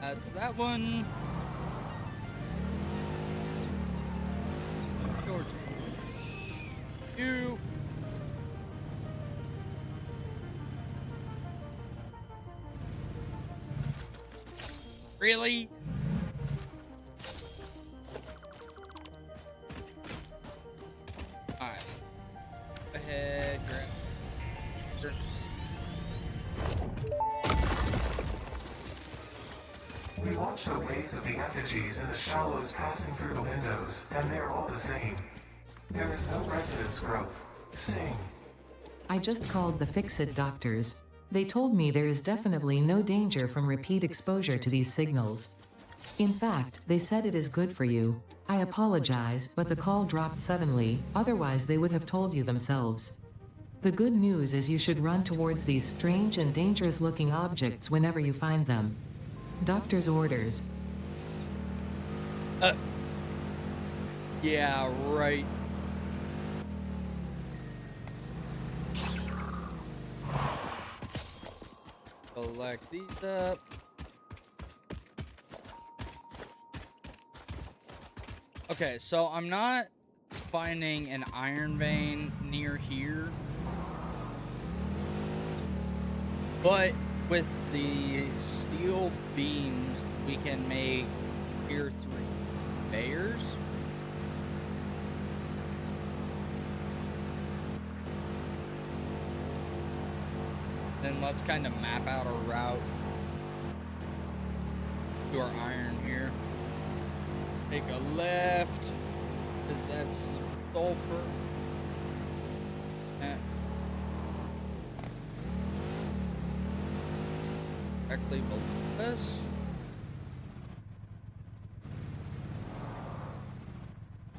That's that one. George. You. Really? Alright. Go ahead, grab. We watch the waves of the effigies in the shallows passing through the windows, and they're all the same. There is no resonance growth. Sing. I just called the Fix-It doctors. They told me there is definitely no danger from repeat exposure to these signals. In fact, they said it is good for you. I apologize, but the call dropped suddenly, otherwise they would have told you themselves. The good news is you should run towards these strange and dangerous-looking objects whenever you find them. Doctor's orders. Yeah, right. Collect these up. Okay, so I'm not finding an iron vein near here. But with the steel beams, we can make tier 3 conveyors. Then let's kind of map out our route to our iron here. Take a left, because that's some sulfur. Directly below us.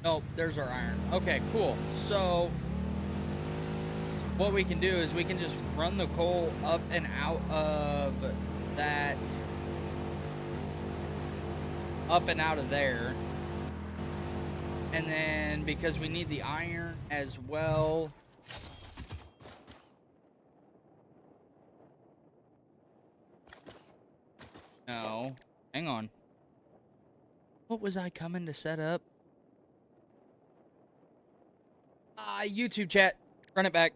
Nope, there's our iron. Okay, cool. So what we can do is we can just run the coal up and out of that, up and out of there. And then because we need the iron as well, no, hang on. What was I coming to set up? YouTube chat, run it back.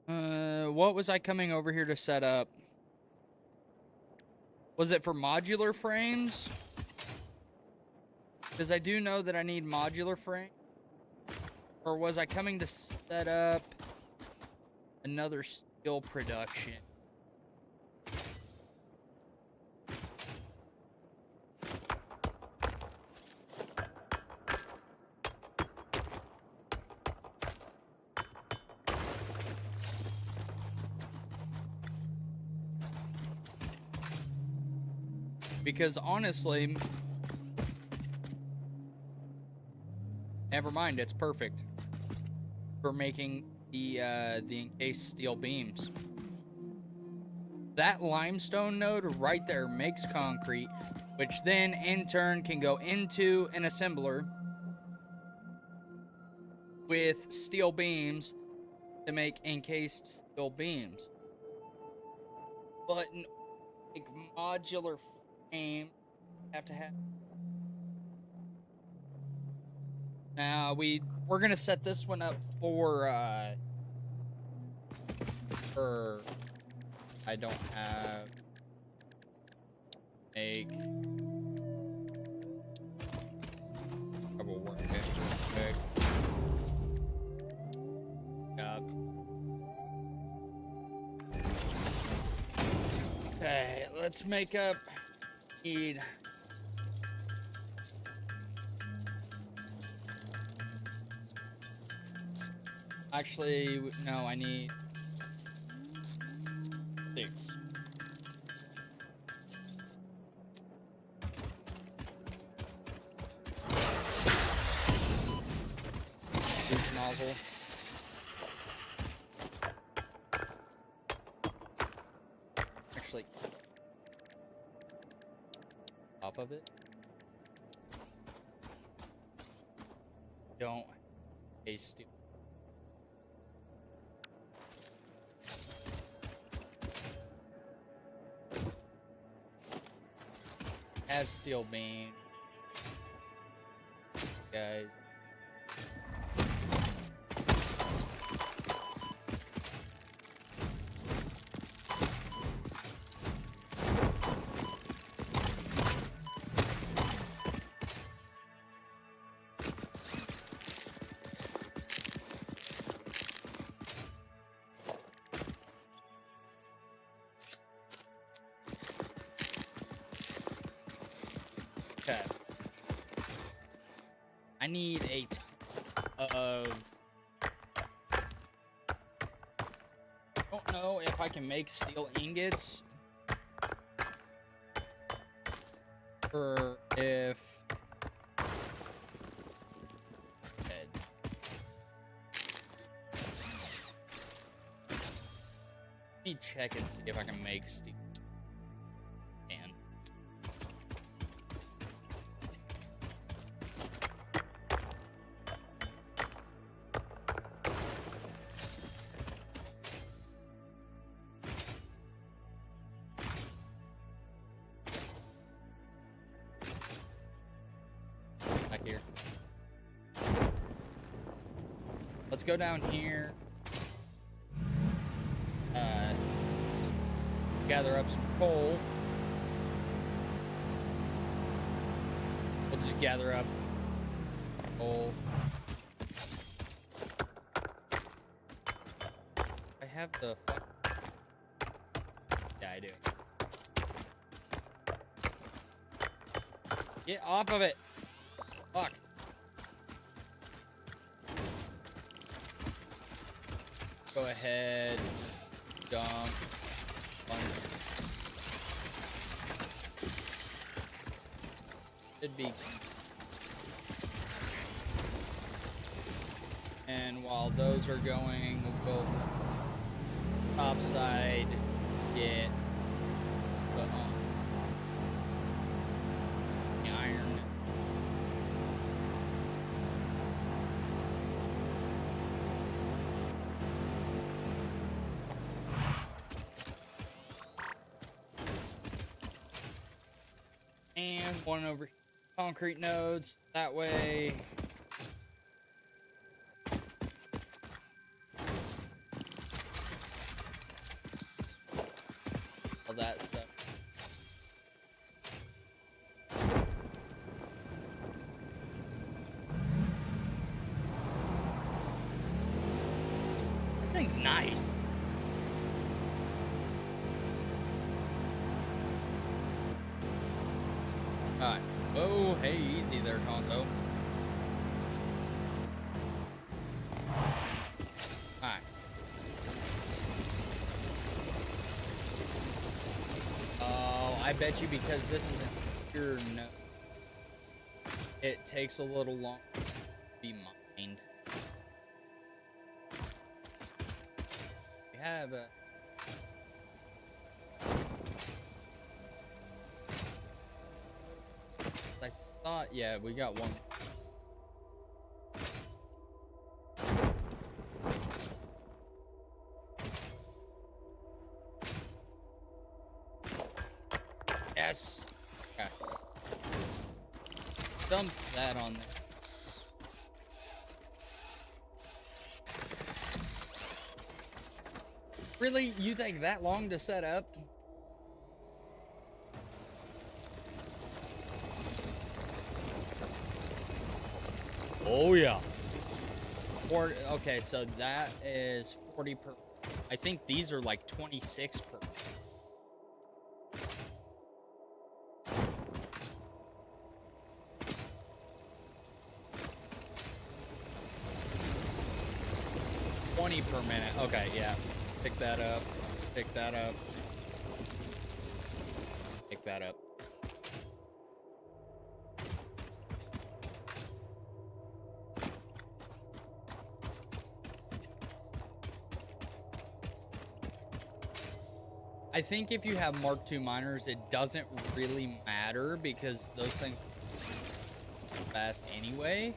What was I coming over here to set up? Was it for modular frames? Because I do know that I need modular frame. Or was I coming to set up another steel production? Because honestly, never mind, it's perfect for making the encased steel beams. That limestone node right there makes concrete, which then in turn can go into an assembler with steel beams to make encased steel beams. But like modular frame have to have. Now we're gonna set this one up for I don't have make trouble working quick. Okay, let's make up need actually no, I need 6. Boost nozzle. Actually, top of it. Don't taste it. have steel beam, guys. Okay. I need a ton of. I don't know if I can make steel ingots or if. Head. Let me check and see if I can make steel. Can. Back here. Let's go down here. Gather up some coal. We'll just gather up coal. I have the. Yeah, I do. Get off of it. Fuck. Go ahead. Dump. Should be. And while those are going, we'll go topside, get the iron. And one over concrete nodes. That way. All that stuff. This thing's nice. Alright. Oh, hey, easy there, Conto. Alright. Oh, I bet you because this isn't pure no. It takes a little long to be mined. We have a. I thought, yeah, we got one. Yes. Okay. Dump that on there. Really? You take that long to set up? Oh yeah. Okay, so that is 40 per. I think these are like 26 per. Per minute. Okay, yeah. Pick that up. Pick that up. Pick that up. I think if you have Mark II miners, it doesn't really matter because those things are fast anyway.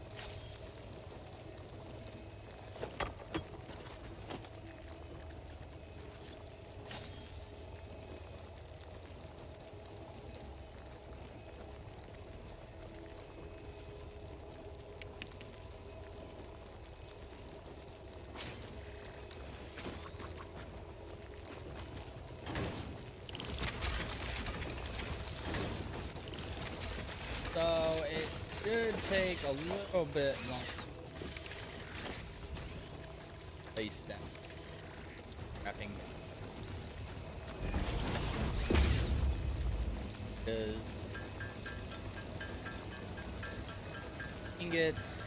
take a little bit longer. Face down. Wrapping. Because ingots.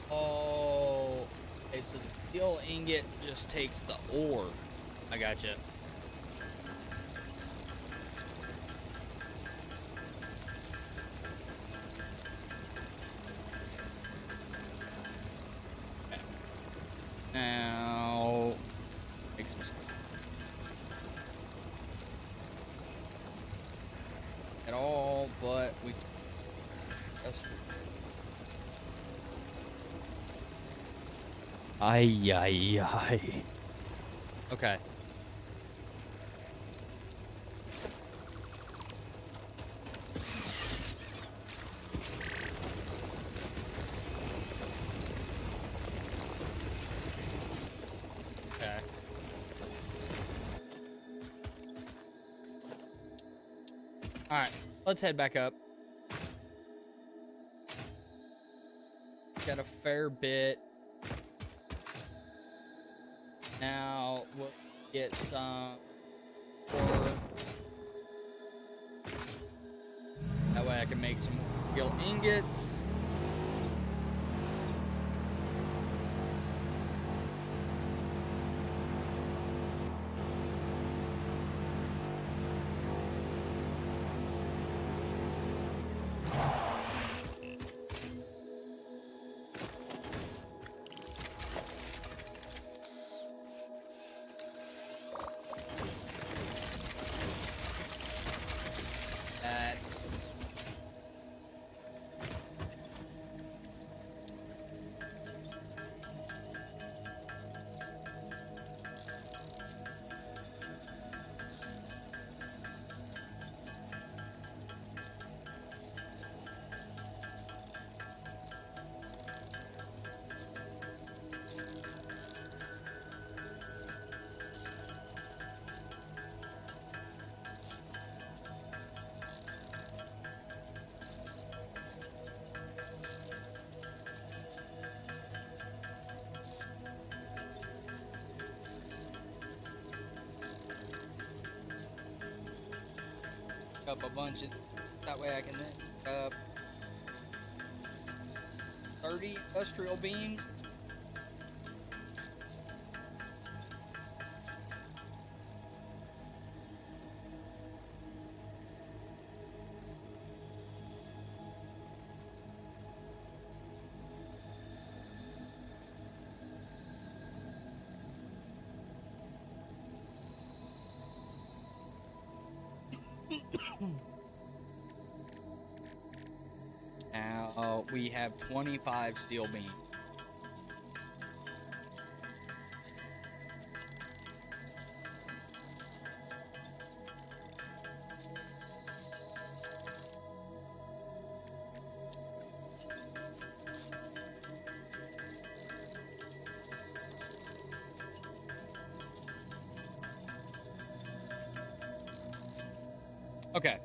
Oh, okay, so the steel ingot just takes the ore. I gotcha. Okay. Now, make some stuff. At all, but we. That's true. Ay, ay, ay. Okay. Okay. All right, let's head back up. Got a fair bit. Now we'll get some ore. That way I can make some steel ingots. That. Up a bunch of that way I can then pick up 30 industrial beams. Now we have 25 steel beams. Okay.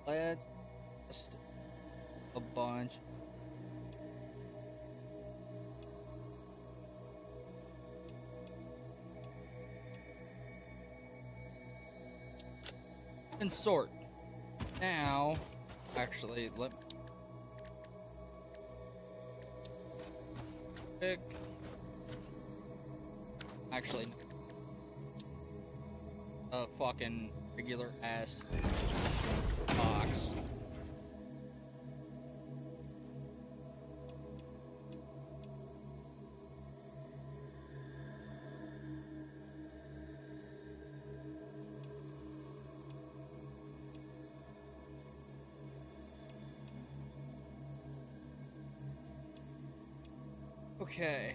Let's just a bunch. And sort. Now, actually, let me pick. Actually, a fucking regular ass box. Okay.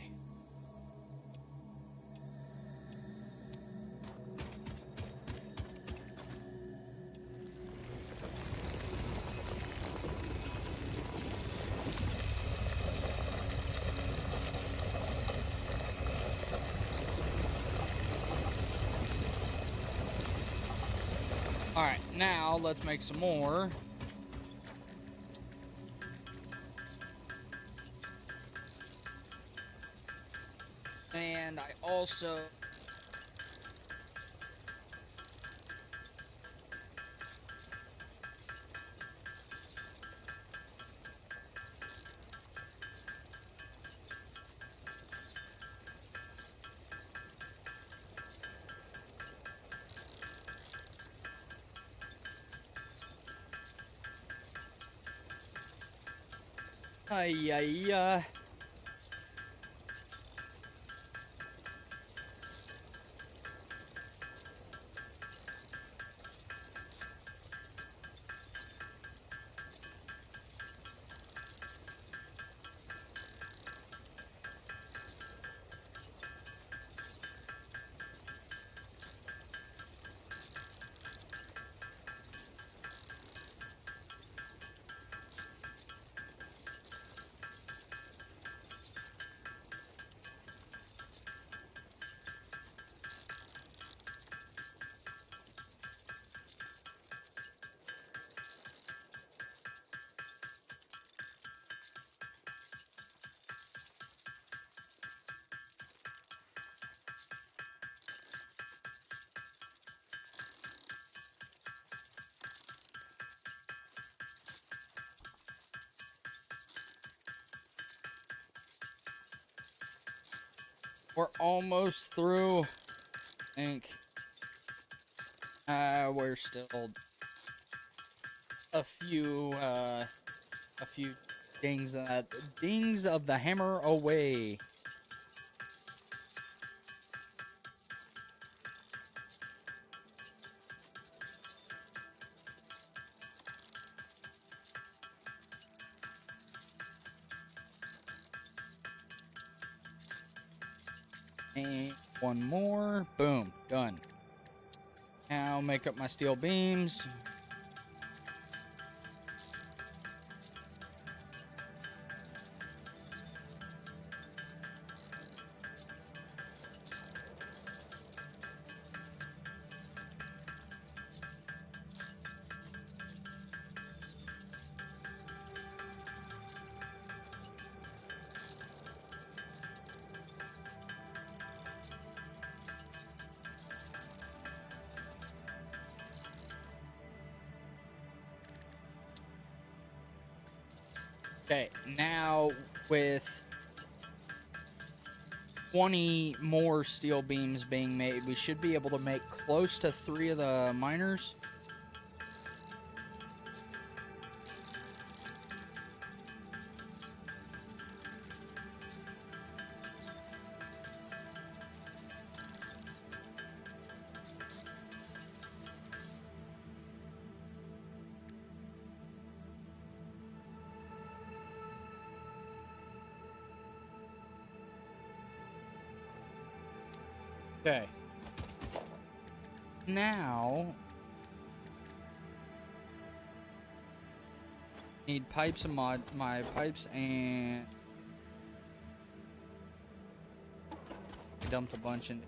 Alright, now let's make some more. And I also... Ay, ay, we're almost through. I think we're still a few dings of the hammer away. And one more. Boom. Done. Now make up my steel beams. Okay, now with 20 more steel beams being made, we should be able to make close to 3 of the miners. Okay. Now, need pipes and my pipes, and I dumped a bunch in.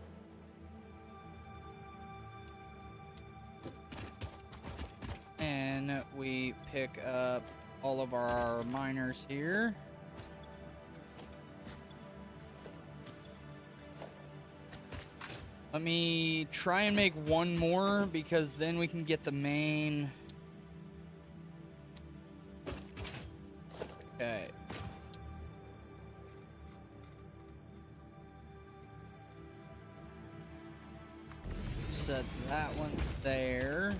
And we pick up all of our miners here. Let me try and make one more, because then we can get the main. Okay. Set that one there.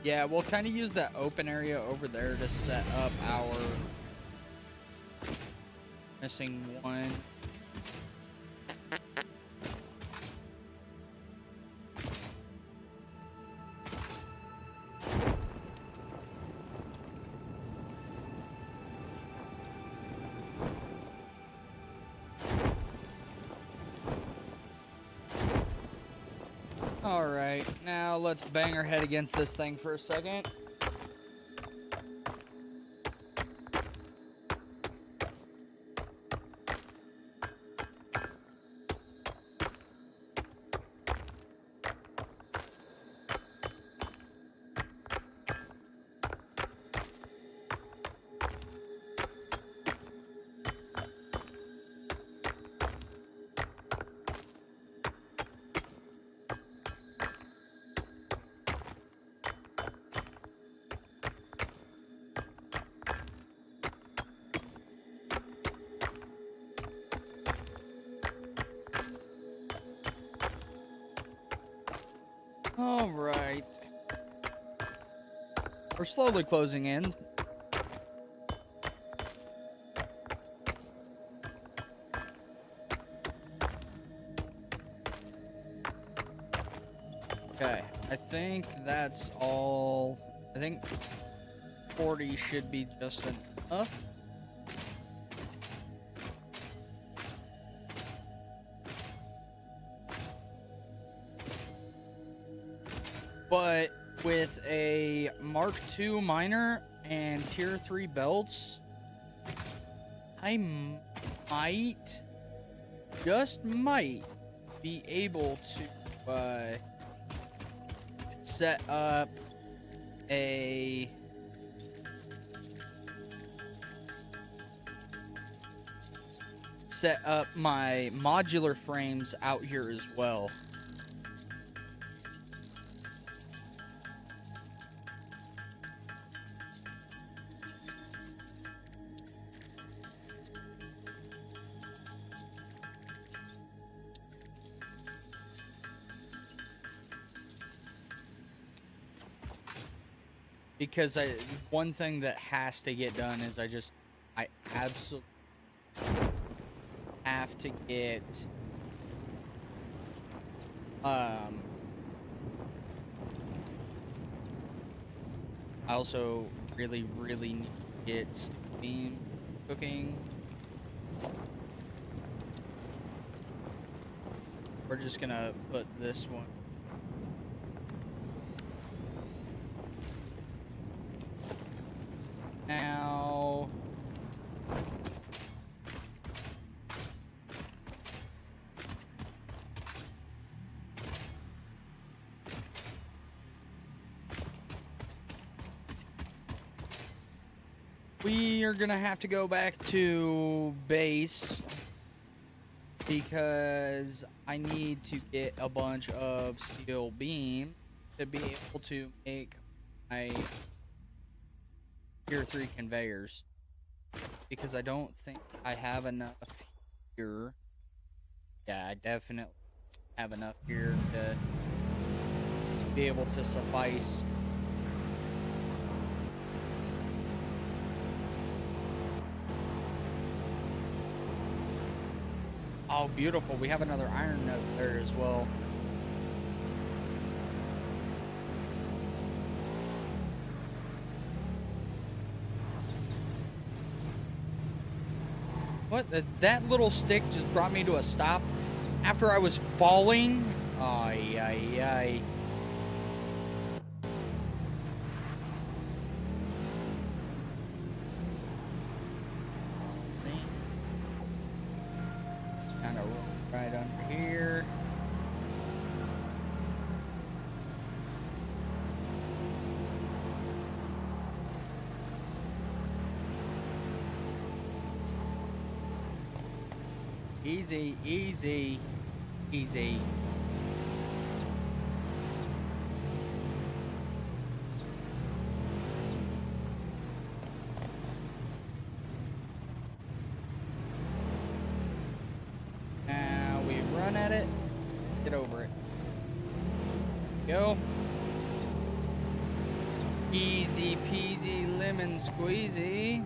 Yeah, we'll kind of use that open area over there to set up our missing one. All right, now let's bang our head against this thing for a second. All right. We're slowly closing in. Okay, I think that's all. I think 40 should be just enough. But with a Mark II miner and Tier 3 belts, I might, just might, be able to set up a my modular frames out here as well. Because one thing that has to get done is I absolutely have to get I also really need to get steel beam cooking. We're just gonna put this one. Now, we are gonna have to go back to base because I need to get a bunch of steel beam to be able to make my Tier 3 conveyors, because I don't think I have enough here. Yeah, I definitely have enough here to be able to suffice. Oh, beautiful. We have another iron node there as well. What? That little stick just brought me to a stop after I was falling. Ay, ay, ay. Kind of right under here. Easy, easy, easy. Now we run at it. Get over it. Go. Easy peasy lemon squeezy.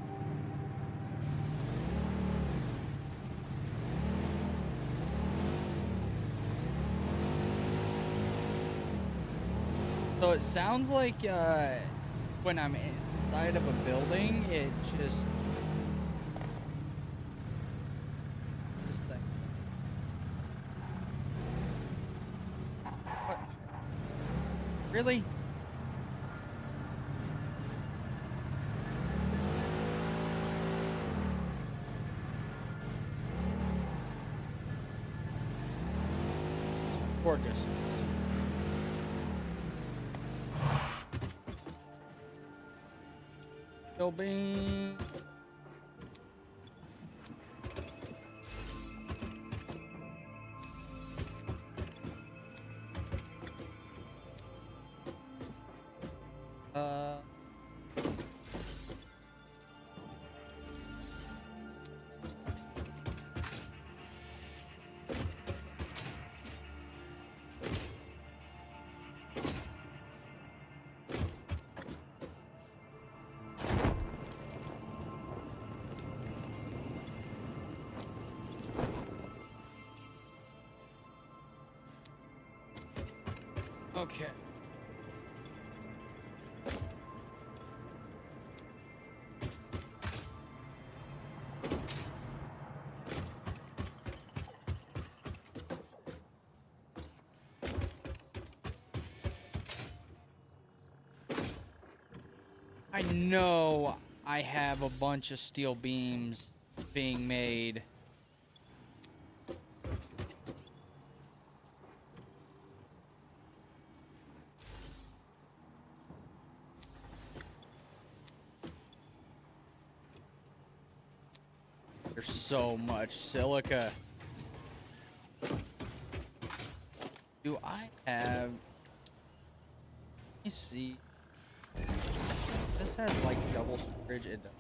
So it sounds like when I'm inside of a building, it just this thing. What? Really? Gorgeous. Still being. Uh. Okay. I know I have a bunch of steel beams being made. There's so much silica. Do I have... Let me see. This has like double storage. It does.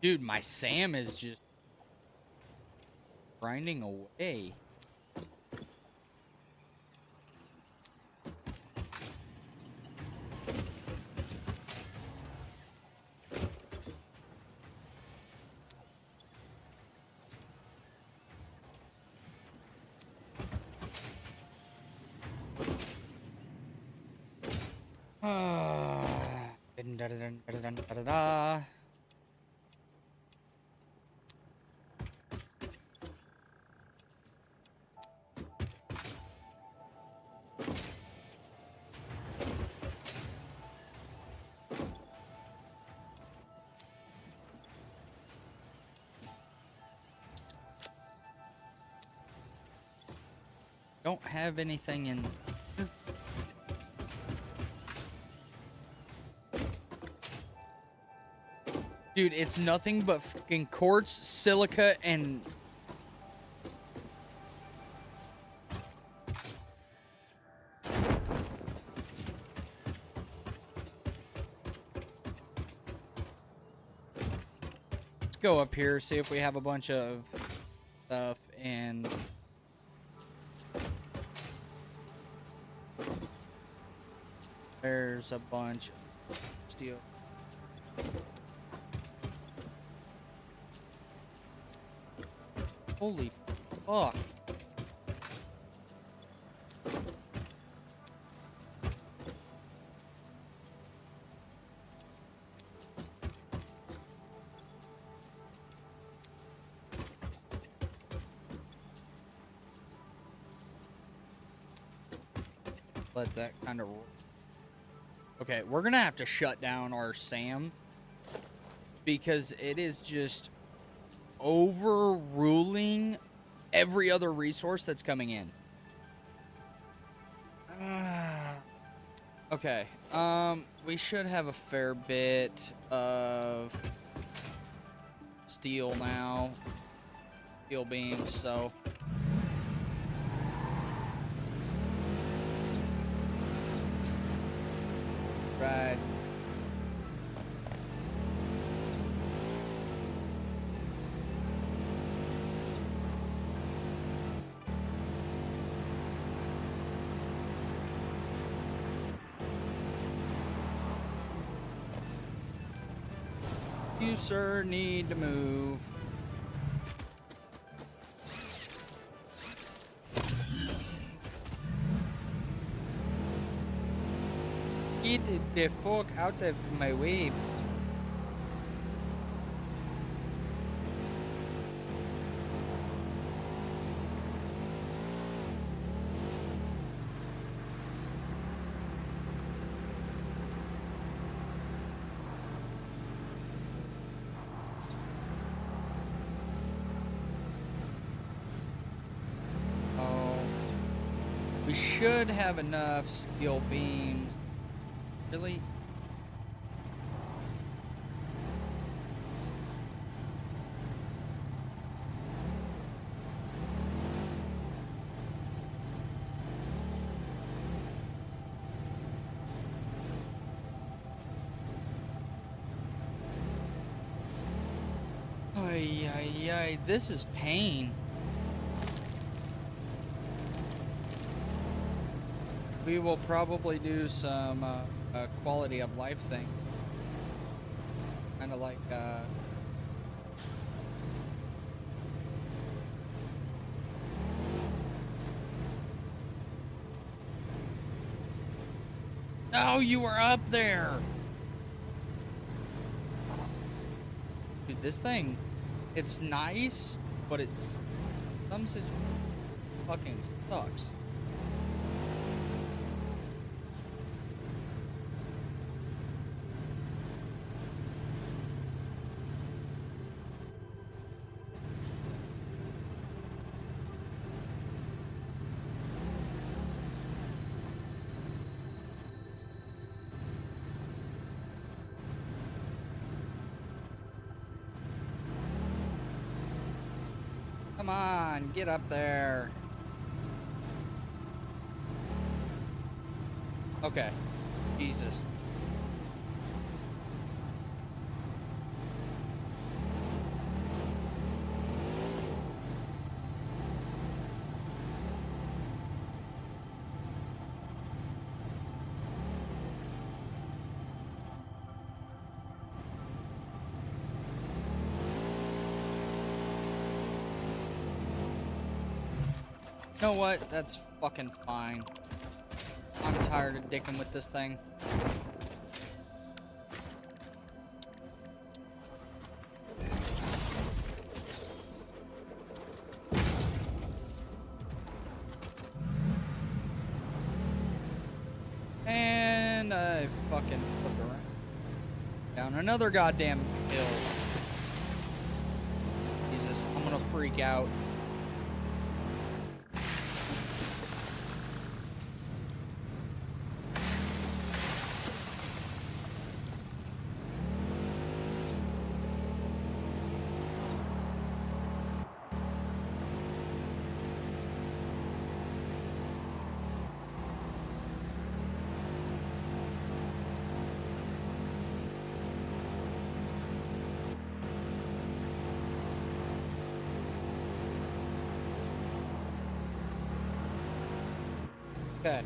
Dude, my Sam is just grinding away. Da-da-da-da-da-da-da-da. Don't have anything in. Dude, it's nothing but fucking quartz, silica, and... Let's go up here, see if we have a bunch of stuff, and... There's a bunch of steel. Holy fuck. Let that kind of... Okay, we're gonna have to shut down our SAM because it is just overruling every other resource that's coming in. Okay, we should have a fair bit of steel now, steel beams, so... Right. You, sir, need to move. Get the fuck out of my way. Oh, we should have enough steel beams. Really? Ay, ay, ay, this is pain. We will probably do some quality of life thing. Kind of like, oh, you were up there. Dude, this thing, it's nice, but it's some situation fucking sucks. Come on, get up there. Okay. Jesus. You know what? That's fucking fine. I'm tired of dicking with this thing. And I fucking flipped around. Down another goddamn hill. Jesus, I'm gonna freak out. Okay.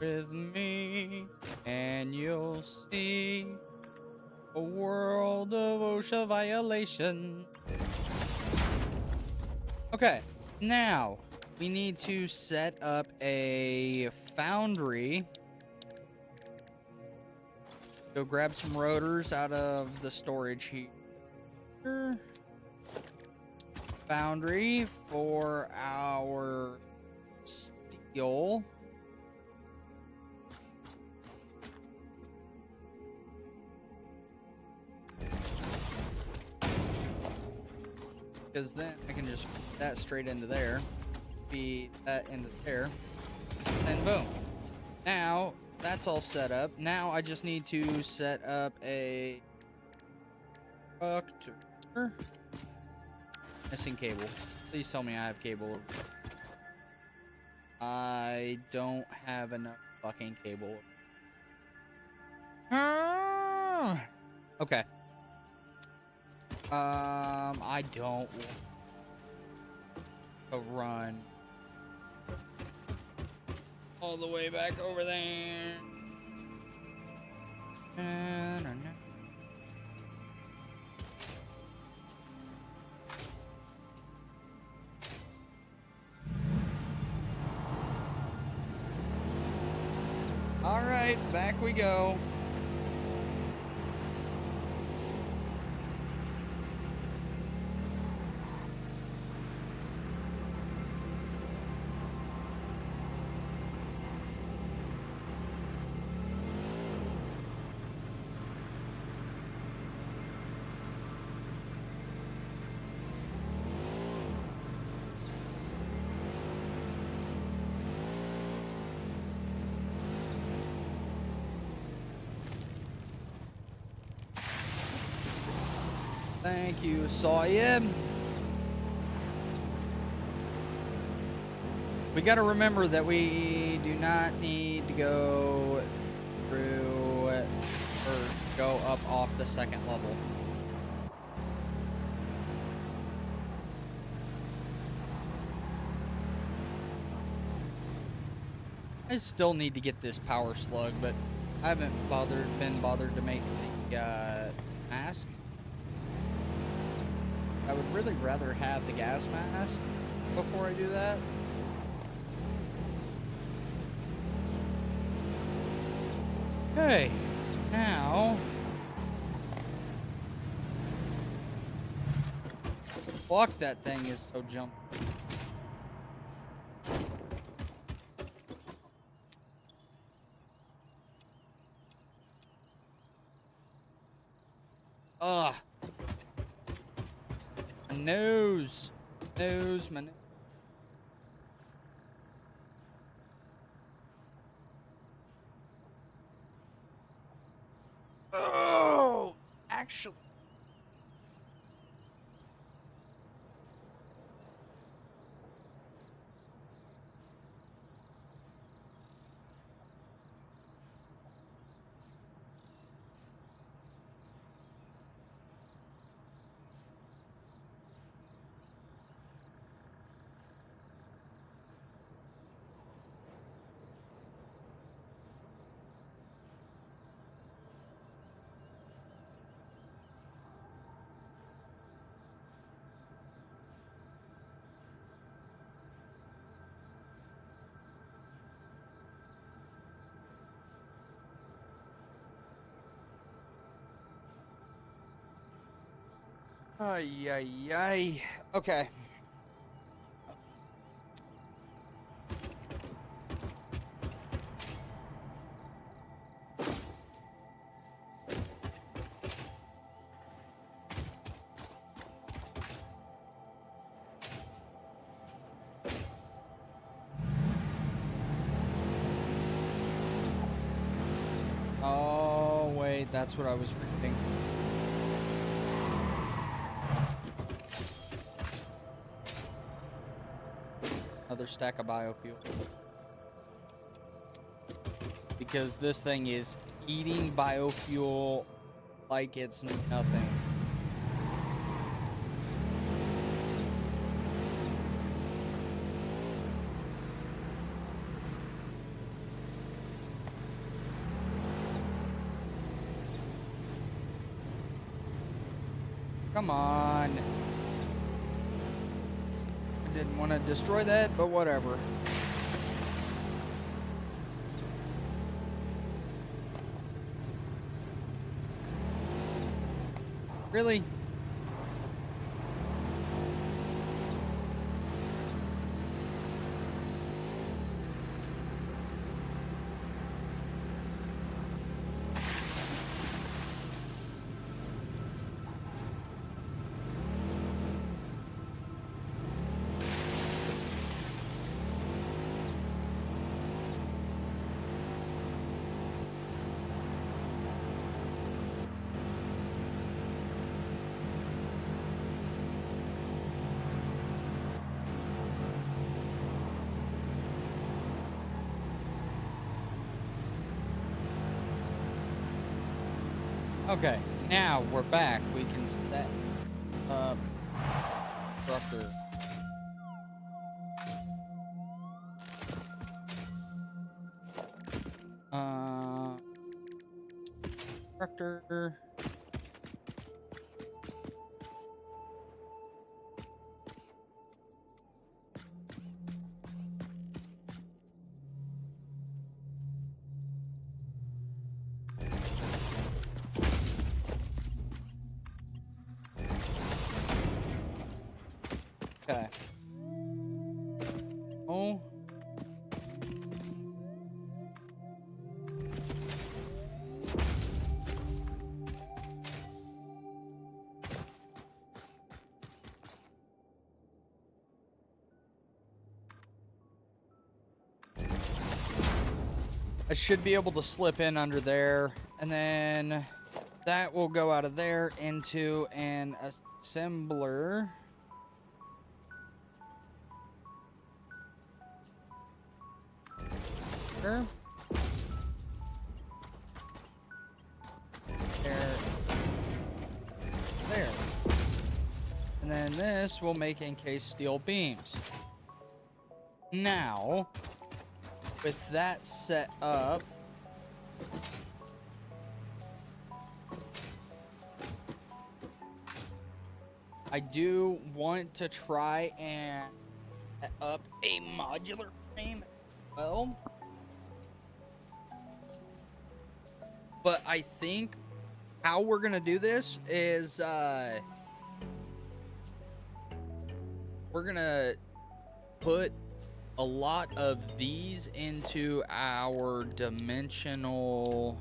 with me, and you'll see a world of OSHA violation. Okay, now we need to set up a foundry. Go grab some rotors out of the storage here. Foundry for our steel. Because then I can just put that straight into there, feed that into there, and boom. Now that's all set up. Now I just need to set up a conductor. Missing cable. Please tell me I have cable. I don't have enough fucking cable. Okay. I don't want to run all the way back over there. All right, back we go. Thank you, Sawyer. We got to remember that we do not need to go through or go up off the second level. I still need to get this power slug, but I haven't been bothered to make the mask. I would really rather have the gas mask before I do that. Okay, now fuck, that thing is so jumpy. Ugh. My nose. My nose. Oh, actually. Ay, ay, ay. Okay. Oh, wait, that's what I was reading. Another stack of biofuel. Because this thing is eating biofuel like it's nothing. Come on. I didn't want to destroy that, but whatever. Really? Okay, now we're back. We can set up structure. Structure. Okay. Oh. I should be able to slip in under there, and then that will go out of there into an assembler. There. There. And then this will make encased steel beams. Now, with that set up, I do want to try and set up a modular frame as well. But I think how we're going to do this is we're going to put a lot of these into our dimensional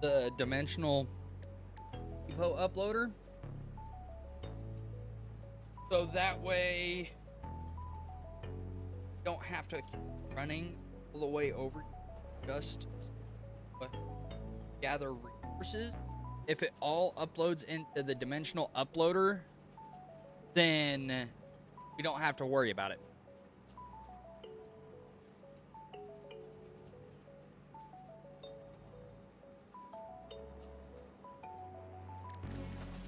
the dimensional depot uploader, so that way you don't have to keep running all the way over just gather resources. If it all uploads into the dimensional uploader, then we don't have to worry about it.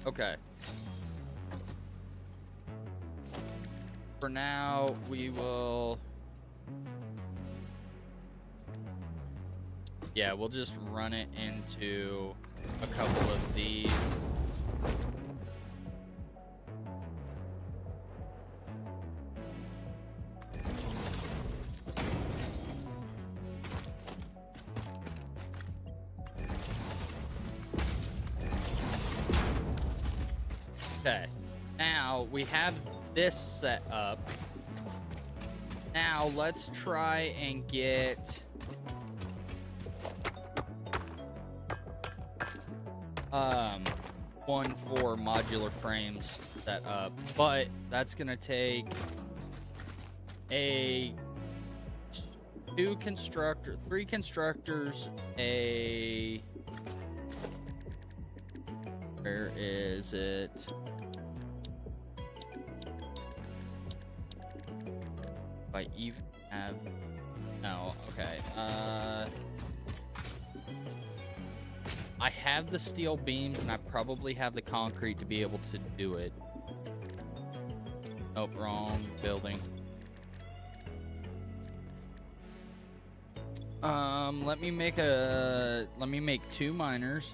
Okay. For now, we will... Yeah, we'll just run it into a couple of these. Okay, now we have this set up. Now let's try and get 1 4 modular frames set up, but that's gonna take a 3 constructors, a... Where is it? If I even have... No, okay. I have the steel beams, and I probably have the concrete to be able to do it. Nope, wrong building. Let me make two miners.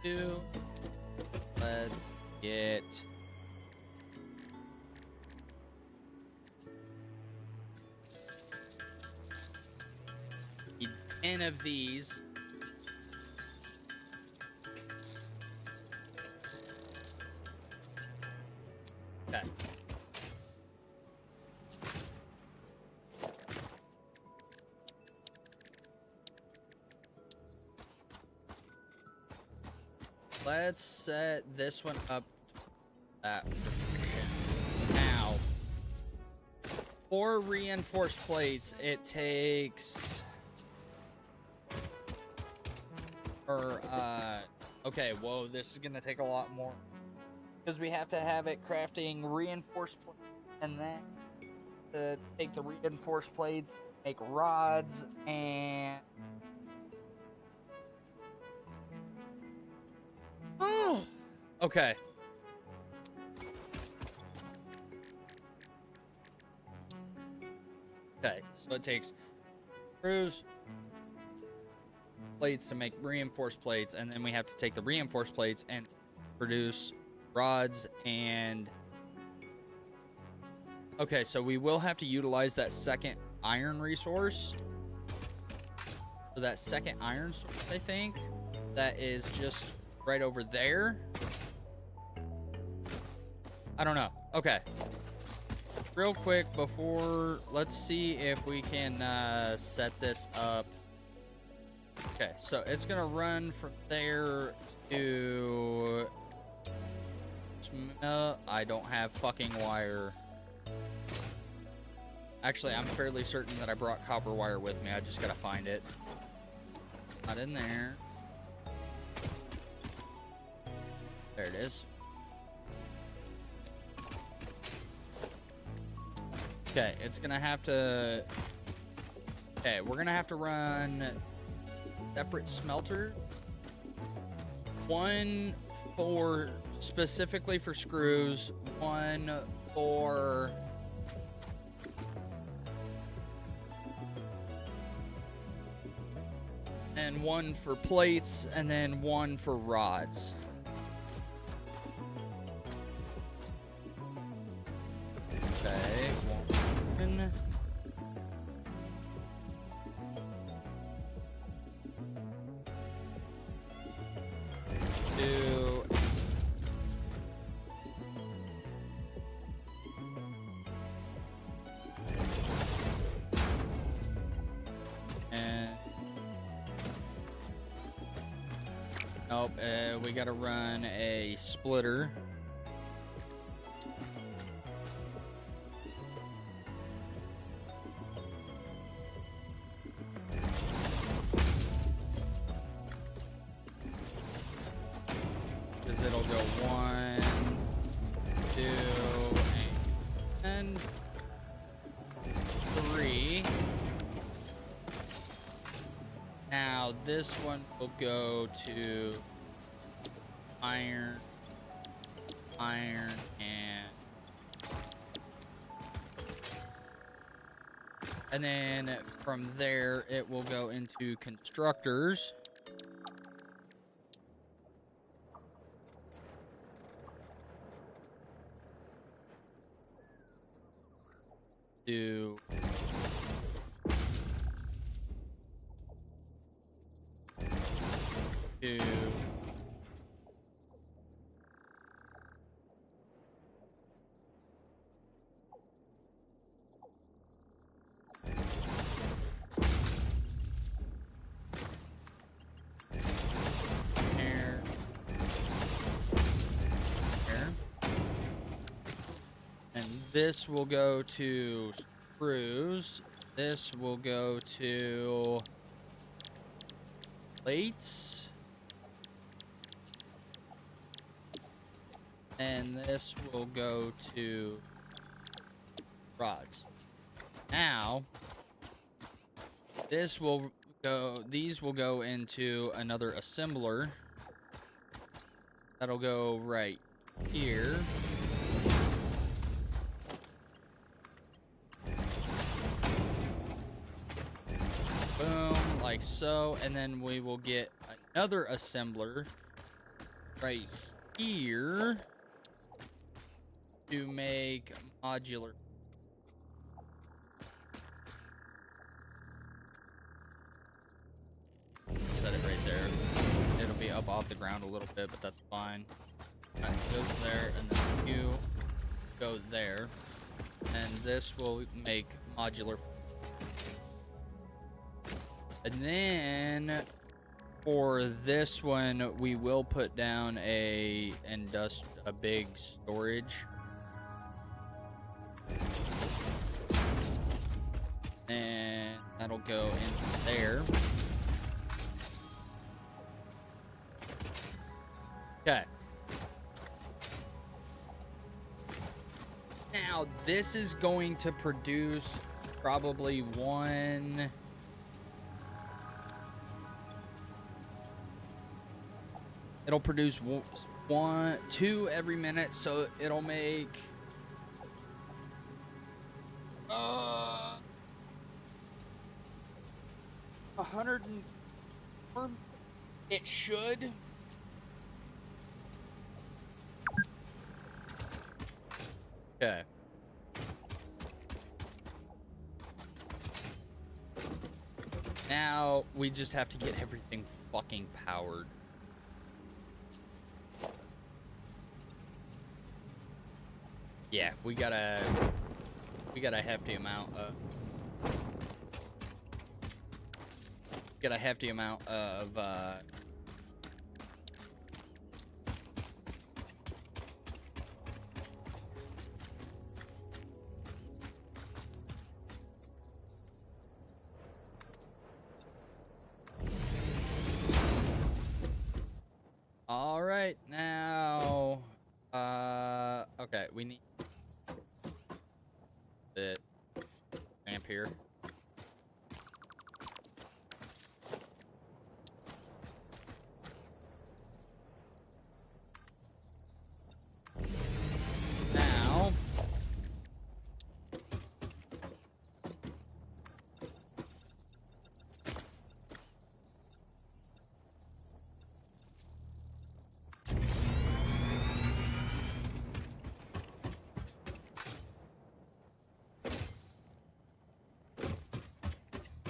Two. Let's get need 10 of these. Okay. Let's set this one up that direction. Now, for reinforced plates, it takes okay, whoa, this is gonna take a lot more. Because we have to have it crafting reinforced plates, and then to take the reinforced plates, make rods, and oh, okay. Okay, so it takes screws, plates to make reinforced plates, and then we have to take the reinforced plates and produce rods and okay, so we will have to utilize that second iron resource. So that second iron source, I think, that is just right over there. I don't know. Okay. Real quick before, let's see if we can set this up. Okay, so it's gonna run from there to I don't have fucking wire. Actually, I'm fairly certain that I brought copper wire with me. I just gotta find it. Not in there. There it is. Okay, it's gonna have to... Okay, we're gonna have to run separate smelter. One for specifically for screws, one for and one for plates, and then one for rods. Okay, one. Two. And nope, we gotta run a splitter. Because it'll go 1, 2, and 3. Now this one will go to iron, and then from there it will go into constructors. To there, there. And this will go to screws. This will go to plates. And this will go to rods. Now, these will go into another assembler. That'll go right here. like so, and then we will get another assembler right here to make modular. Set it right there. It'll be up off the ground a little bit, but that's fine. That goes there, and then you go there, and this will make modular. And then for this one, we will put down a big storage. And that'll go in there. Okay. Now, this is going to produce probably one. It'll produce two every minute, so it'll make 104. It should. Okay. Now we just have to get everything fucking powered. Yeah, we got a hefty amount of all right, now okay, we need the ramp here. Now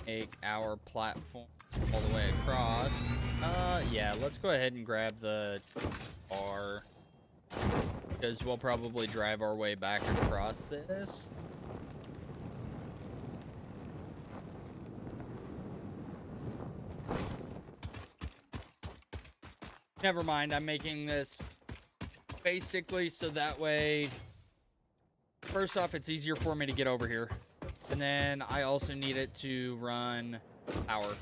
make our platform all the way across. Yeah, let's go ahead and grab the bar, because we'll probably drive our way back across this. Never mind, I'm making this basically so that way, first off, it's easier for me to get over here. And then I also need it to run power.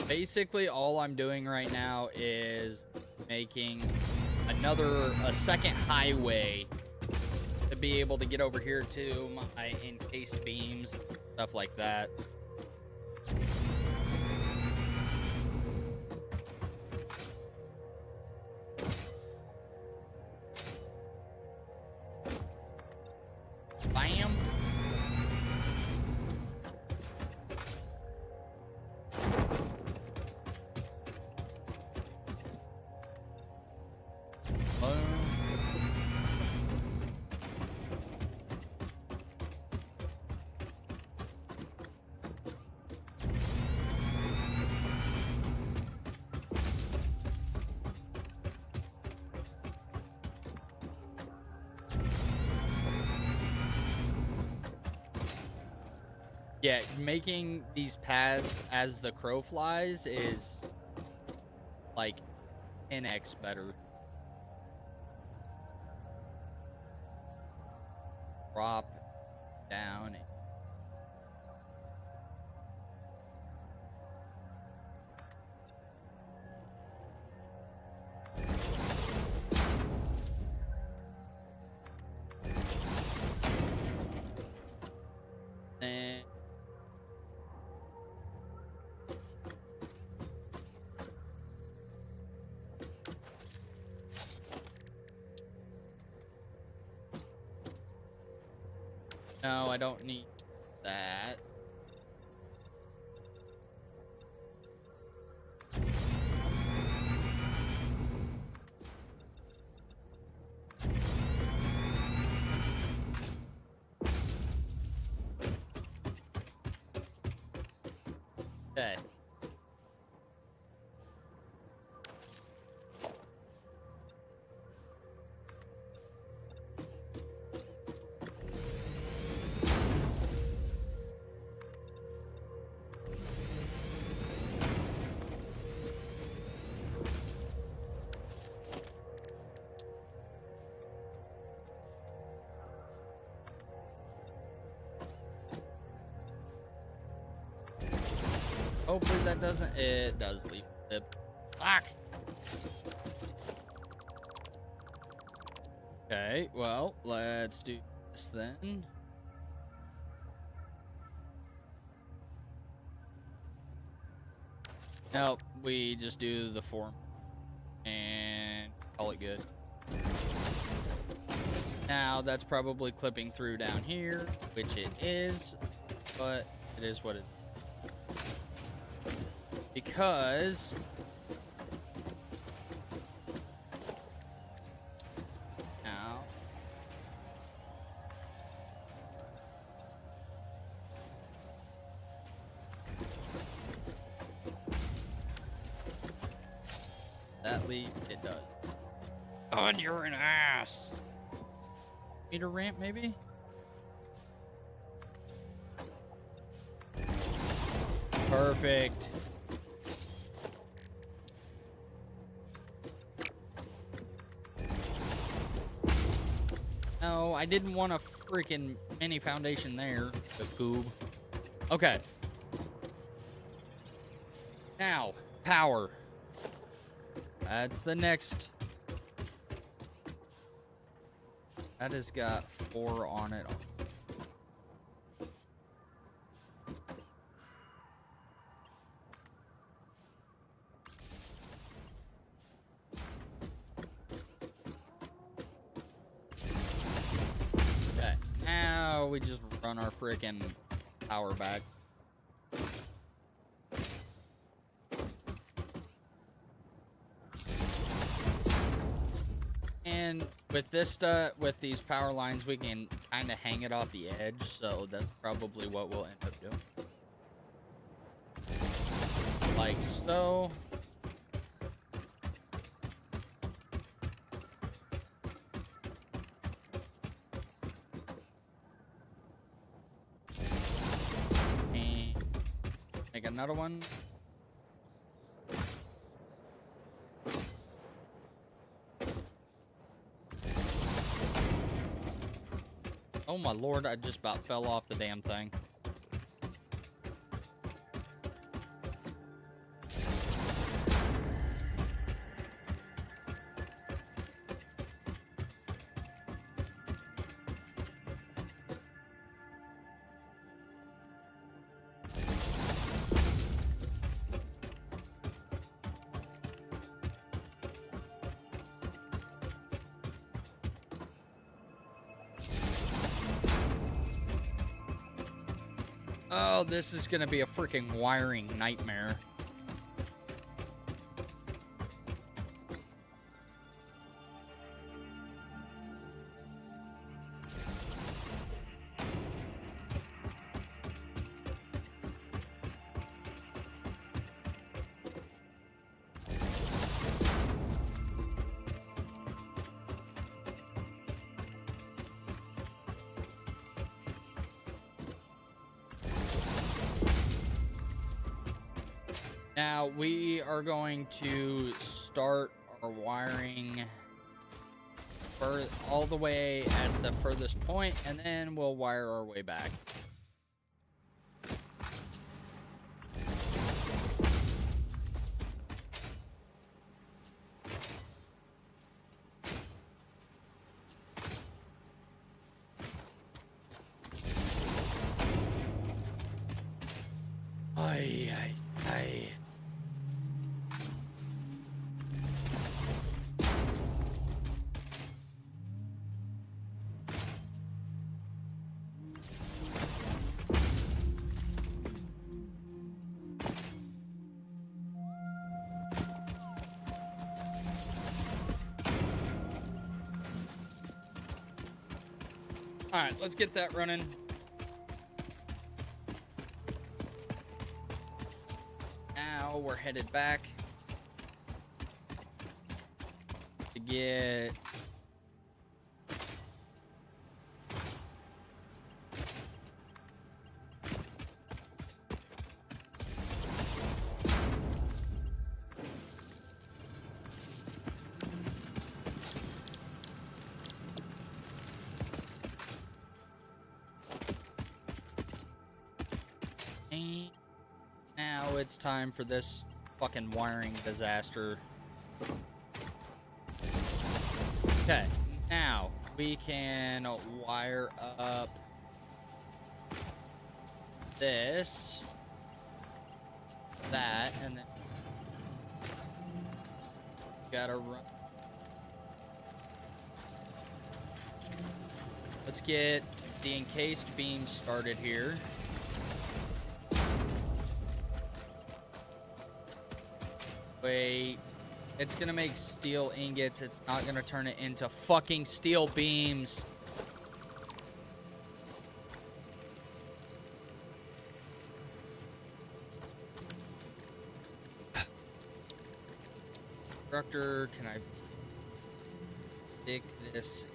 Basically, all I'm doing right now is making a second highway to be able to get over here to my encased beams, stuff like that. Bam. Yeah, making these paths as the crow flies is like 10x better. Drop down. No, I don't need that. Okay. Hopefully that doesn't. It does leave the fuck. Okay, well, let's do this then. Nope, we just do the form and call it good. Now that's probably clipping through down here, which it is, but it is what it is. Because now that leave it does. God, you're an ass. Meter ramp, maybe? Perfect. No, I didn't want a freaking mini foundation there, the coob. Okay. Now, power. That's the next. That has got 4 on it. Okay, now we just run our freaking power back. And with this with these power lines, we can kind of hang it off the edge, so that's probably what we'll end up doing. Like so. And make another one. Oh my lord, I just about fell off the damn thing. Oh, this is gonna be a freaking wiring nightmare. Now we are going to start our wiring all the way at the furthest point, and then we'll wire our way back. Ay, ay, ay. All right, let's get that running. Now we're headed back to get now it's time for this fucking wiring disaster. Okay, now we can wire up this, that, and then gotta run. Let's get the encased beam started here. Wait, it's gonna make steel ingots. It's not gonna turn it into fucking steel beams. Instructor, can I pick this?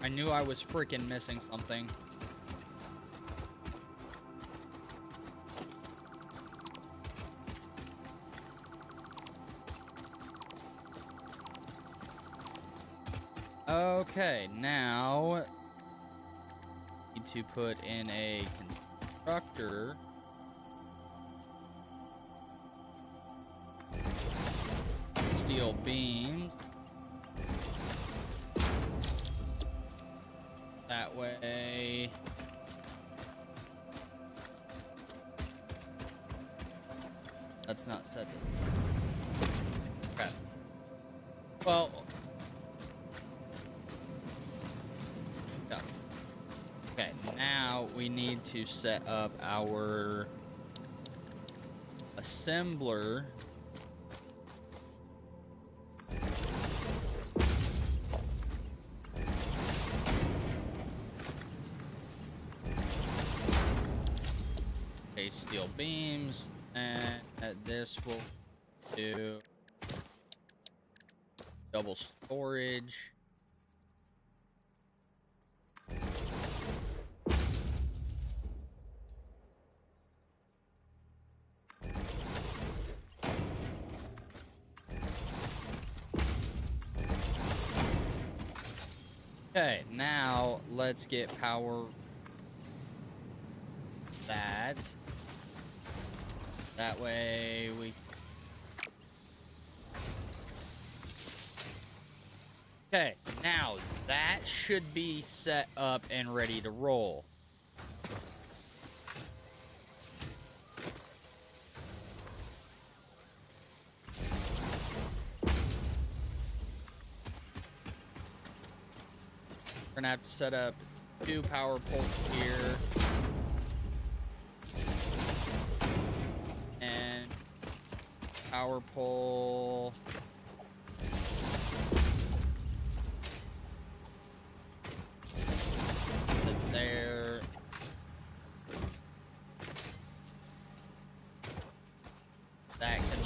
I knew I was freaking missing something. Okay, now need to put in a constructor. Steel beams. That way. Let's not set this. Okay. Well. Stuff. Okay, now we need to set up our assembler. Steel beams, and this will do double storage. Okay, now let's get power that. That way we... Okay, now that should be set up and ready to roll. We're gonna have to set up 2 power poles here. And power pole. There. That can...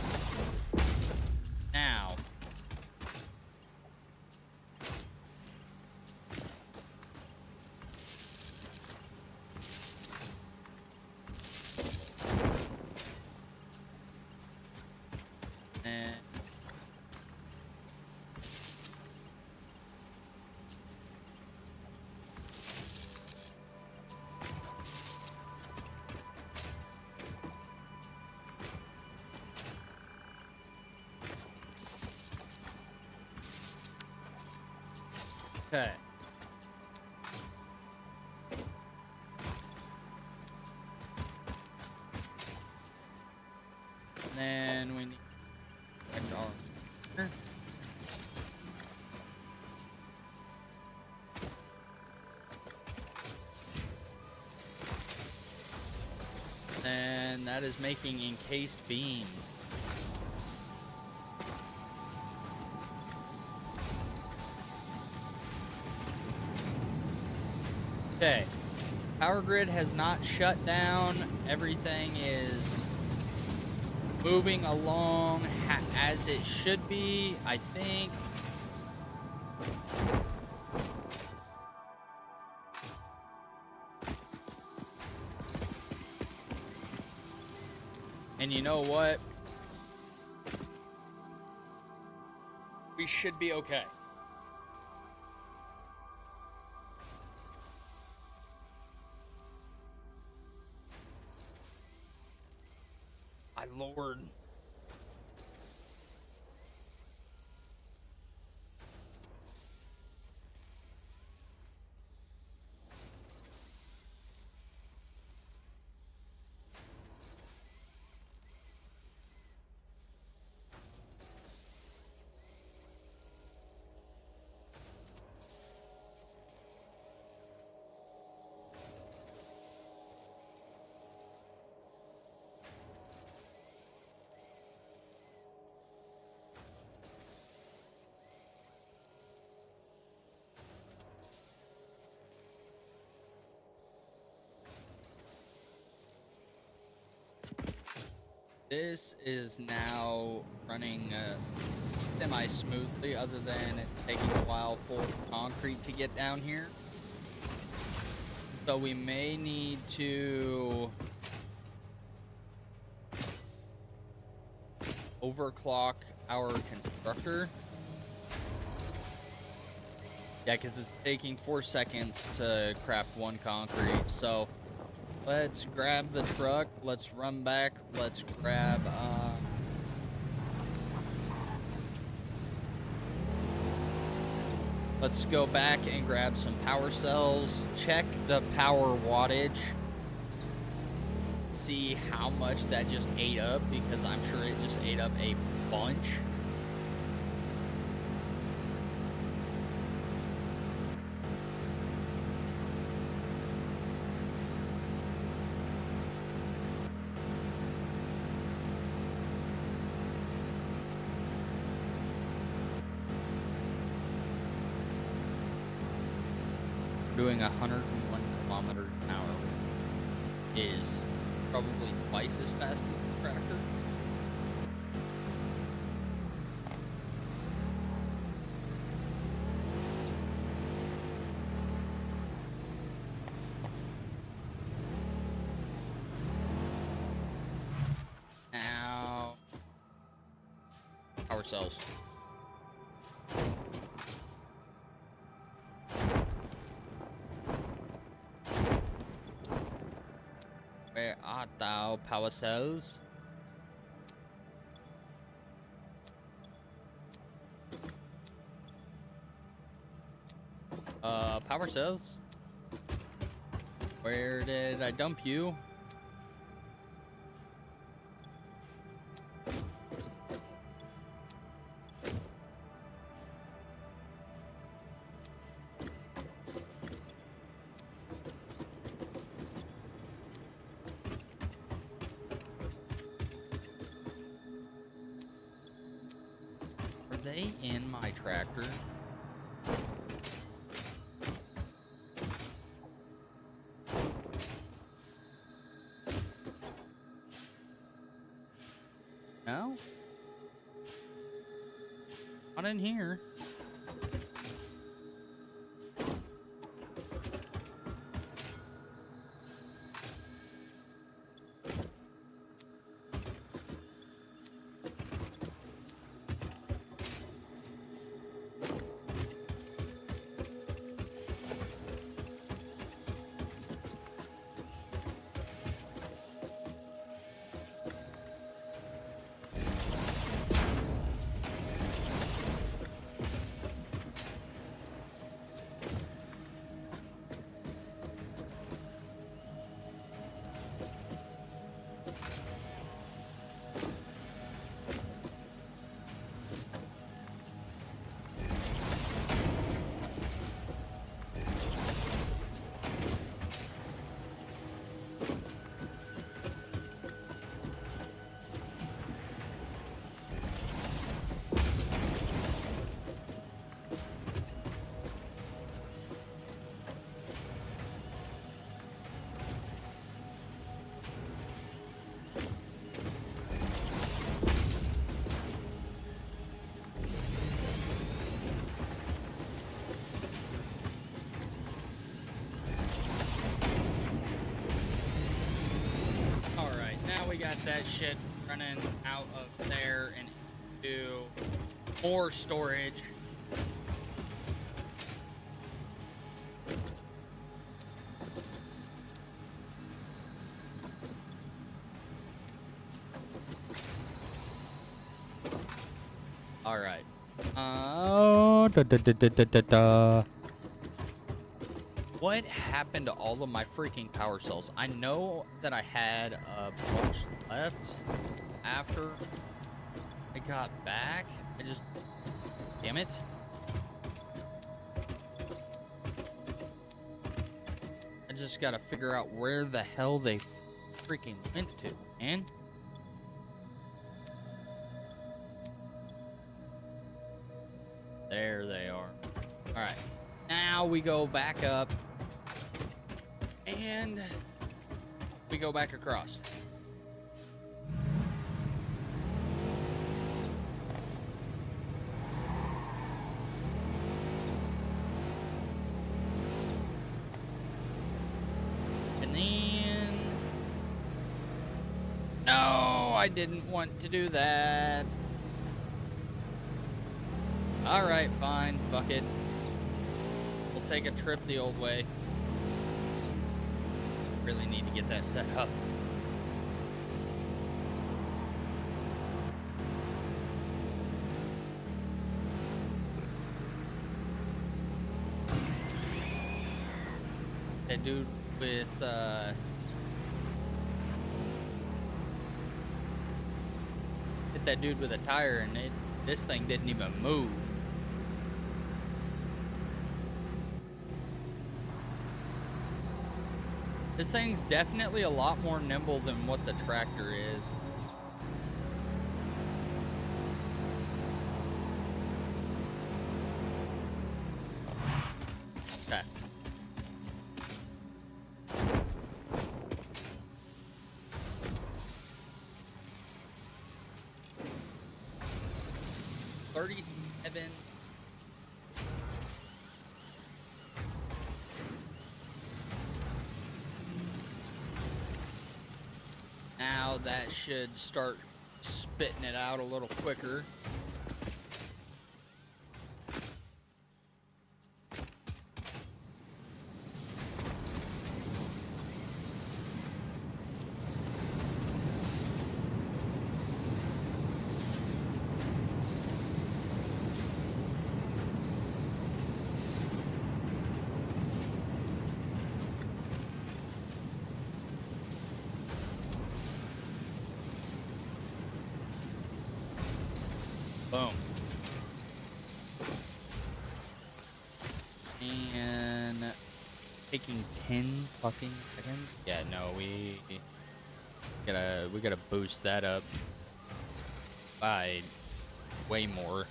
Now. And Okay. And then we need our. And that is making encased beams. Okay. Power grid has not shut down. Everything is moving along as it should be, I think. And you know what? We should be okay. My lord. This is now running semi-smoothly, other than it taking a while for concrete to get down here. So we may need to overclock our constructor. Yeah, because it's taking 4 seconds to craft one concrete. So let's grab the truck. Let's run back. Let's grab let's go back and grab some power cells. Check the power wattage. See how much that just ate up, because I'm sure it just ate up a bunch. Doing 101 kilometers an hour is probably twice as fast as the tractor. Now, power cells. Where art thou, power cells? Power cells? Where did I dump you? Are they in my tractor? No? Not in here. we got that shit running out of there and into more storage. All right. What happened to all of my freaking power cells? I know that I had a bunch left after I got back. Damn it. I just gotta figure out where the hell they freaking went to, man. There they are. All right. Now we go back up. And we go back across. And then... No, I didn't want to do that. Alright, fine. Fuck it. We'll take a trip the old way. Really need to get that set up. That dude with hit that dude with a tire and this thing didn't even move. This thing's definitely a lot more nimble than what the tractor is. Okay. $37. Now that should start spitting it out a little quicker. Boom. And taking 10 fucking seconds? Yeah, no, we gotta boost that up by way more.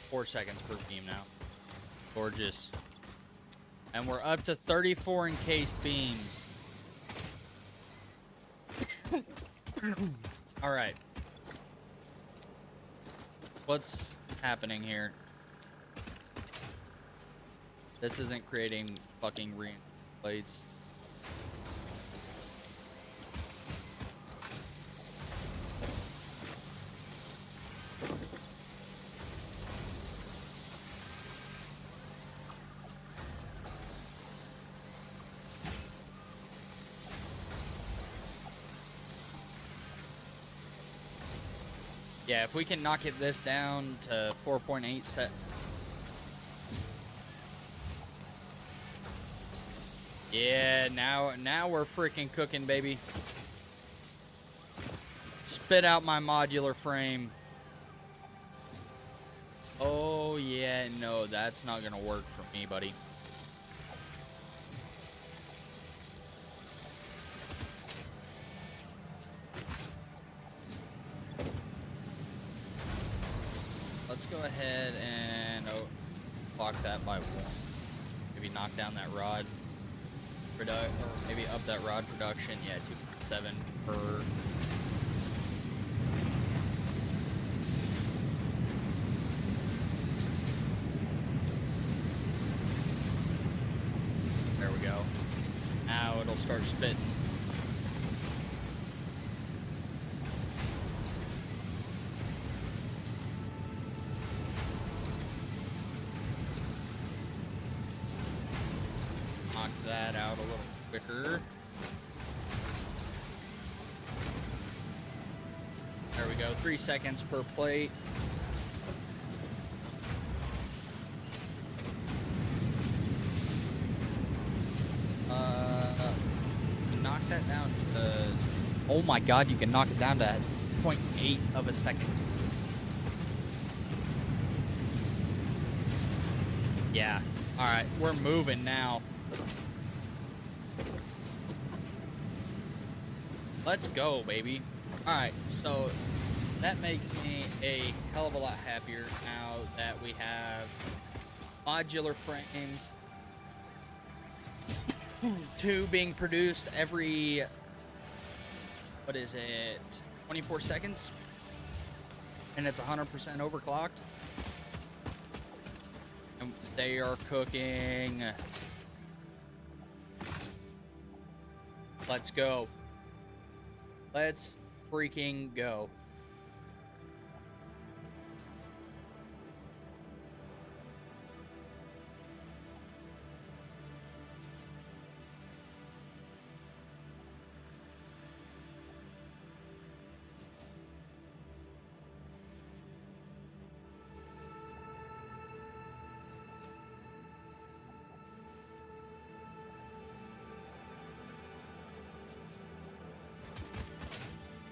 4 seconds per beam now. Gorgeous. And we're up to 34 encased beams. All right. What's happening here? This isn't creating fucking blades. Yeah, if we can knock this down to 4.8 set. Yeah, now we're freaking cooking, baby. Spit out my modular frame. Oh yeah, no, that's not gonna work for me, buddy. Let's go ahead and block that by 1. Maybe knock down that rod or maybe up that rod production. Yeah, 2.7 per. There we go. Now it'll start spitting. that out a little quicker. There we go. 3 seconds per plate. Knock that down to... Oh my god, you can knock it down to 0.8 of a second. Yeah. Alright, we're moving now. Let's go, baby. Alright, so that makes me a hell of a lot happier now that we have modular frames. 2 being produced every, what is it, 24 seconds? And it's 100% overclocked. And they are cooking. Let's go. Let's freaking go.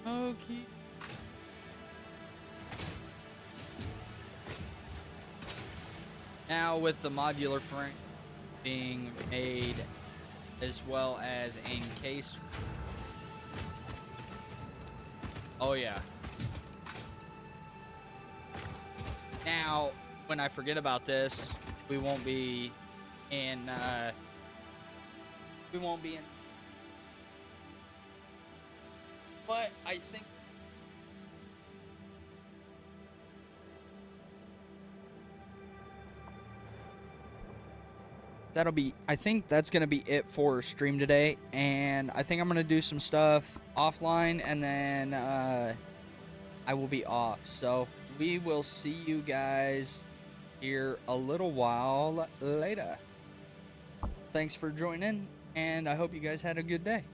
Okay. Now with the modular frame being made as well as encased. Oh yeah. Now, when I forget about this, we won't be in but I think I think that's gonna be it for stream today, and I think I'm gonna do some stuff offline, and then I will be off. So we will see you guys here a little while later. Thanks for joining, and I hope you guys had a good day.